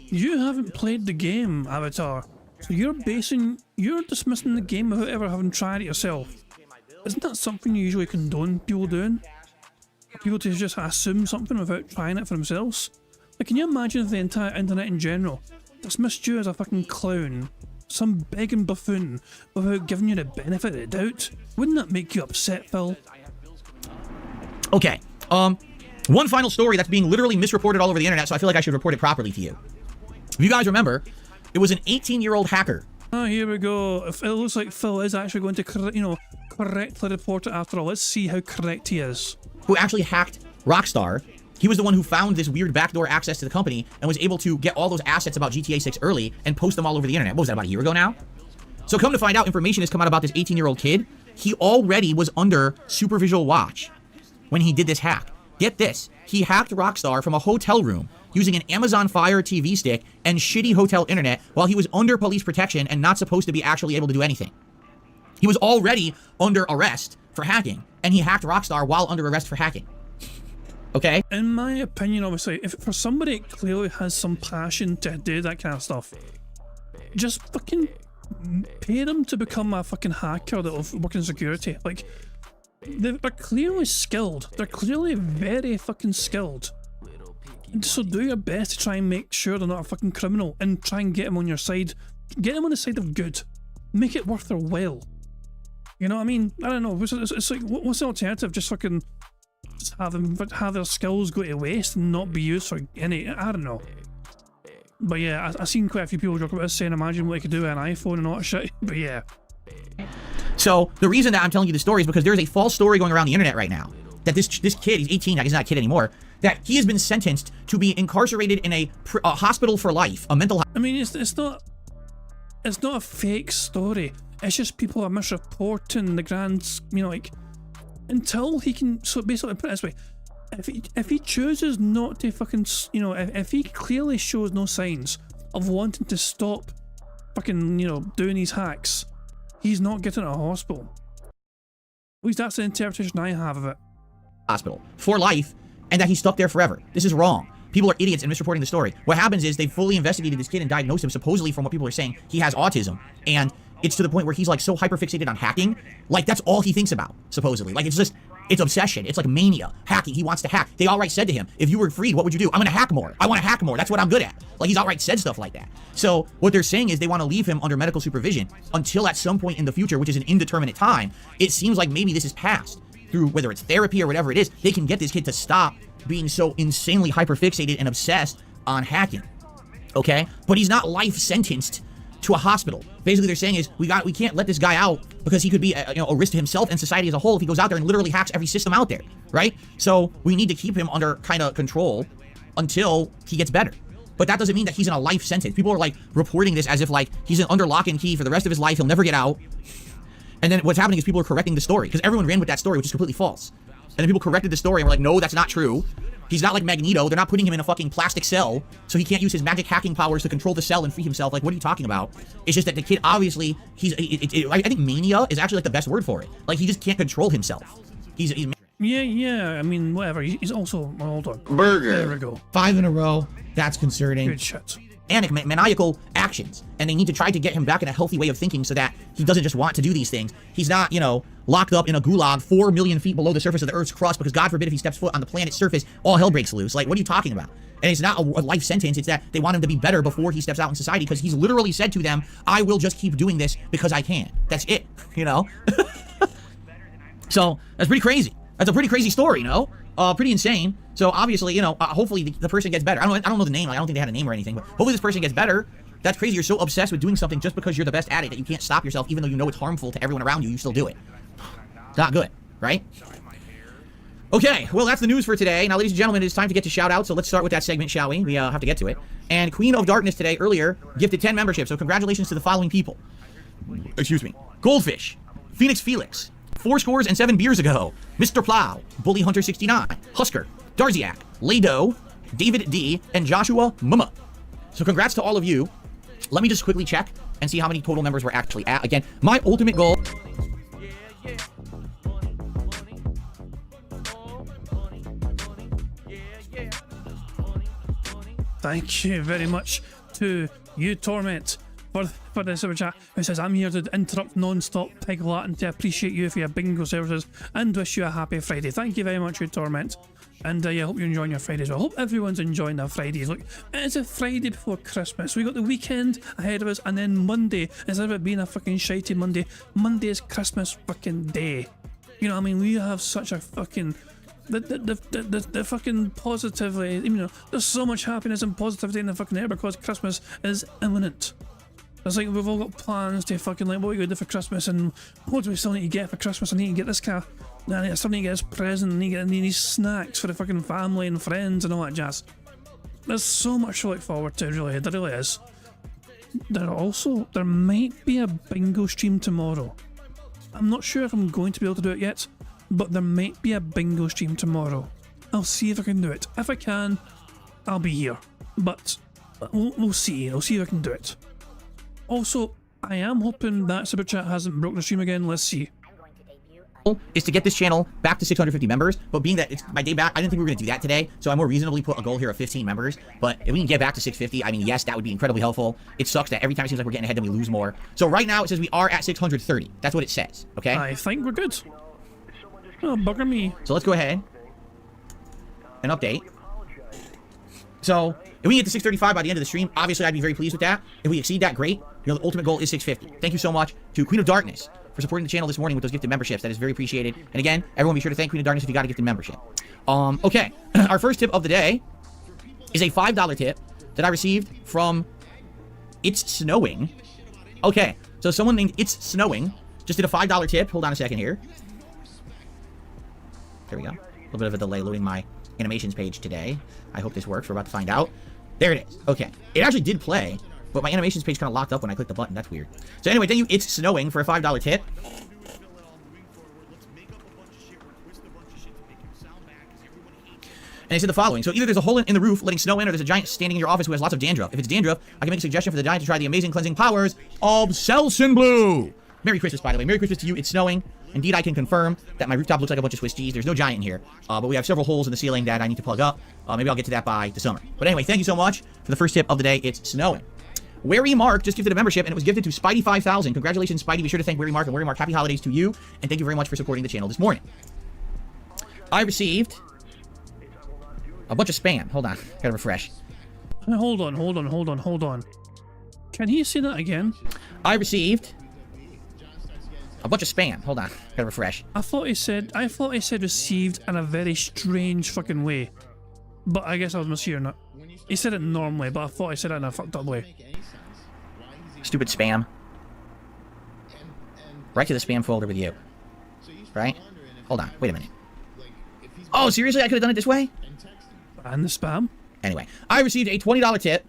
you haven't played the game, Avatar. So you're dismissing the game without ever having tried it yourself. Isn't that something you usually condone people doing? People to just assume something without trying it for themselves? Like, can you imagine if the entire internet in general dismissed you as a fucking clown, some begging buffoon, without giving you the benefit of the doubt? Wouldn't that make you upset, Phil? Okay, one final story that's being literally misreported all over the internet, so I feel like I should report it properly to you. If you guys remember, it was an 18-year-old hacker. Oh, here we go. It looks like Phil is actually going to, correctly report it after all. Let's see how correct he is. Who actually hacked Rockstar. He was the one who found this weird backdoor access to the company and was able to get all those assets about GTA 6 early and post them all over the internet. What was that, about a year ago now? So come to find out, information has come out about this 18-year-old kid. He already was under supervisual watch when he did this hack. Get this. He hacked Rockstar from a hotel room using an Amazon Fire TV stick and shitty hotel internet while he was under police protection and not supposed to be actually able to do anything. He was already under arrest for hacking, and he hacked Rockstar while under arrest for hacking. Okay? In my opinion, obviously, if for somebody that clearly has some passion to do that kind of stuff, just fucking pay them to become a fucking hacker that'll work in security. Like, they're clearly skilled. They're clearly very fucking skilled. So do your best to try and make sure they're not a fucking criminal and try and get them on your side. Get them on the side of good. Make it worth their while. You know what I mean? I don't know. It's like, what's the alternative? Just fucking just have their skills go to waste and not be used for any. I don't know. But yeah, I've seen quite a few people talk about this saying, imagine what they could do with an iPhone and all that shit. But yeah. So the reason that I'm telling you this story is because there's a false story going around the internet right now that this kid, he's 18, he's not a kid anymore, that he has been sentenced to be incarcerated in a hospital for life, a mental. I mean, it's not a fake story. It's just people are misreporting the grand, you know, like, until he can. So basically, put it this way: if he chooses not to fucking, you know, if he clearly shows no signs of wanting to stop fucking, you know, doing these hacks, he's not getting out of hospital. At least that's the interpretation I have of it. Hospital for life, and that he's stuck there forever. This is wrong. People are idiots and misreporting the story. What happens is they fully investigated this kid and diagnosed him. Supposedly, from what people are saying, he has autism, and it's to the point where he's like so hyperfixated on hacking, like that's all he thinks about. Supposedly, like it's obsession. It's like mania. Hacking. He wants to hack. They outright said to him, "If you were freed, what would you do?" "I'm gonna hack more. I want to hack more. That's what I'm good at." Like he's outright said stuff like that. So what they're saying is they want to leave him under medical supervision until at some point in the future, which is an indeterminate time. It seems like maybe this is passed through whether it's therapy or whatever it is. They can get this kid to stop being so insanely hyperfixated and obsessed on hacking. Okay, but he's not life sentenced to a hospital. Basically, they're saying is we can't let this guy out because he could be a risk to himself and society as a whole if he goes out there and literally hacks every system out there, right? So we need to keep him under kind of control until he gets better. But that doesn't mean that he's in a life sentence. People are like reporting this as if like he's under lock and key for the rest of his life. He'll never get out. And then what's happening is people are correcting the story because everyone ran with that story, which is completely false. And then people corrected the story and were like, no, that's not true. He's not like Magneto. They're not putting him in a fucking plastic cell, so he can't use his magic hacking powers to control the cell and free himself. Like, what are you talking about? It's just that the kid, obviously, I think mania is actually like the best word for it. Like, he just can't control himself. He's Yeah, I mean, whatever. He's also, hold on. Burger. There we go. 5 in a row. That's concerning. Good shit. Maniacal actions, and they need to try to get him back in a healthy way of thinking so that he doesn't just want to do these things. He's not, locked up in a gulag 4 million feet below the surface of the Earth's crust because God forbid if he steps foot on the planet's surface, all hell breaks loose. Like, what are you talking about? And it's not a life sentence. It's that they want him to be better before he steps out in society because he's literally said to them, I will just keep doing this because I can. That's it, So, that's pretty crazy. That's a pretty crazy story, pretty insane. So obviously, hopefully the person gets better. I don't know the name. I don't think they had a name or anything, but hopefully this person gets better. That's crazy. You're so obsessed with doing something just because you're the best at it that you can't stop yourself, even though you know it's harmful to everyone around you. You still do it. It's not good, right? Okay, well, that's the news for today. Now, ladies and gentlemen, it's time to get to shout-outs, so let's start with that segment, shall we? We have to get to it. And Queen of Darkness today, earlier, gifted 10 memberships, so congratulations to the following people. Excuse me. Goldfish, Phoenix Felix, 4 scores and 7 beers ago, Mr. Plow, Bully Hunter 69, Husker, Darziak, Lado, David D, and Joshua Mumma. So congrats to all of you. Let me just quickly check and see how many total members we're actually at. Again, my ultimate goal... Thank you very much to you, Torment, for the super chat, who says, I'm here to interrupt non-stop pig Latin to appreciate you for your bingo services and wish you a happy Friday. Thank you very much, you Torment. And I hope you're enjoying your Fridays. I hope everyone's enjoying their Fridays. Look, it's a Friday before Christmas. We got the weekend ahead of us, and then Monday, instead of it being a fucking shitey Monday, Monday is Christmas fucking day. You know what I mean? We have such a fucking... The fucking positively, there's so much happiness and positivity in the fucking air because Christmas is imminent. It's like we've all got plans to fucking like, what are we going to do for Christmas, and what do we still need to get for Christmas? I need to get this car. I still need to get this present, I need to get these snacks for the fucking family and friends and all that jazz. There's so much to look forward to, really, there really is. There might be a bingo stream tomorrow. I'm not sure if I'm going to be able to do it yet, but there might be a bingo stream tomorrow. I'll see if I can do it. If I can, I'll be here. But we'll see. I'll see if I can do it. Also, I am hoping that Super Chat hasn't broken the stream again. Let's see. Is to get this channel back to 650 members, but being that it's my day back, I didn't think we were going to do that today, so I more reasonably put a goal here of 15 members. But if we can get back to 650, I mean, yes, that would be incredibly helpful. It sucks that every time it seems like we're getting ahead, then we lose more. So right now it says we are at 630. That's what it says, okay? I think we're good. Oh, bugger me. So let's go ahead and update. So if we get to 635 by the end of the stream, obviously I'd be very pleased with that. If we exceed that, great. You know, the ultimate goal is 650. Thank you so much to Queen of Darkness for supporting the channel this morning with those gifted memberships. That is very appreciated. And again, everyone be sure to thank Queen of Darkness if you got a gifted membership. Okay. Our first tip of the day is a $5 tip that I received from It's Snowing. Okay. So someone named It's Snowing just did a $5 tip. Hold on a second here. There we go. A little bit of a delay loading my animations page today. I hope this works. We're about to find out. There it is. Okay. It actually did play, but my animations page kind of locked up when I clicked the button. That's weird. So anyway, thank you, It's Snowing, for a $5 tip. And they said the following. So either there's a hole in the roof letting snow in, or there's a giant standing in your office who has lots of dandruff. If it's dandruff, I can make a suggestion for the giant to try the amazing cleansing powers of Selsun Blue. Merry Christmas, by the way. Merry Christmas to you. It's snowing. Indeed, I can confirm that my rooftop looks like a bunch of Swiss cheese. There's no giant in here, but we have several holes in the ceiling that I need to plug up. Maybe I'll get to that by the summer. But anyway, thank you so much for the first tip of the day. It's snowing. Wary Mark just gifted a membership, and it was gifted to Spidey5000. Congratulations, Spidey. Be sure to thank Wary Mark. And Wary Mark, happy holidays to you, and thank you very much for supporting the channel this morning. I received a bunch of spam. Hold on. Gotta refresh. Hold on. Can he say that again? I received a bunch of spam. Hold on. Gotta refresh. I thought he said received in a very strange fucking way. But I guess I was mishearing it. He said it normally, but I thought he said it in a fucked up way. Stupid spam. Right to the spam folder with you. Right? Hold on. Wait a minute. Oh, seriously? I could have done it this way? And the spam? Anyway, I received a $20 tip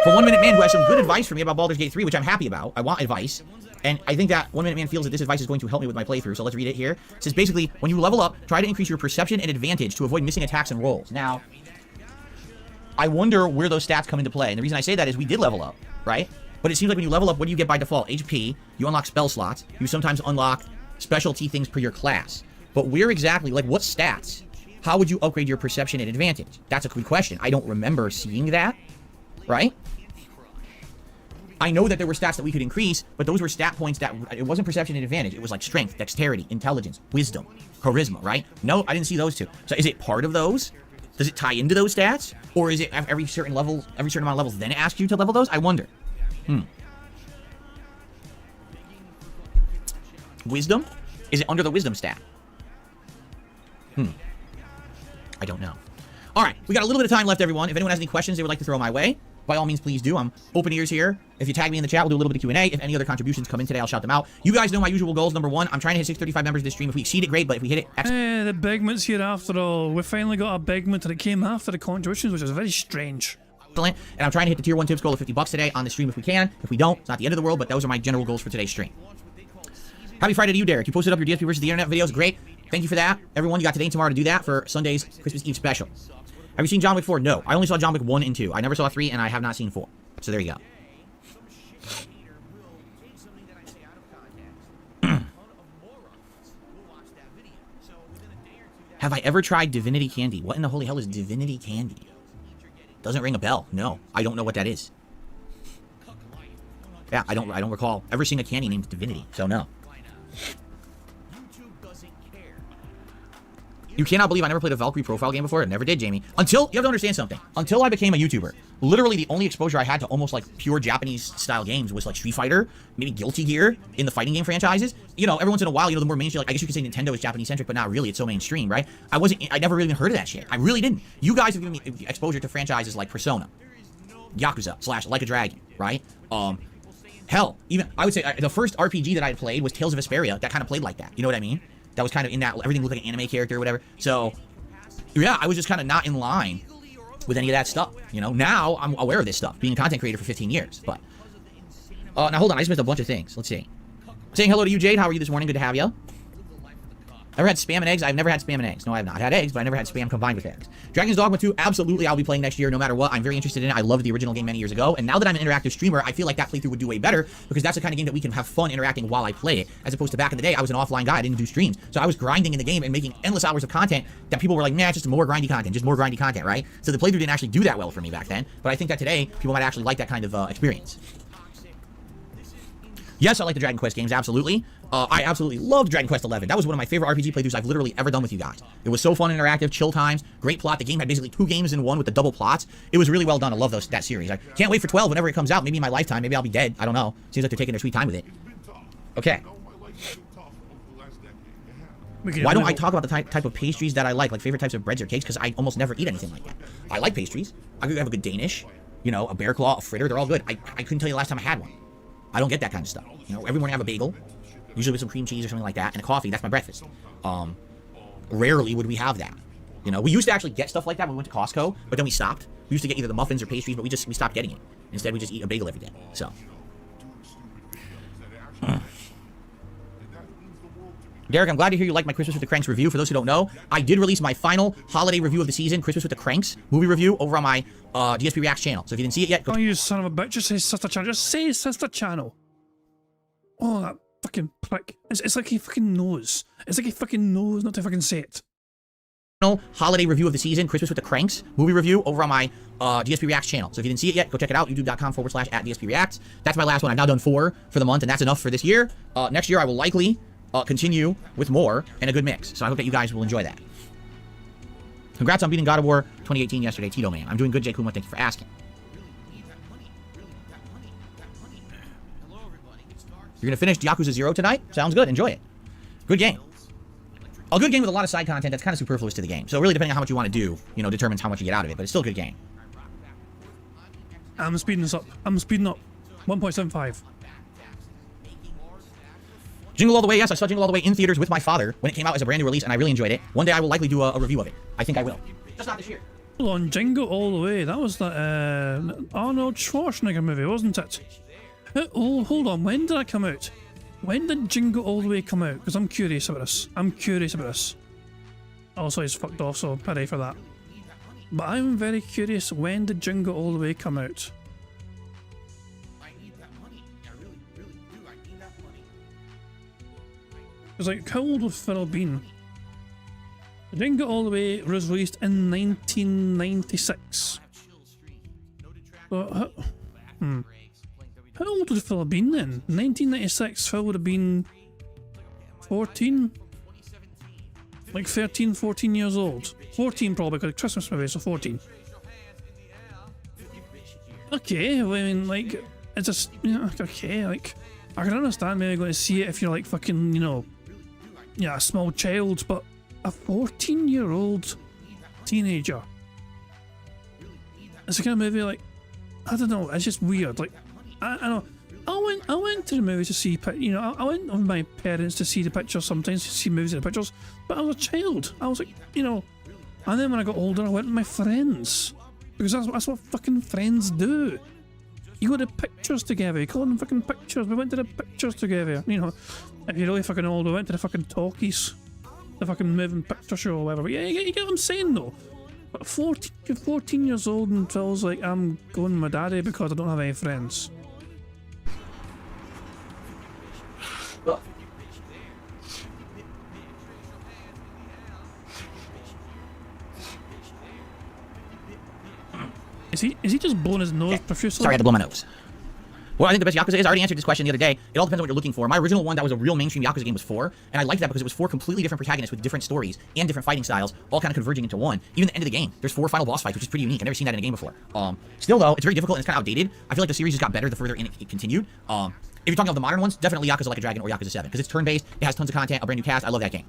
for 1 Minute Man, who has some good advice for me about Baldur's Gate 3, which I'm happy about. I want advice. And I think that 1 Minute Man feels that this advice is going to help me with my playthrough. So let's read it here. It says basically, when you level up, try to increase your perception and advantage to avoid missing attacks and rolls. Now, I wonder where those stats come into play. And the reason I say that is we did level up, right? But it seems like when you level up, what do you get by default? HP. You unlock spell slots. You sometimes unlock specialty things per your class. But where exactly, like what stats? How would you upgrade your perception and advantage? That's a good question. I don't remember seeing that, right? I know that there were stats that we could increase, but those were stat points that, it wasn't perception and advantage. It was like strength, dexterity, intelligence, wisdom, charisma, right? No, I didn't see those two. So is it part of those? Does it tie into those stats? Or is it every certain level, every certain amount of levels, then it asks you to level those? I wonder. Wisdom? Is it under the wisdom stat? I don't know. All right, we got a little bit of time left, everyone. If anyone has any questions they would like to throw my way, by all means, please do. I'm open ears here. If you tag me in the chat, we'll do a little bit of Q&A. If any other contributions come in today, I'll shout them out. You guys know my usual goals. Number one, I'm trying to hit 635 members this stream. If we exceed it, great, but if we hit it... The Bigman's here after all. We finally got a Bigman that came after the contributions, which is very strange. Excellent. And I'm trying to hit the tier 1 tips goal of $50 today on the stream if we can. If we don't, it's not the end of the world, but those are my general goals for today's stream. Happy Friday to you, Derek. You posted up your DSP versus the internet videos. Great. Thank you for that. Everyone, you got today and tomorrow to do that for Sunday's Christmas Eve special. Have you seen John Wick 4? No. I only saw John Wick 1 and 2. I never saw 3, and I have not seen 4. So there you go. Have I ever tried Divinity Candy? What in the holy hell is Divinity Candy? Doesn't ring a bell. No. I don't know what that is. Yeah, I don't recall ever seeing a candy named Divinity, so no. You cannot believe I never played a Valkyrie profile game before. I never did, Jamie. Until, you have to understand something. Until I became a YouTuber, literally the only exposure I had to almost like pure Japanese-style games was like Street Fighter, maybe Guilty Gear in the fighting game franchises. You know, every once in a while, you know, the more mainstream, like, I guess you could say Nintendo is Japanese-centric, but not really. It's so mainstream, right? I never really even heard of that shit. I really didn't. You guys have given me exposure to franchises like Persona, Yakuza / Like a Dragon, right? Hell, even, I would say the first RPG that I played was Tales of Vesperia. That kind of played like that. You know what I mean? That was kind of in that, everything looked like an anime character or whatever. So, yeah, I was just kind of not in line with any of that stuff. You know, now I'm aware of this stuff, being a content creator for 15 years. But, now hold on, I just missed a bunch of things. Let's see. Saying hello to you, Jade. How are you this morning? Good to have you. Ever had spam and eggs? I've never had spam and eggs. No, I have not had eggs, but I never had spam combined with eggs. Dragon's Dogma 2, absolutely, I'll be playing next year no matter what. I'm very interested in it. I loved the original game many years ago, and now that I'm an interactive streamer, I feel like that playthrough would do way better, because that's the kind of game that we can have fun interacting while I play it, as opposed to back in the day, I was an offline guy, I didn't do streams. So I was grinding in the game and making endless hours of content that people were like, nah, just more grindy content, right? So the playthrough didn't actually do that well for me back then, but I think that today, people might actually like that kind of experience. Yes, I like the Dragon Quest games, absolutely. I absolutely loved Dragon Quest 11. That was one of my favorite RPG playthroughs I've literally ever done with you guys. It was so fun and interactive, chill times, great plot. The game had basically 2 games in one with the double plots. It was really well done. I love that series. I can't wait for 12 whenever it comes out. Maybe in my lifetime. Maybe I'll be dead. I don't know. Seems like they're taking their sweet time with it. Okay. Why don't I talk about the type of pastries that I like favorite types of breads or cakes? Because I almost never eat anything like that. I like pastries. I could have a good Danish, you know, a bear claw, a fritter. They're all good. I couldn't tell you the last time I had one. I don't get that kind of stuff. You know, every morning I have a bagel, usually with some cream cheese or something like that, and a coffee. That's my breakfast. Rarely would we have that. You know, we used to actually get stuff like that when we went to Costco, but then we stopped. We used to get either the muffins or pastries, but we stopped getting it. Instead, we just eat a bagel every day. So. Derek, I'm glad to hear you like my Christmas with the Cranks review. For those who don't know, I did release my final holiday review of the season, Christmas with the Cranks movie review, over on my DSP Reacts channel. So if you didn't see it yet, go. Oh, you son of a bitch! Just say sister channel. Just say sister channel. Oh, that fucking prick! It's like he fucking knows. It's like he fucking knows not to fucking say it. Holiday review of the season, Christmas with the Cranks movie review, over on my DSP Reacts channel. So if you didn't see it yet, go check it out. YouTube.com/@DSP Reacts. That's my last one. I've now done 4 for the month, and that's enough for this year. Next year, I will likely continue with more and a good mix. So I hope that you guys will enjoy that. Congrats on beating God of War 2018 yesterday, Tito Man. I'm doing good, Jay Kuma. Thank you for asking. You're going to finish Yakuza 0 tonight? Sounds good. Enjoy it. Good game. A good game with a lot of side content that's kind of superfluous to the game. So really, depending on how much you want to do, you know, determines how much you get out of it. But it's still a good game. I'm speeding this up. 1.75. Jingle All the Way, yes, I saw Jingle All the Way in theaters with my father when it came out as a brand new release, and I really enjoyed it. One day I will likely do a review of it. I think I will. Just not this year. Hold on, Jingle All the Way. That was that Arnold Schwarzenegger movie, wasn't it? Oh, hold on. When did that come out? When did Jingle All the Way come out? Because I'm curious about this. Also, he's fucked off, so pity for that. But I'm very curious. When did Jingle All the Way come out? It's like, how old would Phil been? Jingle All the Way was released in 1996. So, how old would Phil have been then? 1996, Phil would have been 14? Like 13, 14 years old. 14 probably, because Christmas movie, so 14. Okay, I mean, like, it's just, you know, okay, like, I can understand maybe going to see it if you're like fucking, you know, yeah, a small child, but a 14-year-old teenager. It's a kind of movie like, I don't know, it's just weird. Like, I know, I went to the movie to see, you know, I went with my parents to see the pictures sometimes, to see movies and the pictures, but I was a child. I was like, you know, and then when I got older, I went with my friends, because that's what fucking friends do. You go to pictures together, you call them fucking pictures. We went to the pictures together, you know. If you're really fucking old, we went to the fucking talkies, the fucking moving picture show or whatever. But yeah, you get what I'm saying though. But 14 years old and feels like I'm going with my daddy because I don't have any friends. Is he just blowing his nose profusely? Sorry, I had to blow my nose. Well, I think the best Yakuza is, I already answered this question the other day. It all depends on what you're looking for. My original one that was a real mainstream Yakuza game was 4, and I liked that because it was 4 completely different protagonists with different stories and different fighting styles, all kind of converging into one. Even the end of the game, there's 4 final boss fights, which is pretty unique. I've never seen that in a game before. Still though, it's very difficult and it's kind of outdated. I feel like the series just got better the further in it continued. If you're talking about the modern ones, definitely Yakuza Like a Dragon or Yakuza 7, because it's turn-based, it has tons of content, a brand new cast. I love that game.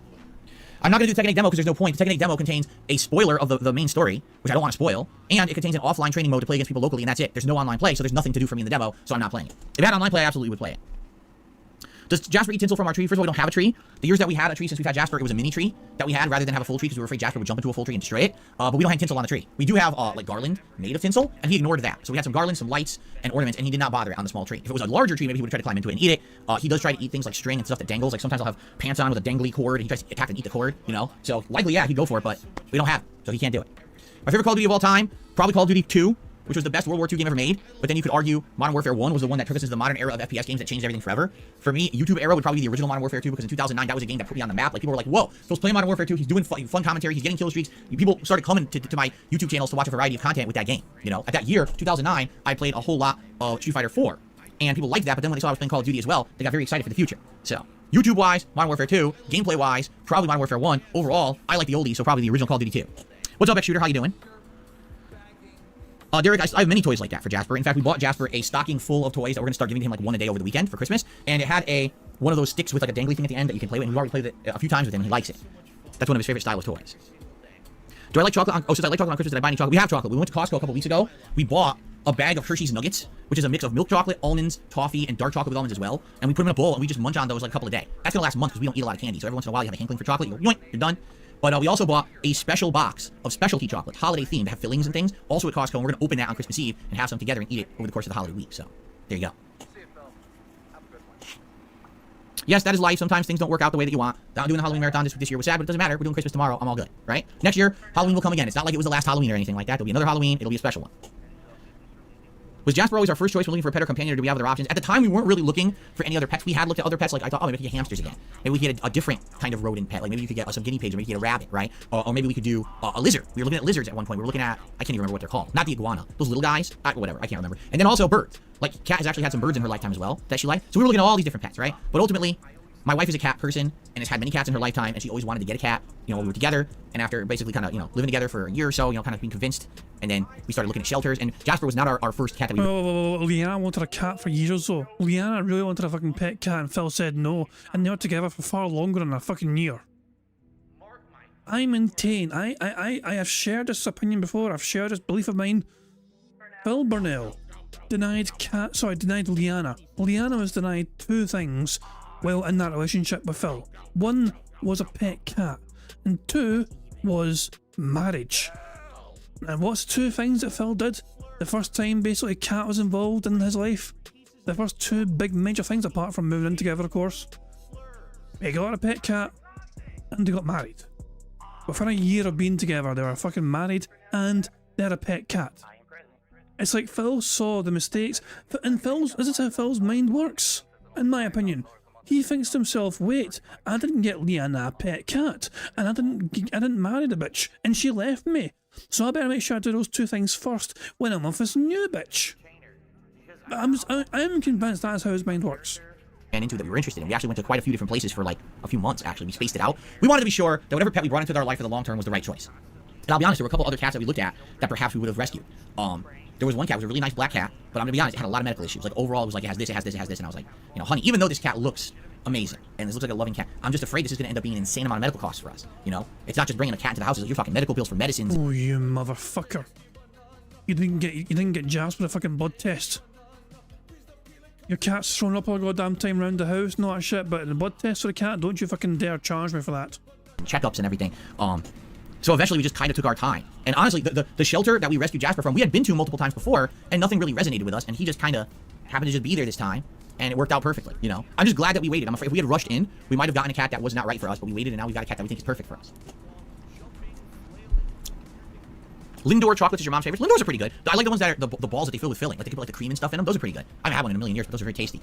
I'm not going to do the Tekken 8 demo because there's no point. The Tekken 8 demo contains a spoiler of the main story, which I don't want to spoil, and it contains an offline training mode to play against people locally, and that's it. There's no online play, so there's nothing to do for me in the demo, so I'm not playing it. If it had online play, I absolutely would play it. Does Jasper eat tinsel from our tree? First of all, we don't have a tree. The years that we had a tree since we've had Jasper, it was a mini tree that we had rather than have a full tree because we were afraid Jasper would jump into a full tree and destroy it. But we don't have tinsel on the tree. We do have like garland made of tinsel, and he ignored that. So we had some garland, some lights, and ornaments, and he did not bother it on the small tree. If it was a larger tree, maybe he would try to climb into it and eat it. He does try to eat things like string and stuff that dangles. Like sometimes I'll have pants on with a dangly cord, and he tries to attack and eat the cord, you know? So likely, yeah, he'd go for it, but we don't have it, so he can't do it. My favorite Call of Duty of all time, probably Call of Duty 2. Which was the best World War II game ever made, but then you could argue Modern Warfare 1 was the one that took us into the modern era of FPS games that changed everything forever. For me, YouTube era would probably be the original Modern Warfare 2 because in 2009, that was a game that put me on the map. Like, people were like, whoa, Phil's playing Modern Warfare 2, he's doing fun commentary, he's getting kill streaks. People started coming to my YouTube channels to watch a variety of content with that game, you know? At that year, 2009, I played a whole lot of Street Fighter 4, and people liked that, but then when they saw I was playing Call of Duty as well, they got very excited for the future. So, YouTube-wise, Modern Warfare 2, gameplay-wise, probably Modern Warfare 1. Overall, I like the oldie, so probably the original Call of Duty 2. What's up, X-Shooter? How you doing? Derek, I have many toys like that for Jasper. In fact, we bought Jasper a stocking full of toys that we're going to start giving to him like one a day over the weekend for Christmas. And it had one of those sticks with like a dangly thing at the end that you can play with. And we've already played it a few times with him and he likes it. That's one of his favorite style of toys. Do I like chocolate on... Oh, since I like chocolate on Christmas, did I buy any chocolate? We have chocolate. We went to Costco a couple weeks ago. We bought a bag of Hershey's Nuggets, which is a mix of milk chocolate, almonds, toffee, and dark chocolate with almonds as well. And we put them in a bowl and we just munch on those like a couple a day. That's going to last a month because we don't eat a lot of candy. So every once in a while you have a hankling for chocolate. You go, yoink, you're done. But we also bought a special box of specialty chocolate, holiday themed, to have fillings and things, also at Costco, and we're going to open that on Christmas Eve and have some together and eat it over the course of the holiday week. So, there you go. Yes, that is life. Sometimes things don't work out the way that you want. Not doing the Halloween marathon this year was sad, but it doesn't matter. We're doing Christmas tomorrow. I'm all good, right? Next year, Halloween will come again. It's not like it was the last Halloween or anything like that. There'll be another Halloween. It'll be a special one. Was Jasper always our first choice when looking for a pet or companion, or do we have other options? At the time, we weren't really looking for any other pets. We had looked at other pets, like I thought, oh, maybe we could get hamsters again. Maybe we could get a different kind of rodent pet. Like maybe we could get some guinea pigs, or maybe we could get a rabbit, right? Or maybe we could do a lizard. We were looking at lizards at one point. We were looking at, I can't even remember what they're called. Not the iguana. Those little guys. Whatever. I can't remember. And then also birds. Like, Kat has actually had some birds in her lifetime as well that she liked. So we were looking at all these different pets, right? But ultimately, my wife is a cat person and has had many cats in her lifetime, and she always wanted to get a cat, you know, when we were together. And after basically kind of, you know, living together for a year or so, you know, kind of being convinced, and then we started looking at shelters, and Jasper was not our first cat that we... Leanna wanted a cat for years though. Leanna really wanted a fucking pet cat, and Phil said no, and they were together for far longer than a fucking year. I maintain, I have shared this opinion before, I've shared this belief of mine. Phil Burnell denied Leanna. Leanna was denied 2 things while in that relationship with Phil. 1 was a pet cat, and 2 was marriage. And what's 2 things that Phil did? The first time basically Cat was involved in his life. The first 2 big major things, apart from moving in together of course. They got a pet cat and they got married. Within a year of being together, they were fucking married and they had a pet cat. It's like Phil saw the mistakes, and this is how Phil's mind works, in my opinion. He thinks to himself, wait, I didn't get Leanna a pet cat, and I didn't marry the bitch, and she left me. So I better make sure I do those 2 things first when I'm with this new bitch. I'm convinced that's how his mind works. And into that we were interested in. We actually went to quite a few different places for like a few months, actually. We spaced it out. We wanted to be sure that whatever pet we brought into our life for the long term was the right choice. And I'll be honest, there were a couple other cats that we looked at that perhaps we would have rescued. There was one cat, it was a really nice black cat, but I'm gonna be honest, it had a lot of medical issues. Like overall, it was like, it has this, it has this, it has this, and I was like, you know, honey, even though this cat looks amazing, and this looks like a loving cat, I'm just afraid this is gonna end up being an insane amount of medical costs for us, you know? It's not just bringing a cat into the house, it's like you're talking medical bills for medicines. Oh, you motherfucker. You didn't get Jasper a fucking blood test. Your cat's thrown up all the goddamn time around the house, no that shit, but the blood test for the cat, don't you fucking dare charge me for that. Checkups and everything. So eventually we just kind of took our time. And honestly, the shelter that we rescued Jasper from, we had been to multiple times before, and nothing really resonated with us, and he just kind of happened to just be there this time, and it worked out perfectly, you know? I'm just glad that we waited. I'm afraid if we had rushed in, we might have gotten a cat that was not right for us, but we waited, and now we've got a cat that we think is perfect for us. Lindor chocolates is your mom's favorite? Lindors are pretty good. I like the ones that are the balls that they fill with filling. Like they can put like the cream and stuff in them. Those are pretty good. I haven't had one in a million years, but those are very tasty.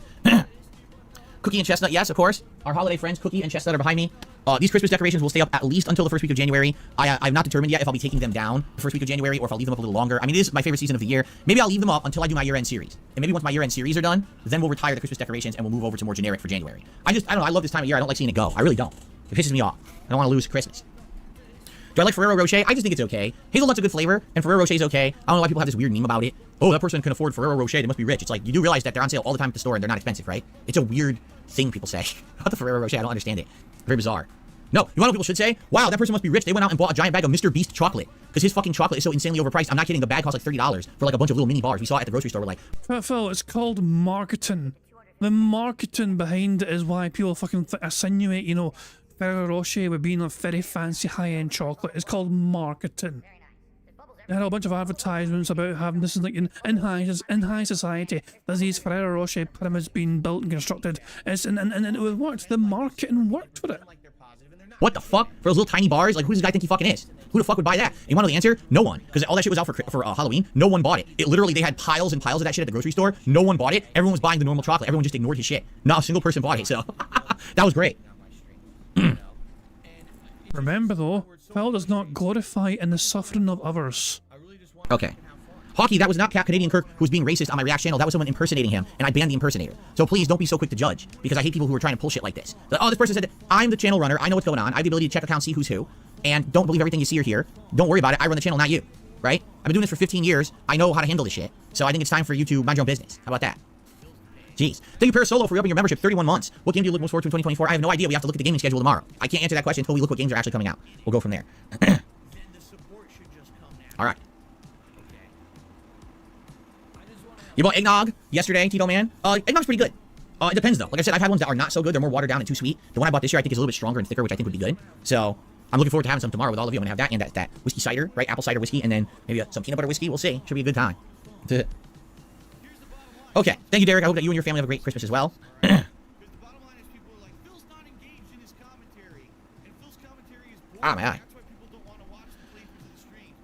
Cookie and Chestnut, yes, of course. Our holiday friends, Cookie and Chestnut, are behind me. These Christmas decorations will stay up at least until the first week of January. I've not determined yet if I'll be taking them down the first week of January or if I'll leave them up a little longer. I mean, it is my favorite season of the year. Maybe I'll leave them up until I do my year-end series. And maybe once my year-end series are done, then we'll retire the Christmas decorations and we'll move over to more generic for January. I don't know, I love this time of year. I don't like seeing it go. I really don't. It pisses me off. I don't want to lose Christmas. Do I like Ferrero Rocher? I just think it's okay. Hazelnut's a good flavor, and Ferrero Rocher is okay. I don't know why people have this weird meme about it. Oh, that person can afford Ferrero Rocher. They must be rich. It's like, you do realize that they're on sale all the time at the store and they're not expensive, right? It's a weird thing people say about the Ferrero Rocher. I don't understand it. Very bizarre. No, you know what people should say? Wow, that person must be rich. They went out and bought a giant bag of Mr. Beast chocolate because his fucking chocolate is so insanely overpriced. I'm not kidding. The bag costs like $30 for like a bunch of little mini bars. We saw it at the grocery store. We're like, Phil, it's called marketing. The marketing behind it is why people fucking insinuate, you know, Ferrero Rocher with being a very fancy high-end chocolate. It's called marketing. They had a bunch of advertisements about having this is like in high society. There's these Ferrero Rocher pyramids being built and constructed. And it worked. The marketing worked for it. what the fuck? For those little tiny bars? Like, who does this guy think he fucking is? Who the fuck would buy that? And you want to know the answer? No one. Because all that shit was out for Halloween. No one bought it. It literally, they had piles and piles of that shit at the grocery store. No one bought it. Everyone was buying the normal chocolate. Everyone just ignored his shit. Not a single person bought it, so that was great. Remember though, Phil does not glorify in the suffering of others. Okay. Hockey, that was not Canadian Kirk who was being racist on my React channel. That was someone impersonating him, and I banned the impersonator. So please don't be so quick to judge, because I hate people who are trying to pull shit like this. Like, oh, this person said, I'm the channel runner. I know what's going on. I have the ability to check accounts, see who's who, and don't believe everything you see or hear. Don't worry about it. I run the channel, not you. Right? I've been doing this for 15 years. I know how to handle this shit. So I think it's time for you to mind your own business. How about that? Jeez. Thank you, Parasolo, for upping your membership. 31 months. What game do you look most forward to in 2024? I have no idea. We have to look at the gaming schedule tomorrow. I can't answer that question until we look what games are actually coming out. We'll go from there. All right. You bought eggnog yesterday, Tito Man? Eggnog's pretty good. It depends, though. Like I said, I've had ones that are not so good. They're more watered down and too sweet. The one I bought this year, I think, is a little bit stronger and thicker, which I think would be good. So I'm looking forward to having some tomorrow with all of you. I'm going to have that and that whiskey cider, right? Apple cider whiskey, and then maybe some peanut butter whiskey. We'll see. Should be a good time. Okay. Thank you, Derek. I hope that you and your family have a great Christmas as well. Ah, my eye.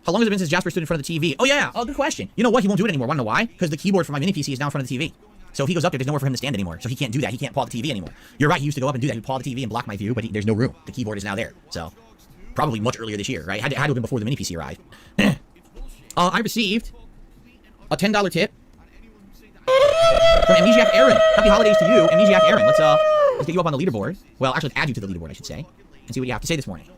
How long has it been since Jasper stood in front of the TV? Oh, yeah. Oh, good question. You know what? He won't do it anymore. Want to know why? Because the keyboard for my mini PC is now in front of the TV. So if he goes up there, there's nowhere for him to stand anymore. So he can't do that. He can't paw the TV anymore. You're right. He used to go up and do that. He'd paw the TV and block my view, but there's no room. The keyboard is now there. So probably much earlier this year, right? Had to have been before the mini PC arrived. I received a $10 tip from Amnesiac Aaron. Happy holidays to you, Amnesiac Aaron. Let's get you up on the leaderboard. Well, actually, let's add you to the leaderboard, I should say, and see what you have to say this morning.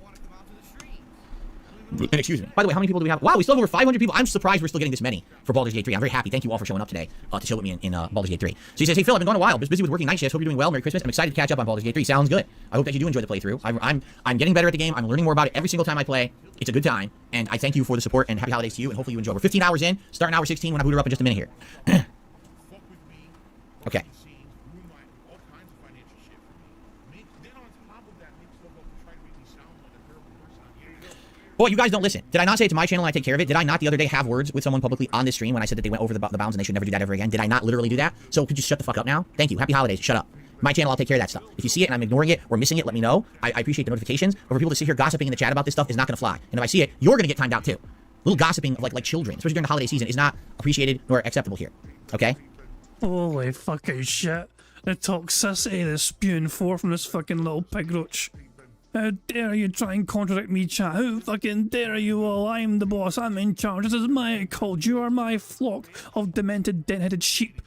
And excuse me. By the way, how many people do we have? Wow, we still have over 500 people. I'm surprised we're still getting this many for Baldur's Gate 3. I'm very happy. Thank you all for showing up today to chill with me in Baldur's Gate 3. So he says, hey, Phil, I've been gone a while. Busy with working night shifts. Hope you're doing well. Merry Christmas. I'm excited to catch up on Baldur's Gate 3. Sounds good. I hope that you do enjoy the playthrough. I'm getting better at the game. I'm learning more about it every single time I play. It's a good time. And I thank you for the support and happy holidays to you. And hopefully you enjoy. We're 15 hours in. Starting hour 16 when I boot her up in just a minute here. Okay. Boy, you guys don't listen. Did I not say it to my channel and I take care of it? Did I not the other day have words with someone publicly on this stream when I said that they went over the bounds and they should never do that ever again? Did I not literally do that? So could you shut the fuck up now? Thank you. Happy holidays. Shut up. My channel, I'll take care of that stuff. If you see it and I'm ignoring it or missing it, let me know. I appreciate the notifications. But for people to sit here gossiping in the chat about this stuff is not going to fly. And if I see it, you're going to get timed out too. Little gossiping of like children, especially during the holiday season, is not appreciated nor acceptable here. Okay? Holy fucking shit. The toxicity that's spewing forth from this fucking little pig roach. How dare you try and contradict me, chat? How fucking dare you all? I'm the boss, I'm in charge. This is my cult. You are my flock of demented, den-headed sheep.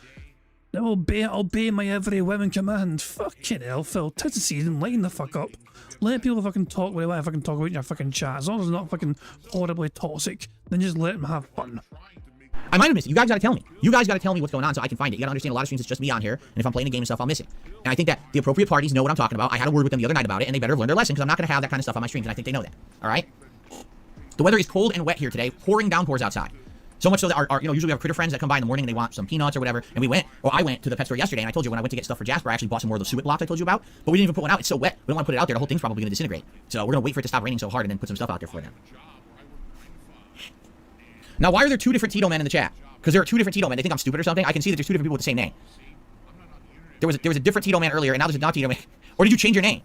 I'll obey my every whim and command. Fucking hell, Phil. 'Tis the season, lighten the fuck up. Let people fucking talk what they want to fucking talk about in your fucking chat. As long as it's not fucking horribly toxic, then just let them have fun. I might have missed it. You guys gotta tell me. You guys gotta tell me what's going on so I can find it. You gotta understand a lot of streams it's just me on here, and if I'm playing a game and stuff, I'll miss it. And I think that the appropriate parties know what I'm talking about. I had a word with them the other night about it, and they better have learned their lesson, because I'm not gonna have that kind of stuff on my streams, and I think they know that. Alright? The weather is cold and wet here today, pouring downpours outside. So much so that our usually we have critter friends that come by in the morning and they want some peanuts or whatever, and I went to the pet store yesterday, and I told you when I went to get stuff for Jasper, I actually bought some more of those suet blocks I told you about, but we didn't even put one out. It's so wet. We don't want to put it out there. The whole thing's probably gonna disintegrate. So we're gonna wait for it to stop raining so hard and then put some stuff out there for them. Now, why are there two different Tito men in the chat? Because there are two different Tito men. They think I'm stupid or something. I can see that there's two different people with the same name. There was a different Tito man earlier, and now there's a not Tito man. Or did you change your name?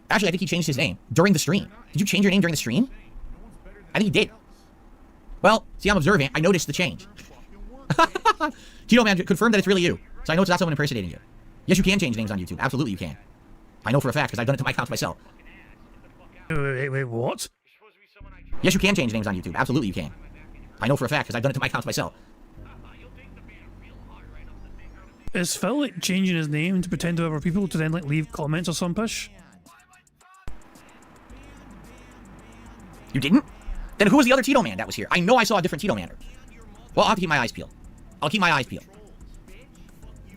Actually, I think he changed his name during the stream. Did you change your name during the stream? I think he did. Well, see, I'm observant. I noticed the change. Tito man confirmed that it's really you. So I know it's not someone impersonating you. Yes, you can change names on YouTube. Absolutely, you can. I know for a fact because I've done it to my accounts myself. Wait, what? Yes, you can change names on YouTube. Absolutely, you can. I know for a fact because I've done it to my accounts myself. Is Phil like changing his name to pretend to other people to then like leave comments or some pish? You didn't? Then who was the other Tito man that was here? I know I saw a different Tito man. Well, I'll have to keep my eyes peeled. I'll keep my eyes peeled.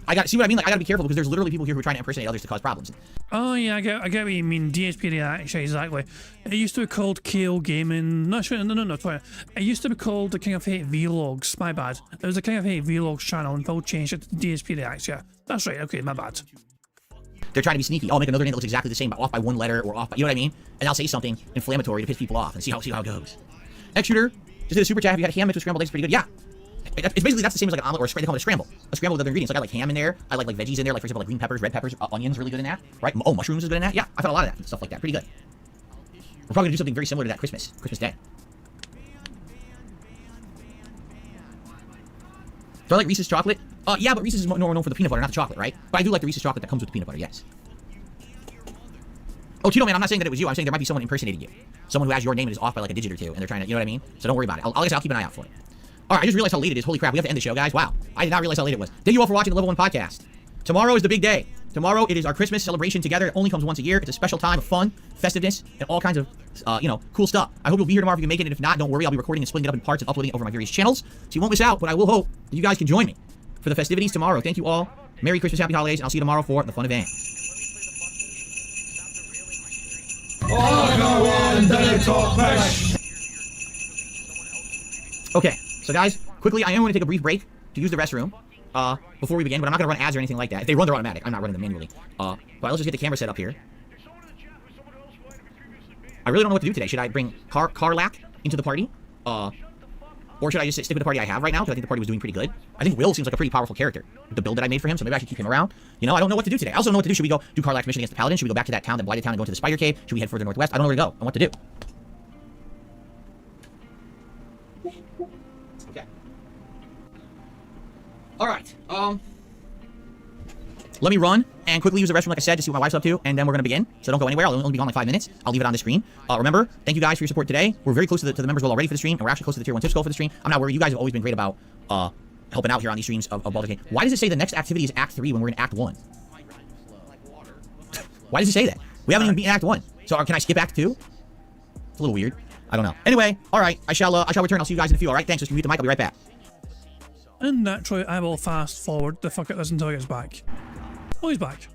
I got see what I mean? Like I gotta be careful because there's literally people here who are trying to impersonate others to cause problems. Oh yeah, I get what you mean. DSP reaction, exactly. It used to be called KO Gaming. No, sorry. It used to be called the King of Hate Vlogs. My bad. It was the King of Hate Vlogs channel, and Phil changed it to DSP reaction. Yeah, that's right. Okay, my bad. They're trying to be sneaky. I'll make another name that looks exactly the same, but off by one letter or off by, you know what I mean? And I'll say something inflammatory to piss people off and see how it goes. Next shooter, just did a super chat. Have you had ham mixed with scrambled eggs? Pretty good. Yeah. It's basically that's the same as like an omelet or they call it a scramble. A scramble with other ingredients. Like I like ham in there. I like veggies in there. Like for example, like green peppers, red peppers, onions, really good in that. Right? Oh, mushrooms is good in that. Yeah, I've had a lot of that stuff like that. Pretty good. We're probably gonna do something very similar to that Christmas Day. Do I like Reese's chocolate? Yeah, but Reese's is more known for the peanut butter, not the chocolate, right? But I do like the Reese's chocolate that comes with the peanut butter. Yes. Oh, Tito man, I'm not saying that it was you. I'm saying there might be someone impersonating you. Someone who has your name and is off by like a digit or two, and they're trying to, you know what I mean? So don't worry about it. I'll keep an eye out for it. All right, I just realized how late it is. Holy crap, we have to end the show, guys. Wow, I did not realize how late it was. Thank you all for watching the Level 1 podcast. Tomorrow is the big day. Tomorrow it is our Christmas celebration together. It only comes once a year. It's a special time of fun, festiveness, and all kinds of, cool stuff. I hope you'll be here tomorrow if you can make it, and if not, don't worry. I'll be recording and splitting it up in parts and uploading it over my various channels, so you won't miss out, but I will hope that you guys can join me for the festivities tomorrow. Thank you all. Merry Christmas, Happy Holidays, and I'll see you tomorrow for the fun event. Okay, so guys, quickly, I am going to take a brief break to use the restroom before we begin, but I'm not going to run ads or anything like that. If they run, they're automatic. I'm not running them manually. But let's just get the camera set up here. I really don't know what to do today. Should I bring Carlac into the party? Or should I just stick with the party I have right now? Because I think the party was doing pretty good. I think Will seems like a pretty powerful character with the build that I made for him, so maybe I should keep him around. You know, I don't know what to do today. I also don't know what to do. Should we go do Carlac's mission against the Paladin? Should we go back to that town, that blighted town, and go into the Spider Cave? Should we head further northwest? I don't know where to go and what to do. Okay. Alright, let me run and quickly use the restroom, like I said, to see what my wife's up to, and then we're going to begin. So don't go anywhere. I'll only be gone like 5 minutes. I'll leave it on the screen. Remember, thank you guys for your support today. We're very close to the members goal already for the stream, and we're actually close to the tier 1 tips goal for the stream. I'm not worried. You guys have always been great about helping out here on these streams of Baldur's Gate. Why does it say the next activity is Act 3 when we're in Act 1? Why does it say that? We haven't even beaten Act 1. So can I skip Act 2? It's a little weird. I don't know. Anyway, alright. I shall return. I'll see you guys in a few. Alright, thanks. Just mute the mic. I'll be right back. And naturally, I will fast forward the fuck it this until he gets back. Oh, he's back.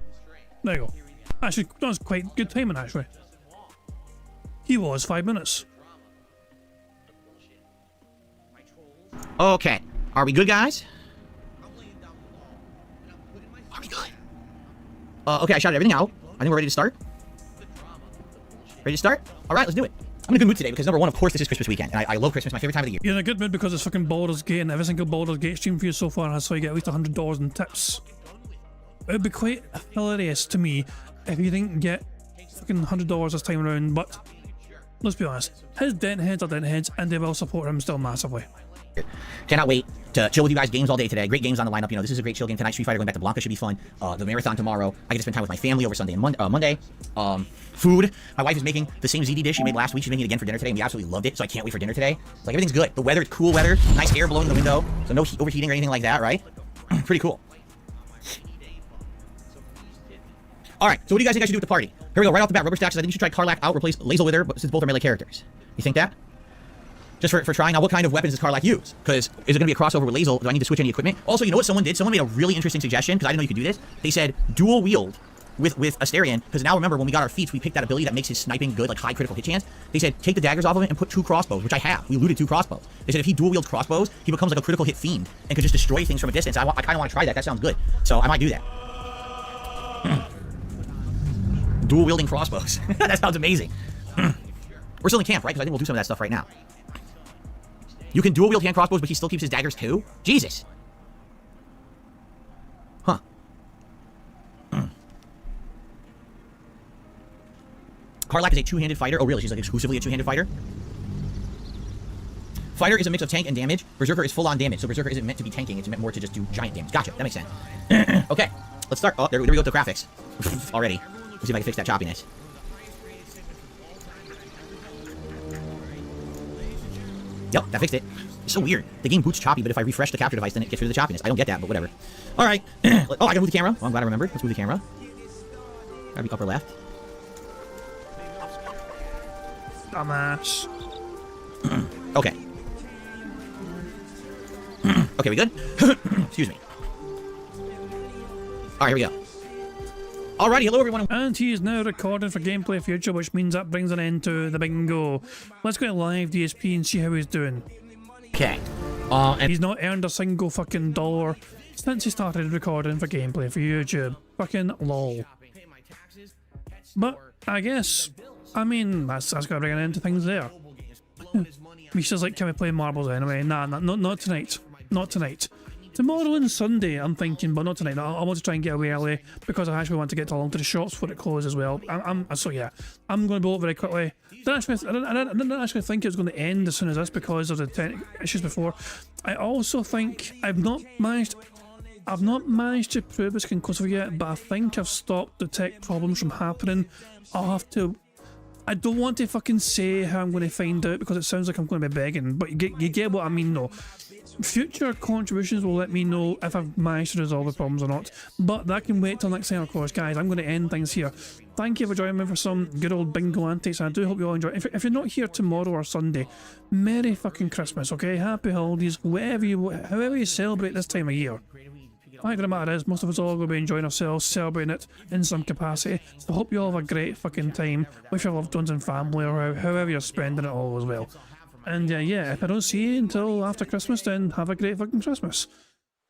There you go. Actually, that was quite good timing, actually. He was 5 minutes. Okay. Are we good, guys? Are we good? Okay, I shouted everything out. I think we're ready to start. Ready to start? Alright, let's do it. I'm in a good mood today because number one, of course, this is Christmas weekend, and I love Christmas, my favorite time of the year. You're in a good mood because it's fucking Baldur's Gate, and every single Baldur's Gate stream for you so far has so you get at least $100 in tips. It would be quite hilarious to me if you didn't get fucking $100 this time around, but let's be honest, his dent heads are dent heads, and they will support him still massively. Cannot wait to chill with you guys. Games all day today. Great games on the lineup. You know, this is a great chill game tonight. Street Fighter going back to Blanca should be fun. The marathon tomorrow. I get to spend time with my family over Sunday and Monday. Food. My wife is making the same ziti dish she made last week. She's making it again for dinner today, and we absolutely loved it. So I can't wait for dinner today. Like everything's good. The weather, cool weather, nice air blowing in the window, so no overheating or anything like that. Right? Pretty cool. All right. So what do you guys think I should do with the party? Here we go. Right off the bat, Rubber Stack says I think you should try Carlac out, replace Lazel with her, but since both are melee characters. You think that? Just for trying. Now, what kind of weapons does Carlac use? Because is it going to be a crossover with Lazel? Do I need to switch any equipment? Also, you know what someone did? Someone made a really interesting suggestion, because I didn't know you could do this. They said dual wield with Asterion, because now remember, when we got our feats, we picked that ability that makes his sniping good, like high critical hit chance. They said take the daggers off of it and put 2 crossbows, which I have. We looted 2 crossbows. They said if he dual wields crossbows, he becomes like a critical hit fiend and could just destroy things from a distance. I kind of want to try that. That sounds good. So I might do that. Dual wielding crossbows. That sounds amazing. We're still in camp, right? Because I think we'll do some of that stuff right now. You can dual wield hand crossbows, but he still keeps his daggers too? Jesus. Huh. Carlac is a 2-handed fighter. Oh, really? She's like exclusively a 2-handed fighter? Fighter is a mix of tank and damage. Berserker is full-on damage, so Berserker isn't meant to be tanking. It's meant more to just do giant damage. Gotcha. That makes sense. Okay. Let's start. Oh, there we go with the graphics. Already. Let's see if I can fix that choppiness. Yep, that fixed it. It's so weird. The game boots choppy, but if I refresh the capture device, then it gets rid of the choppiness. I don't get that, but whatever. Alright. Oh, I gotta move the camera. Oh, I'm glad I remembered. Let's move the camera. Gotta be upper left. Dumbass. Okay. Okay, we good? Excuse me. Alright, here we go. Alrighty, hello everyone. And he is now recording for Gameplay Future, which means that brings an end to the bingo. Let's go to live DSP and see how he's doing. Okay. And he's not earned a single fucking dollar since he started recording for Gameplay for YouTube. Fucking lol. But I guess, I mean, that's gonna bring an end to things there. Misha's like, can we play marbles anyway? Nah, not tonight. Not tonight. Tomorrow and Sunday, I'm thinking, but not tonight. I want to try and get away early because I actually want to get along to the shops before it closes as well. So yeah, I'm going to blow it very quickly. I didn't actually think it was going to end as soon as this because of the technical issues before. I also think I've not managed to prove this conclusively yet, but I think I've stopped the tech problems from happening. I don't want to fucking say how I'm going to find out because it sounds like I'm going to be begging, but you get what I mean though. Future contributions will let me know if I've managed to resolve the problems or not, but that can wait till next time, of course. Guys, I'm going to end things here. Thank you for joining me for some good old bingo antics. I do hope you all enjoy. If you're not here tomorrow or Sunday, Merry fucking Christmas, okay? Happy holidays, however you celebrate this time of year. The fact of the matter is, most of us all going to be enjoying ourselves, celebrating it in some capacity. So I hope you all have a great fucking time with your loved ones and family, or however you're spending it all as well. And yeah, if I don't see you until after Christmas, then have a great fucking Christmas.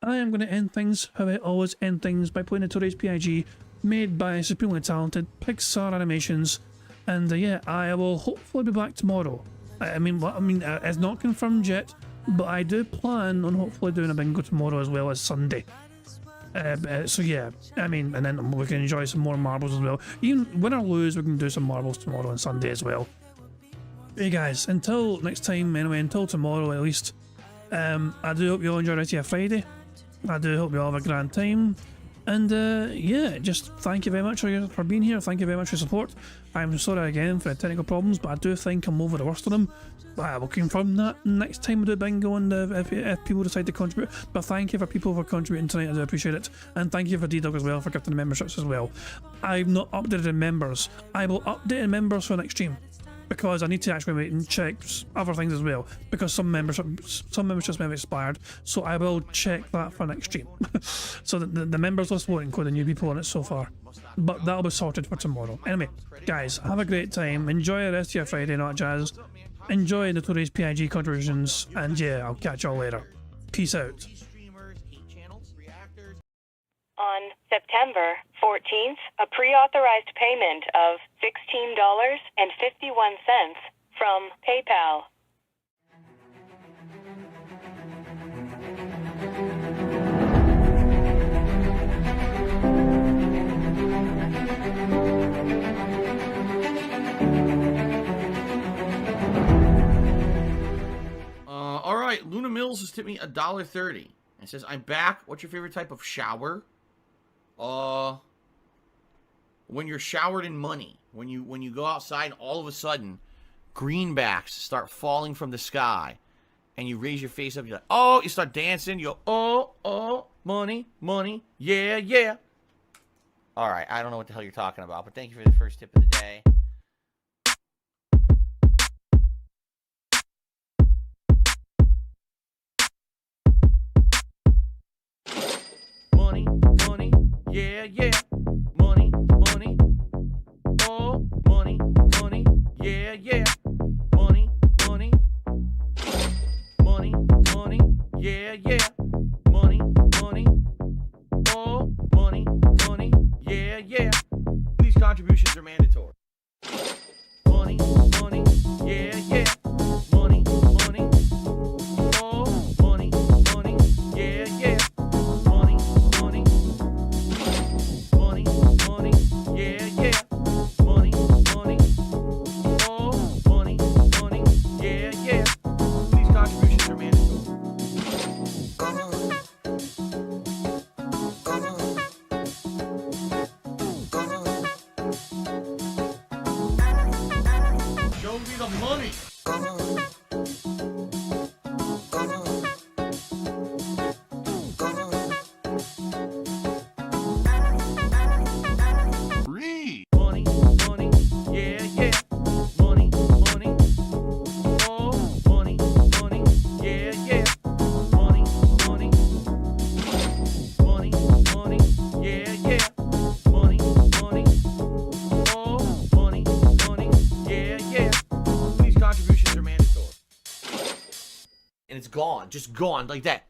I am going to end things how I always end things, by playing a Today's PIG made by supremely talented Pixar Animations. And yeah, I will hopefully be back tomorrow. I mean, it's not confirmed yet, but I do plan on hopefully doing a bingo tomorrow as well as Sunday. So yeah, I mean, and then we can enjoy some more marbles as well. Even win or lose, we can do some marbles tomorrow and Sunday as well. Hey guys, until next time anyway, until tomorrow at least, I do hope you all enjoy the rest of your Friday. I do hope you all have a grand time. And yeah, just thank you very much for being here. Thank you very much for your support. I'm sorry again for the technical problems, but I do think I'm over the worst of them. I will confirm that next time we do bingo and if people decide to contribute. But thank you for people for contributing tonight, I do appreciate it. And thank you for D-Dog as well for gifting the memberships as well. I've not updated members. I will update members for next stream, because I need to actually wait and check other things as well, because some memberships may have expired, so I will check that for next stream. So the members list won't include the new people on it so far, but that'll be sorted for tomorrow. Anyway, guys, have a great time, enjoy the rest of your Friday night jazz, enjoy the Today's PIG contributions, and yeah, I'll catch y'all later. Peace out. On September 14th, a pre-authorized payment of $16.51 from PayPal. All right, Luna Mills has tipped me $1.30. It says, "I'm back. What's your favorite type of shower?" When you're showered in money, when you go outside, all of a sudden, greenbacks start falling from the sky, and you raise your face up, you're like, oh, you start dancing, you go, oh, money, money, yeah, yeah. All right, I don't know what the hell you're talking about, but thank you for the first tip of the day. Money, money, yeah, yeah. Money, money, oh, money, money, yeah, yeah. Money, money, money, money, yeah, yeah. Money, money, oh, money, money, yeah, yeah. These contributions are mandatory. Money, money, yeah, yeah. Money, money, oh, money, money, yeah, yeah. Money, money, money, money, yeah, yeah. Money, money, oh, money, money, yeah, yeah. These contributions are mandatory. it's gone. Just gone like that.